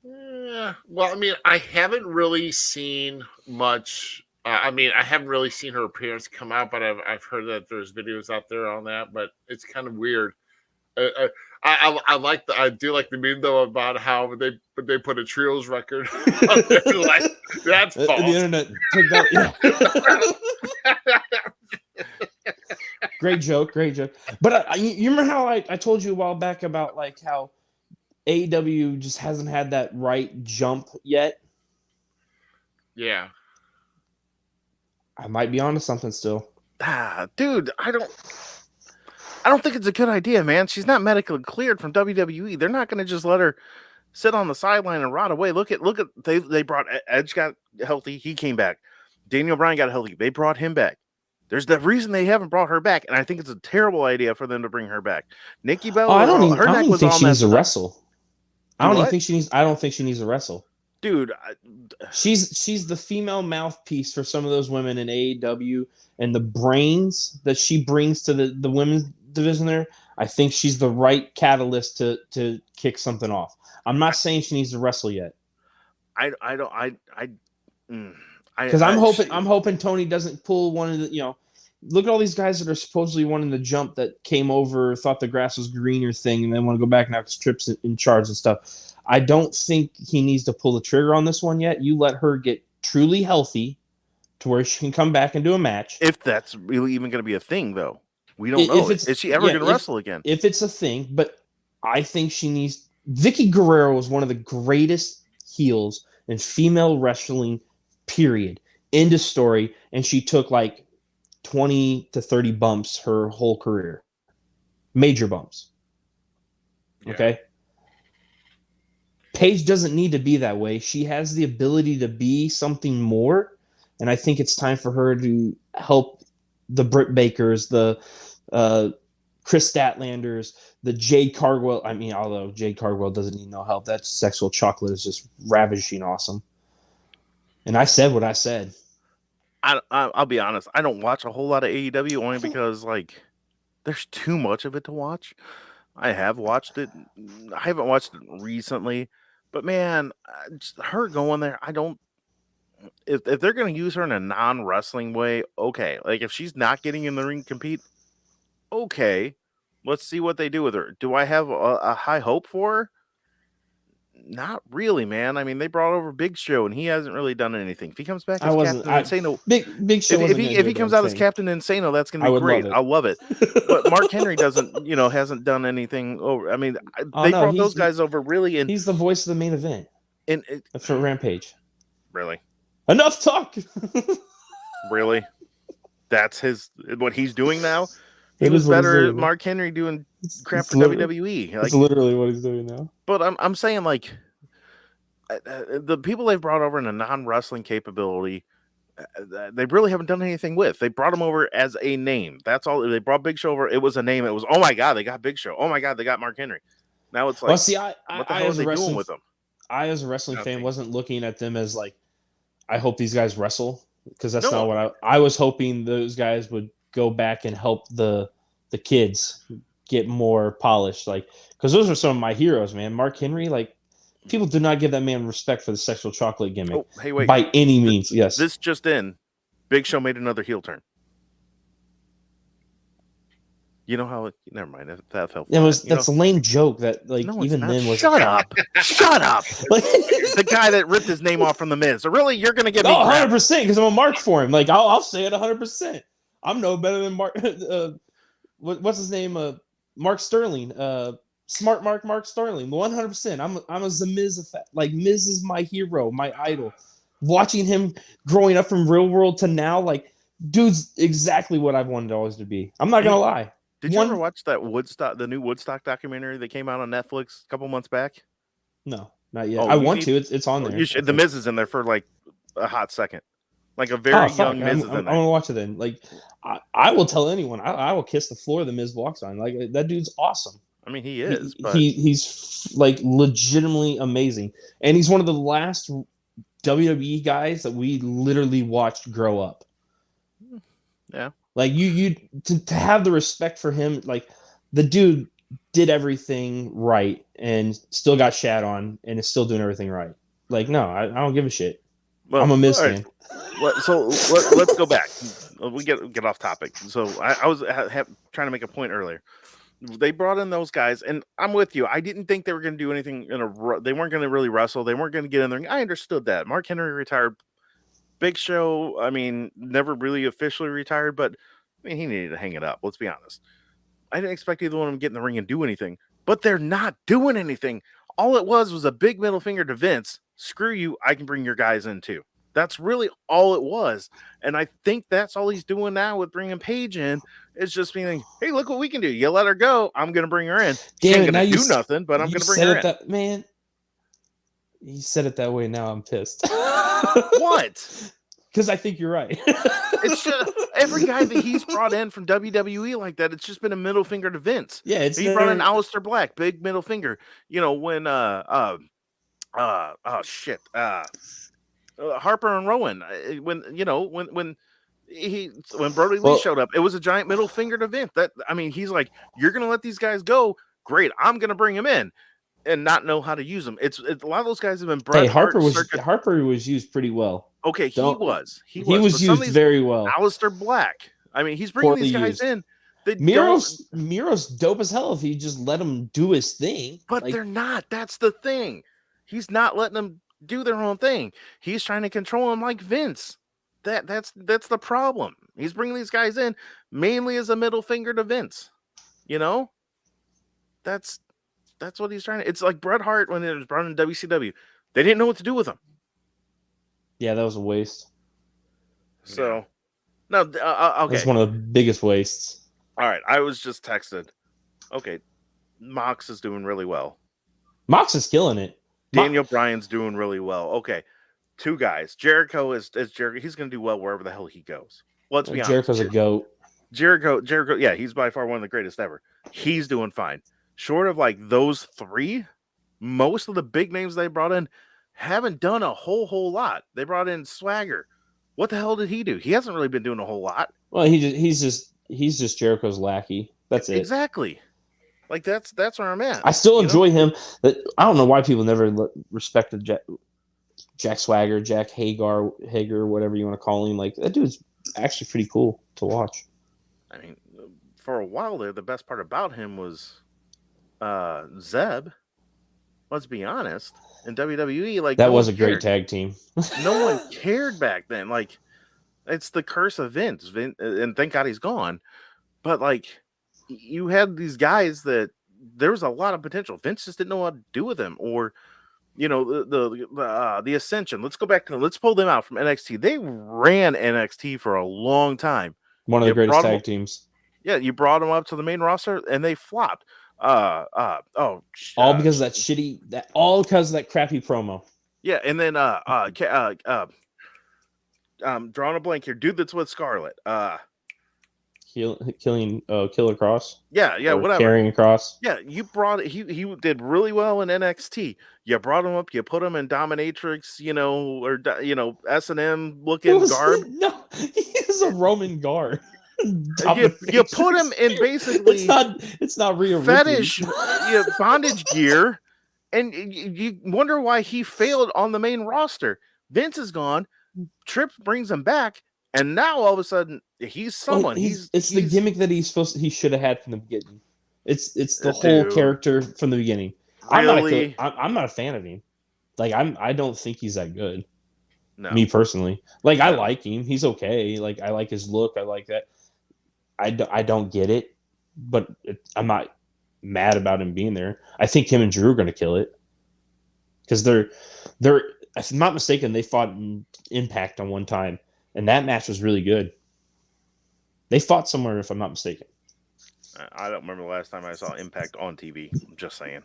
Speaker 1: yeah. Well, I mean, I haven't really seen much. I mean, I haven't really seen her appearance come out, but I've heard that there's videos out there on that. But it's kind of weird. I do like the meme though about how they put a trios record on there, like that's false.
Speaker 2: The internet took that. Yeah. Great joke. But you remember how I told you a while back about like how AEW just hasn't had that right jump yet?
Speaker 1: Yeah.
Speaker 2: I might be onto something still.
Speaker 3: Dude, I don't think it's a good idea, man. She's not medically cleared from WWE. They're not going to just let her sit on the sideline and rot away. Look at they brought Edge, got healthy, he came back. Daniel Bryan got healthy, they brought him back. There's the reason they haven't brought her back, and I think it's a terrible idea for them to bring her back. Nikki Bella,
Speaker 2: I don't even think she needs to wrestle. I don't think she needs to wrestle.
Speaker 3: Dude,
Speaker 2: she's the female mouthpiece for some of those women in AEW, and the brains that she brings to the women's division there, I think she's the right catalyst to kick something off. I'm not saying she needs to wrestle yet. Because I'm hoping Tony doesn't pull one of the, look at all these guys that are supposedly wanting to jump that came over, thought the grass was greener thing, and then want to go back now because Tripp's in charge and stuff. I don't think he needs to pull the trigger on this one yet. You let her get truly healthy to where she can come back and do a match.
Speaker 3: If that's really even going to be a thing, though. We don't know. Is she ever going to wrestle again?
Speaker 2: If it's a thing, but I think she needs... Vicky Guerrero was one of the greatest heels in female wrestling, period. End of story. And she took like 20 to 30 bumps her whole career. Major bumps.
Speaker 1: Yeah.
Speaker 2: Okay. Paige doesn't need to be that way. She has the ability to be something more. And I think it's time for her to help the Britt Bakers, the Chris Statlanders, the Jade Cargill. I mean, although Jade Cargill doesn't need no help, that sexual chocolate is just ravishing awesome. And I said what I said.
Speaker 3: I'll be honest. I don't watch a whole lot of AEW only because like there's too much of it to watch. I have watched it. I haven't watched it recently, but man, just her going there. I don't. If they're going to use her in a non-wrestling way, okay. Like if she's not getting in the ring to compete, okay. Let's see what they do with her. Do I have a high hope for her? Not really, man. I mean, they brought over Big Show, and he hasn't really done anything. If he comes back as Captain Insano,
Speaker 2: Big Show.
Speaker 3: If he comes out as Captain Insano, that's going to be great. I'll love it. But Mark Henry hasn't done anything over. I mean, they brought those guys over really, and
Speaker 2: he's the voice of the main event for Rampage.
Speaker 3: Really?
Speaker 2: Enough talk.
Speaker 3: Really? That's what he's doing now. He was better at Mark Henry doing crap for WWE.
Speaker 2: That's literally what he's doing now.
Speaker 3: But I'm saying, like, the people they've brought over in a non-wrestling capability, they really haven't done anything with. They brought him over as a name. That's all. They brought Big Show over. It was a name. It was, oh my God, they got Big Show. Oh my God, they got Mark Henry. Now it's like,
Speaker 2: well, see, what the
Speaker 3: hell are they doing with them?
Speaker 2: I, as a wrestling fan, wasn't looking at them as like, I hope these guys wrestle, because that's not what I was hoping. Those guys would go back and help the kids get more polished, like, because those are some of my heroes, man. Mark Henry, like, people do not give that man respect for the sexual chocolate gimmick.
Speaker 3: Oh, hey, wait.
Speaker 2: By any means. Yes.
Speaker 3: This just in, Big Show made another heel turn. You know how never mind, that fell flat.
Speaker 2: That's a lame joke that, like, no, even then was
Speaker 3: shut up. Like, the guy that ripped his name off from the Miz. So really, you're gonna get me
Speaker 2: 100%, because I'm a mark for him. Like, I'll say it 100%. I'm no better than Mark. What's his name? Mark Sterling. Smart Mark Sterling. 100%. I'm a Miz effect. Like, Miz is my hero, my idol. Watching him growing up from real world to now, like, dude's exactly what I've wanted always to be. I'm not gonna lie.
Speaker 3: Did you ever watch that the new Woodstock documentary that came out on Netflix a couple months back?
Speaker 2: No, not yet. I want to. It's on there.
Speaker 3: You should. The Miz is in there for like a hot second. Like a very young Miz is in there.
Speaker 2: I'm gonna watch it then. Like, I will tell anyone. I will kiss the floor the Miz walks on. Like, that dude's awesome.
Speaker 3: I mean, he is. But
Speaker 2: he's like legitimately amazing, and he's one of the last WWE guys that we literally watched grow up.
Speaker 3: Yeah.
Speaker 2: Like, you to have the respect for him, like, the dude did everything right and still got shat on and is still doing everything right. Like, no, I don't give a shit. Well, I'm a Miz fan.
Speaker 3: So let's go back. We get off topic. So I was trying to make a point earlier. They brought in those guys, and I'm with you. I didn't think they were going to do anything they weren't going to really wrestle. They weren't going to get in there. I understood that. Mark Henry retired. Big Show, I mean, never really officially retired, but I mean, he needed to hang it up. Let's be honest. I didn't expect either one of them to get in the ring and do anything, but they're not doing anything. All it was a big middle finger to Vince. Screw you. I can bring your guys in too. That's really all it was. And I think that's all he's doing now with bringing Paige in. It's just being, hey, look what we can do. You let her go. I'm going to bring her in. She ain't going to do nothing, but I'm going to bring her in.
Speaker 2: Man, you said it that way. Now I'm pissed.
Speaker 3: What?
Speaker 2: Because I think you're right.
Speaker 3: It's just every guy that he's brought in from WWE like that, it's just been a middle finger to Vince.
Speaker 2: Yeah,
Speaker 3: he brought in Aleister Black, big middle finger. You know, when Harper and Rowan, when Brody Lee showed up, it was a giant middle finger to Vince. He's like, you're gonna let these guys go? Great, I'm gonna bring them in. And not know how to use them. It's a lot of those guys have been brought.
Speaker 2: Hey, Harper was used pretty well.
Speaker 3: Okay, he was
Speaker 2: used very well.
Speaker 3: Aleister Black. I mean, he's bringing these guys in.
Speaker 2: Miro's dope as hell if he just let him do his thing.
Speaker 3: But they're not. That's the thing. He's not letting them do their own thing. He's trying to control them like Vince. That's the problem. He's bringing these guys in mainly as a middle finger to Vince. You know, that's what he's trying to. It's like Bret Hart when it was brought in WCW. They didn't know what to do with him.
Speaker 2: Yeah, that was a waste.
Speaker 3: So, No, okay.
Speaker 2: That's one of the biggest wastes.
Speaker 3: All right, I was just texted. Okay, Mox is doing really well.
Speaker 2: Mox is killing it.
Speaker 3: Daniel Bryan's doing really well. Okay, two guys. Jericho is Jericho. He's going to do well wherever the hell he goes. Let's be honest.
Speaker 2: Jericho's a goat.
Speaker 3: Jericho. Yeah, he's by far one of the greatest ever. He's doing fine. Short of like those three, most of the big names they brought in haven't done a whole lot. They brought in Swagger. What the hell did he do? He hasn't really been doing a whole lot.
Speaker 2: Well, he's just Jericho's lackey. That's it.
Speaker 3: Exactly. Like that's where I'm at.
Speaker 2: I still enjoy him. That I don't know why people never respected Jack Swagger, Jack Hager, whatever you want to call him. Like that dude's actually pretty cool to watch.
Speaker 3: I mean, for a while there, the best part about him was Zeb. Let's be honest. In WWE, like
Speaker 2: that was a great tag team.
Speaker 3: No one cared back then. Like it's the curse of Vince, and thank God he's gone. But like you had these guys that there was a lot of potential. Vince just didn't know what to do with them, or the Ascension. Let's pull them out from NXT. They ran NXT for a long time.
Speaker 2: One of the greatest tag teams.
Speaker 3: Yeah, you brought them up to the main roster and they flopped.
Speaker 2: All because of that crappy promo.
Speaker 3: Yeah, and then drawing a blank here. Dude that's with Scarlett.
Speaker 2: Killing Killer Cross.
Speaker 3: Yeah, whatever.
Speaker 2: Carrying Cross.
Speaker 3: Yeah, you brought it. He did really well in NXT. You brought him up. You put him in Dominatrix, or S&M looking garb.
Speaker 2: No, he is a Roman guard.
Speaker 3: you put him in basically.
Speaker 2: It's not real
Speaker 3: fetish bondage gear, and you wonder why he failed on the main roster. Vince is gone. Tripp brings him back. And now all of a sudden he's someone.
Speaker 2: It's the gimmick that he should have had from the beginning. It's the whole character from the beginning.
Speaker 3: Really?
Speaker 2: I'm not a fan of him. Like I don't think he's that good.
Speaker 3: No.
Speaker 2: Me personally. Like I like him. He's okay. Like I like his look. I like that. I don't get it, but I'm not mad about him being there. I think him and Drew are going to kill it because they're if I'm not mistaken, they fought in Impact on one time. And that match was really good. They fought somewhere, if I'm not mistaken.
Speaker 3: I don't remember the last time I saw Impact on TV. I'm just saying.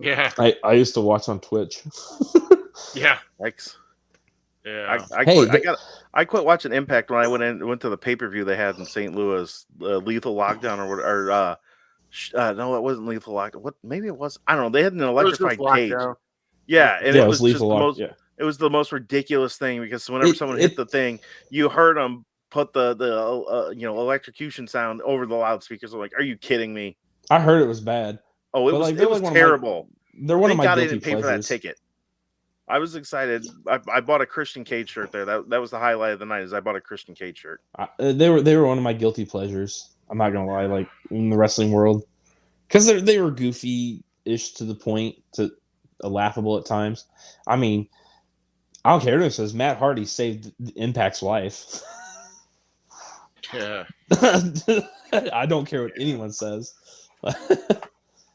Speaker 1: Yeah.
Speaker 2: I used to watch on Twitch.
Speaker 1: Yeah.
Speaker 3: Thanks.
Speaker 1: Yeah.
Speaker 3: I quit watching Impact when I went to the pay-per-view they had in St. Louis, Lethal Lockdown no, it wasn't Lethal Lockdown. What? Maybe it was. I don't know. They had an electrified cage. Yeah, and it was just the most. Yeah. It was the most ridiculous thing because whenever someone hit the thing, you heard them put the electrocution sound over the loudspeakers. I'm like, are you kidding me?
Speaker 2: I heard it was bad.
Speaker 3: Oh, it was terrible.
Speaker 2: They're one of my guilty
Speaker 3: I didn't pay for that ticket. I was excited. I bought a Christian Cage shirt there. That was the highlight of the night. Is I bought a Christian Cage shirt.
Speaker 2: They were one of my guilty pleasures. I'm not gonna lie, like in the wrestling world, because they were goofy-ish to the point to laughable at times. I mean. I don't care who says Matt Hardy saved Impact's life.
Speaker 1: Yeah.
Speaker 2: I don't care what anyone says.
Speaker 3: I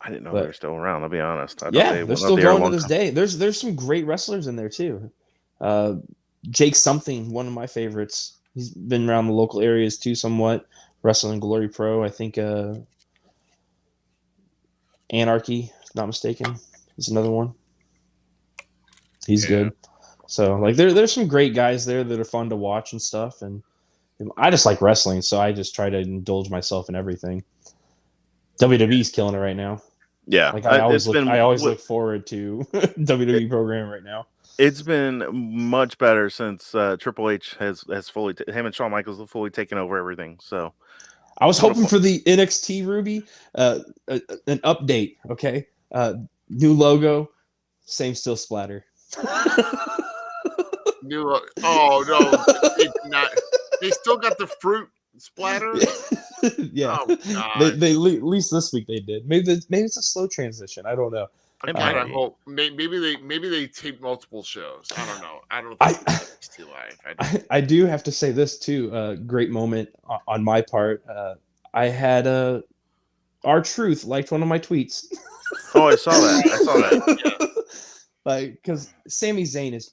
Speaker 3: didn't know they were still around, I'll be honest.
Speaker 2: They're still going to this day. There's some great wrestlers in there too. Jake Something, one of my favorites. He's been around the local areas too somewhat. Wrestling Glory Pro, I think Anarchy, if not mistaken, is another one. He's good. So, like, there's some great guys there that are fun to watch and stuff, and I just like wrestling, so I just try to indulge myself in everything. WWE's killing it right now.
Speaker 3: Yeah,
Speaker 2: like I always look forward to WWE program right now.
Speaker 3: It's been much better since Triple H has fully him and Shawn Michaels have fully taken over everything. So,
Speaker 2: I was hoping for the NXT Ruby an update. Okay, new logo, same still splatter.
Speaker 1: Oh no! They still got the fruit splatter.
Speaker 2: Yeah,
Speaker 1: oh,
Speaker 2: they at least this week they did. Maybe it's a slow transition. I don't know.
Speaker 1: I kind of hope maybe they tape multiple shows. I don't know. I don't think it's too live.
Speaker 2: I do have to say this too. Great moment on my part. I had R-Truth liked one of my tweets.
Speaker 3: Oh, I saw that. Yeah.
Speaker 2: Like, because Sami Zayn is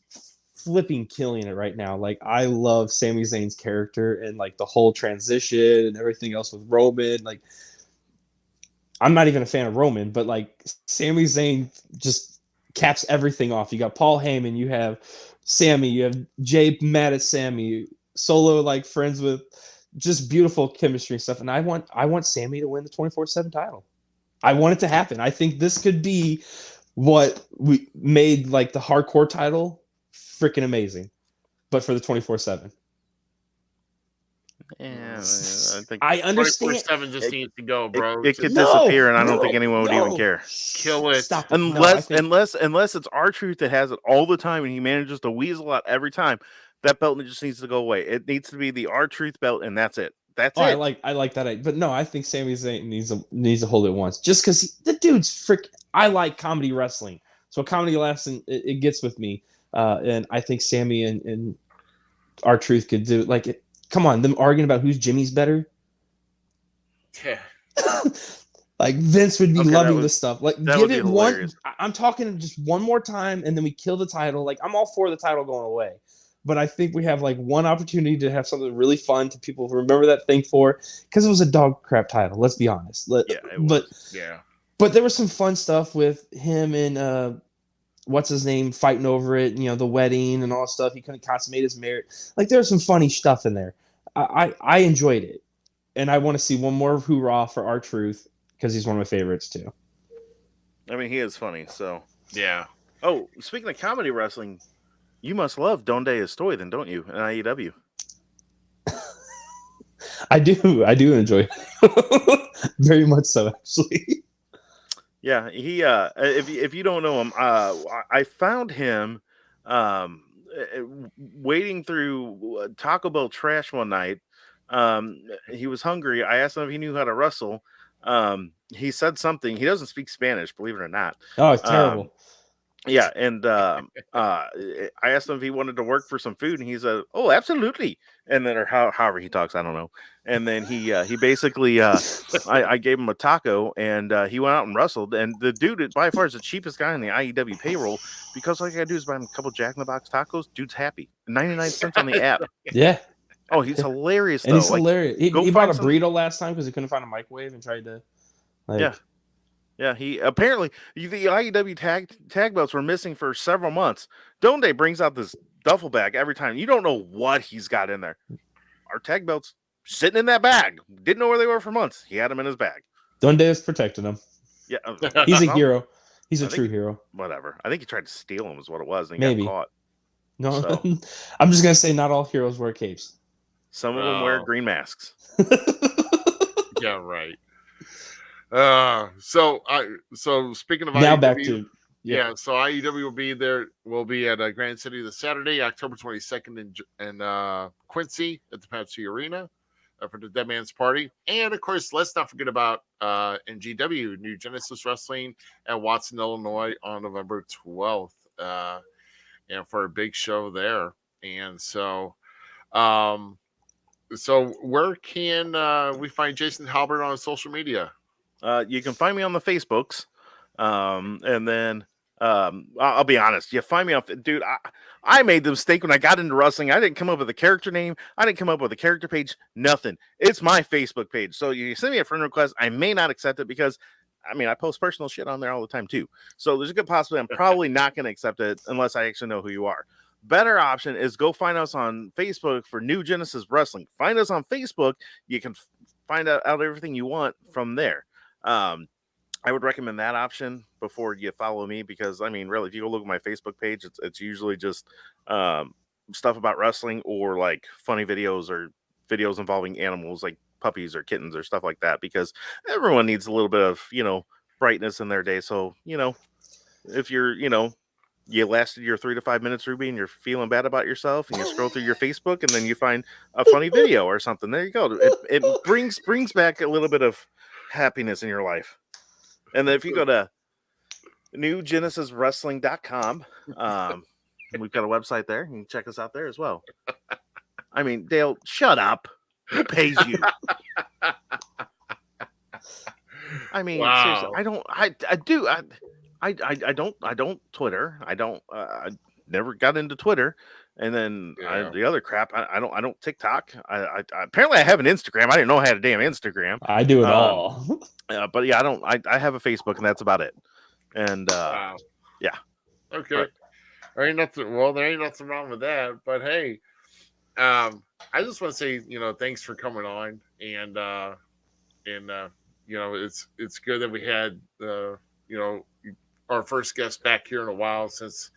Speaker 2: flipping killing it right now. Like, I love Sami Zayn's character and like the whole transition and everything else with Roman. Like, I'm not even a fan of Roman, but like Sami Zayn just caps everything off. You got Paul Heyman, you have Sammy, you have Jay mad at Sammy, Solo like friends with, just beautiful chemistry and stuff. And I want Sammy to win the 24/7 title. I want it to happen. I think this could be what we made like the hardcore title freaking amazing, but for the 24/7.
Speaker 3: Yeah, I think
Speaker 2: I understand.
Speaker 1: 24/7 just needs to go, bro.
Speaker 3: it could
Speaker 2: No,
Speaker 3: disappear, and I don't think
Speaker 2: no,
Speaker 3: anyone would even
Speaker 2: no.
Speaker 3: care.
Speaker 1: Kill it.
Speaker 2: Stop it. No, I
Speaker 3: Unless
Speaker 2: think-
Speaker 3: unless it's R-Truth that has it all the time, and he manages to weasel out every time. That belt just needs to go away. It needs to be the R-Truth belt, and that's it. That's it.
Speaker 2: I like that, but no, I think Sami Zayn needs to hold it once, just because the dude's frick. I like comedy wrestling, so comedy wrestling it gets with me, and I think Sammy and R-Truth could do like it. Come on, them arguing about who's Jimmy's better.
Speaker 1: Yeah.
Speaker 2: Like Vince would be
Speaker 3: Okay,
Speaker 2: loving this stuff. Like
Speaker 3: that
Speaker 2: give
Speaker 3: would be
Speaker 2: it one.
Speaker 3: hilarious.
Speaker 2: I'm talking just one more time, and then we kill the title. Like I'm all for the title going away, but I think we have like one opportunity to have something really fun to people who remember that thing for, because it was a dog crap title. Let's be honest.
Speaker 3: Yeah, it was.
Speaker 2: But there was some fun stuff with him and what's his name fighting over it. You know, the wedding and all that stuff. He couldn't consummate his marriage. Like there was some funny stuff in there. I enjoyed it, and I want to see one more hoorah for R-Truth, because he's one of my favorites too.
Speaker 3: I mean, he is funny. So
Speaker 1: Yeah.
Speaker 3: oh, speaking of comedy wrestling, you must love Donde Estoy, then, don't you? In AEW.
Speaker 2: I do enjoy it. Very much so, actually.
Speaker 3: Yeah, he if you don't know him, I found him wading through Taco Bell trash one night. He was hungry. I asked him if he knew how to wrestle. He said something. He doesn't speak Spanish, believe it or not.
Speaker 2: Oh, it's terrible.
Speaker 3: Yeah, and I asked him if he wanted to work for some food, and he said, "Oh, absolutely." And then, or however he talks, I don't know. And then he basically, I gave him a taco, and he went out and wrestled. And the dude, by far, is the cheapest guy on the IEW payroll, because all I gotta do is buy him a couple Jack in the Box tacos. Dude's happy. 99 cents on the app.
Speaker 2: Yeah.
Speaker 3: Oh, he's hilarious.
Speaker 2: And
Speaker 3: though.
Speaker 2: he's hilarious. He
Speaker 3: go
Speaker 2: bought
Speaker 3: find
Speaker 2: a
Speaker 3: some-
Speaker 2: burrito last time because he couldn't find a microwave and tried to. Like,
Speaker 3: Yeah. Yeah, he apparently the IEW tag belts were missing for several months. Donde brings out this duffel bag every time. You don't know what he's got in there. Our tag belts sitting in that bag. Didn't know where they were for months. He had them in his bag.
Speaker 2: Donde is protecting him.
Speaker 3: Yeah,
Speaker 2: He's a
Speaker 3: well,
Speaker 2: hero. He's a
Speaker 3: I think-
Speaker 2: true hero.
Speaker 3: Whatever. I think he tried to steal them, is what it was. And he
Speaker 2: Maybe.
Speaker 3: got caught.
Speaker 2: No,
Speaker 3: So.
Speaker 2: I'm just gonna say not all heroes wear capes.
Speaker 3: Some of them wear
Speaker 1: Oh.
Speaker 3: green masks.
Speaker 1: Yeah, right. So speaking of
Speaker 2: Now
Speaker 1: IEW,
Speaker 2: back to
Speaker 1: yeah, so IEW will be there. Will be at Grand City this Saturday, October 22nd in Quincy at the Pepsi Arena for the Dead Man's Party. And of course, let's not forget about NGW, New Genesis Wrestling at Watson, Illinois on November 12th, and for a big show there. And so, where can we find Jason Halbert on social media?
Speaker 3: You can find me on the Facebooks. And then I'll be honest, you find me off, dude. I made the mistake when I got into wrestling. I didn't come up with a character name. I didn't come up with a character page. Nothing. It's my Facebook page. So you send me a friend request. I may not accept it because, I mean, I post personal shit on there all the time too. So there's a good possibility I'm probably not going to accept it unless I actually know who you are. Better option is go find us on Facebook for New Genesis Wrestling. Find us on Facebook. You can find out everything you want from there. I would recommend that option before you follow me, because I mean, really, if you go look at my Facebook page, it's usually just stuff about wrestling or like funny videos or videos involving animals like puppies or kittens or stuff like that, because everyone needs a little bit of, brightness in their day. So, if you're, you lasted your 3 to 5 minutes, Ruby, and you're feeling bad about yourself, and you scroll through your Facebook and then you find a funny video or something, there you go. It brings back a little bit of happiness in your life. And then if you go to newgenesiswrestling.com, we've got a website there. You can check us out there as well. I mean, Dale, shut up. Who pays you? I mean, seriously,
Speaker 1: Wow.
Speaker 3: I don't Twitter. I don't never got into Twitter. And then
Speaker 1: Yeah.
Speaker 3: the other crap, I don't TikTok. I apparently I have an Instagram. I didn't know I had a damn Instagram.
Speaker 2: I do it all.
Speaker 3: But yeah, I have a Facebook, and that's about it. And
Speaker 1: Wow.
Speaker 3: yeah.
Speaker 1: Okay. There ain't nothing. Well, there ain't nothing wrong with that. But hey, I just want to say, thanks for coming on, and it's good that we had you know our first guest back here in a while, since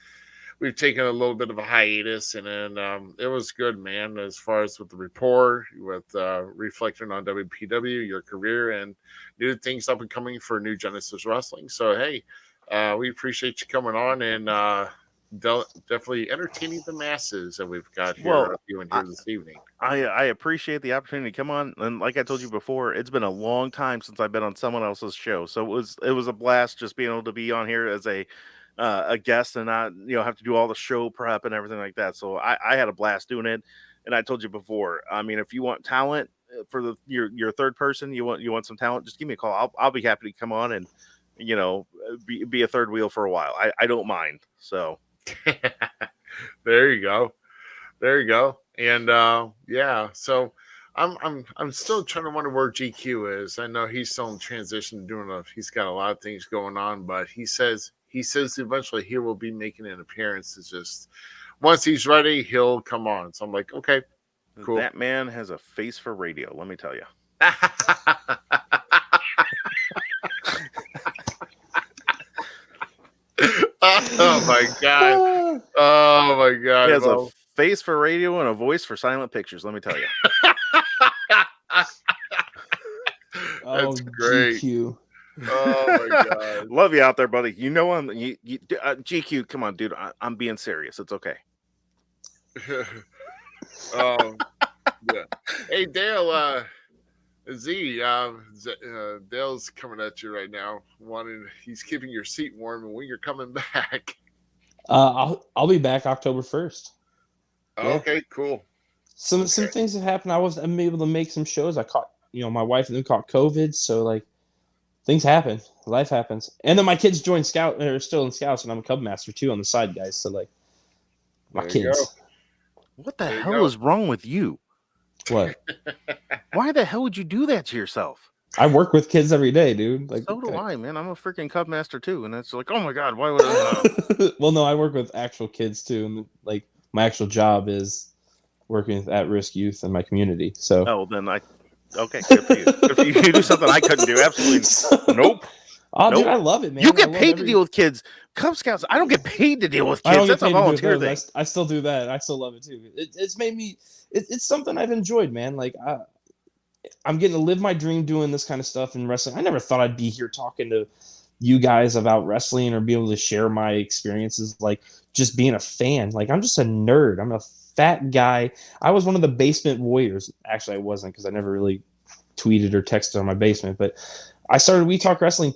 Speaker 1: we've taken a little bit of a hiatus, and then it was good, man, as far as with the rapport, with reflecting on WPW, your career, and new things up and coming for New Genesis Wrestling. So hey, we appreciate you coming on, and definitely entertaining the masses that we've got here viewing here this evening.
Speaker 3: I appreciate the opportunity to come on, and like I told you before, it's been a long time since I've been on someone else's show, so it was a blast just being able to be on here as a guest and not have to do all the show prep and everything like that. So I had a blast doing it, and I told you before. I mean, if you want talent for your third person, you want some talent, just give me a call. I'll be happy to come on and be a third wheel for a while. I don't mind. So
Speaker 1: There you go. There you go. And yeah, so I'm still trying to wonder where GQ is. I know he's still in transition, he's got a lot of things going on, but he says eventually he will be making an appearance. It's just once he's ready, he'll come on. So I'm like, okay, cool.
Speaker 3: That man has a face for radio, let me tell you.
Speaker 1: Oh my god! Oh my god!
Speaker 3: He has a face for radio and a voice for silent pictures. Let me tell you.
Speaker 1: That's great.
Speaker 2: GQ.
Speaker 1: Oh my god!
Speaker 3: Love you out there, buddy. GQ. Come on, dude. I'm being serious. It's okay.
Speaker 1: Yeah. Hey, Dale. Dale's coming at you right now. He's keeping your seat warm, and when you're coming back.
Speaker 2: I'll be back October 1st.
Speaker 1: Yeah. Okay, cool.
Speaker 2: Some things have happened. I'm able to make some shows. I caught, my wife and them caught COVID, so like things happen. Life happens. And then my kids joined Scout, they're still in Scouts, and I'm a Cub Master too on the side, guys. So like my kids.
Speaker 3: What the hell is wrong with you?
Speaker 2: What?
Speaker 3: Why the hell would you do that to yourself?
Speaker 2: I work with kids every day, dude. Like,
Speaker 3: so do I, man. I'm a freaking Cub Master too, and it's like, oh my god, why would I?
Speaker 2: Well, no, I work with actual kids too, and like my actual job is working with at-risk youth in my community. So,
Speaker 3: then okay, good for you. If you do something I couldn't do, absolutely nope.
Speaker 2: Oh, nope. Dude, I love it, man.
Speaker 3: You get paid to deal with kids. Cub Scouts, I don't get paid to deal with kids. That's a volunteer thing.
Speaker 2: I still do that. I still love it too. It's made me. It's something I've enjoyed, man. Like I'm getting to live my dream doing this kind of stuff in wrestling. I never thought I'd be here talking to you guys about wrestling or be able to share my experiences. Like just being a fan. Like I'm just a nerd. I'm a fat guy. I was one of the basement warriors. Actually, I wasn't, because I never really tweeted or texted on my basement. But I started We Talk Wrestling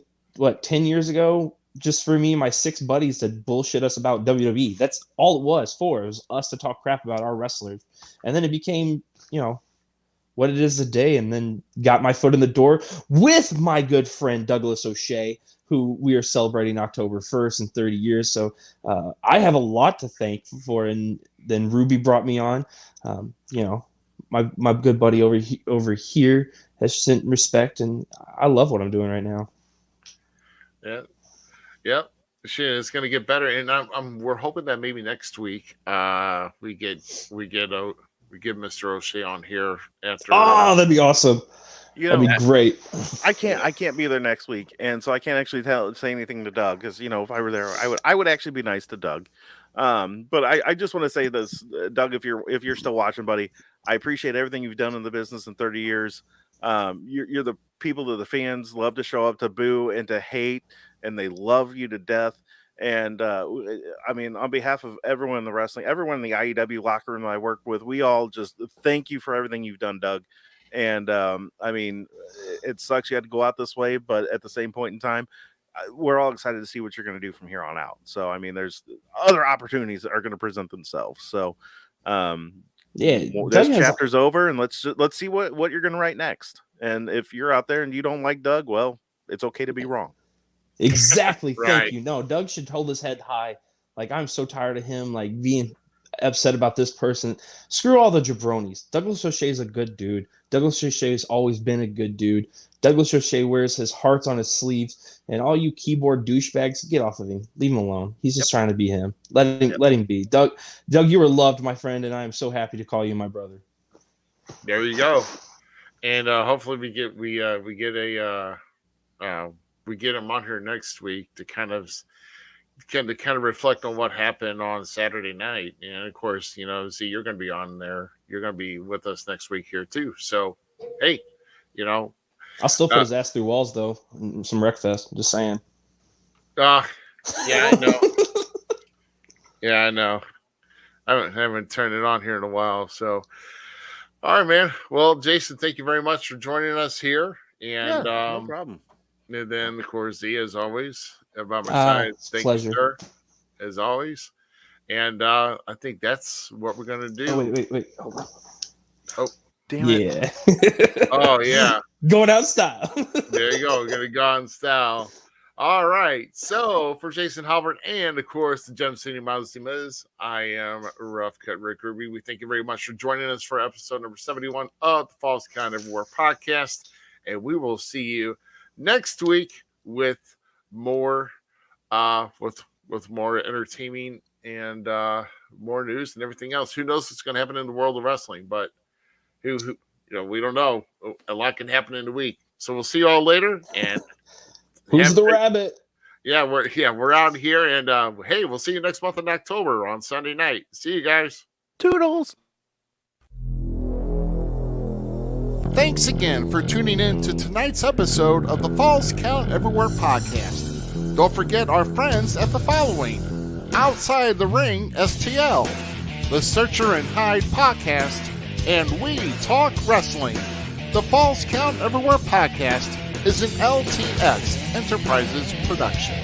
Speaker 2: 10 years ago, just for me and my 6 buddies to bullshit us about WWE. That's all it was for. It was us to talk crap about our wrestlers. And then it became, what it is today, and then got my foot in the door with my good friend Douglas O'Shea, who we are celebrating October 1st in 30 years. So I have a lot to thank for. And then Ruby brought me on. My good buddy over here has sent respect, and I love what I'm doing right now.
Speaker 1: Yeah. Yep. Shit, it's gonna get better, and we're hoping that maybe next week we get Mr. O'Shea on here after.
Speaker 2: Oh, that'd be awesome. That'd be great.
Speaker 3: I can't be there next week, and so I can't actually say anything to Doug, because if I were there, I would actually be nice to Doug. But I just want to say this, Doug, if you're still watching, buddy, I appreciate everything you've done in the business in 30 years. You're the people that the fans love to show up to boo and to hate, and they love you to death. And I mean, on behalf of everyone in the wrestling, everyone in the IEW locker room that I work with, we all just thank you for everything you've done, Doug. And I mean, it sucks you had to go out this way, but at the same point in time, we're all excited to see what you're going to do from here on out. So I mean, there's other opportunities that are going to present themselves. So this chapter's over, and let's see what you're going to write next. And if you're out there and you don't like Doug, well, it's okay to be wrong.
Speaker 2: Exactly.
Speaker 1: Right.
Speaker 2: Thank you. No, Doug should hold his head high. Like, I'm so tired of him, like, being upset about this person. Screw all the jabronis. Douglas O'Shea is a good dude. Douglas O'Shea has always been a good dude. Douglas O'Shea wears his hearts on his sleeves, and all you keyboard douchebags, get off of him. Leave him alone. He's just trying to be him. Let him be. Doug, you were loved, my friend, and I am so happy to call you my brother.
Speaker 1: There you go. And hopefully we get him on here next week to kind of reflect on what happened on Saturday night. And of course, Z, you're going to be on there. You're going to be with us next week here too. So, hey,
Speaker 2: I'll still put his ass through walls though. Some Wreckfest. Just saying.
Speaker 1: Yeah, I know. Yeah, I know. I haven't turned it on here in a while. So, all right, man. Well, Jason, thank you very much for joining us here. And
Speaker 3: no problem.
Speaker 1: And then, of course, Z, as always, about my side. Thank
Speaker 2: pleasure.
Speaker 1: you, sir, as always. And I think that's what we're going to do.
Speaker 2: Oh, wait. Hold on.
Speaker 1: Oh,
Speaker 3: damn it.
Speaker 2: Yeah.
Speaker 1: Oh, yeah.
Speaker 2: Going out style.
Speaker 1: There you go. We're going to go in style. All right. So, for Jason Halbert and, of course, the Gem City Miles Miz, I am Rough Cut Rick Ruby. We thank you very much for joining us for episode number 71 of the Falls Count Everywhere podcast. And we will see you next week with more with more entertaining and more news and everything else. Who knows what's going to happen in the world of wrestling? But who we don't know. A lot can happen in a week. So we'll see you all later. And
Speaker 2: who's the rabbit?
Speaker 1: Yeah, we're out here. And hey, we'll see you next month in October on Sunday night. See you guys.
Speaker 3: Toodles.
Speaker 1: Thanks again for tuning in to tonight's episode of the Falls Count Everywhere podcast. Don't forget our friends at the following: Outside the Ring STL, the Searcher and Hide podcast, and We Talk Wrestling. The Falls Count Everywhere podcast is an LTX Enterprises production.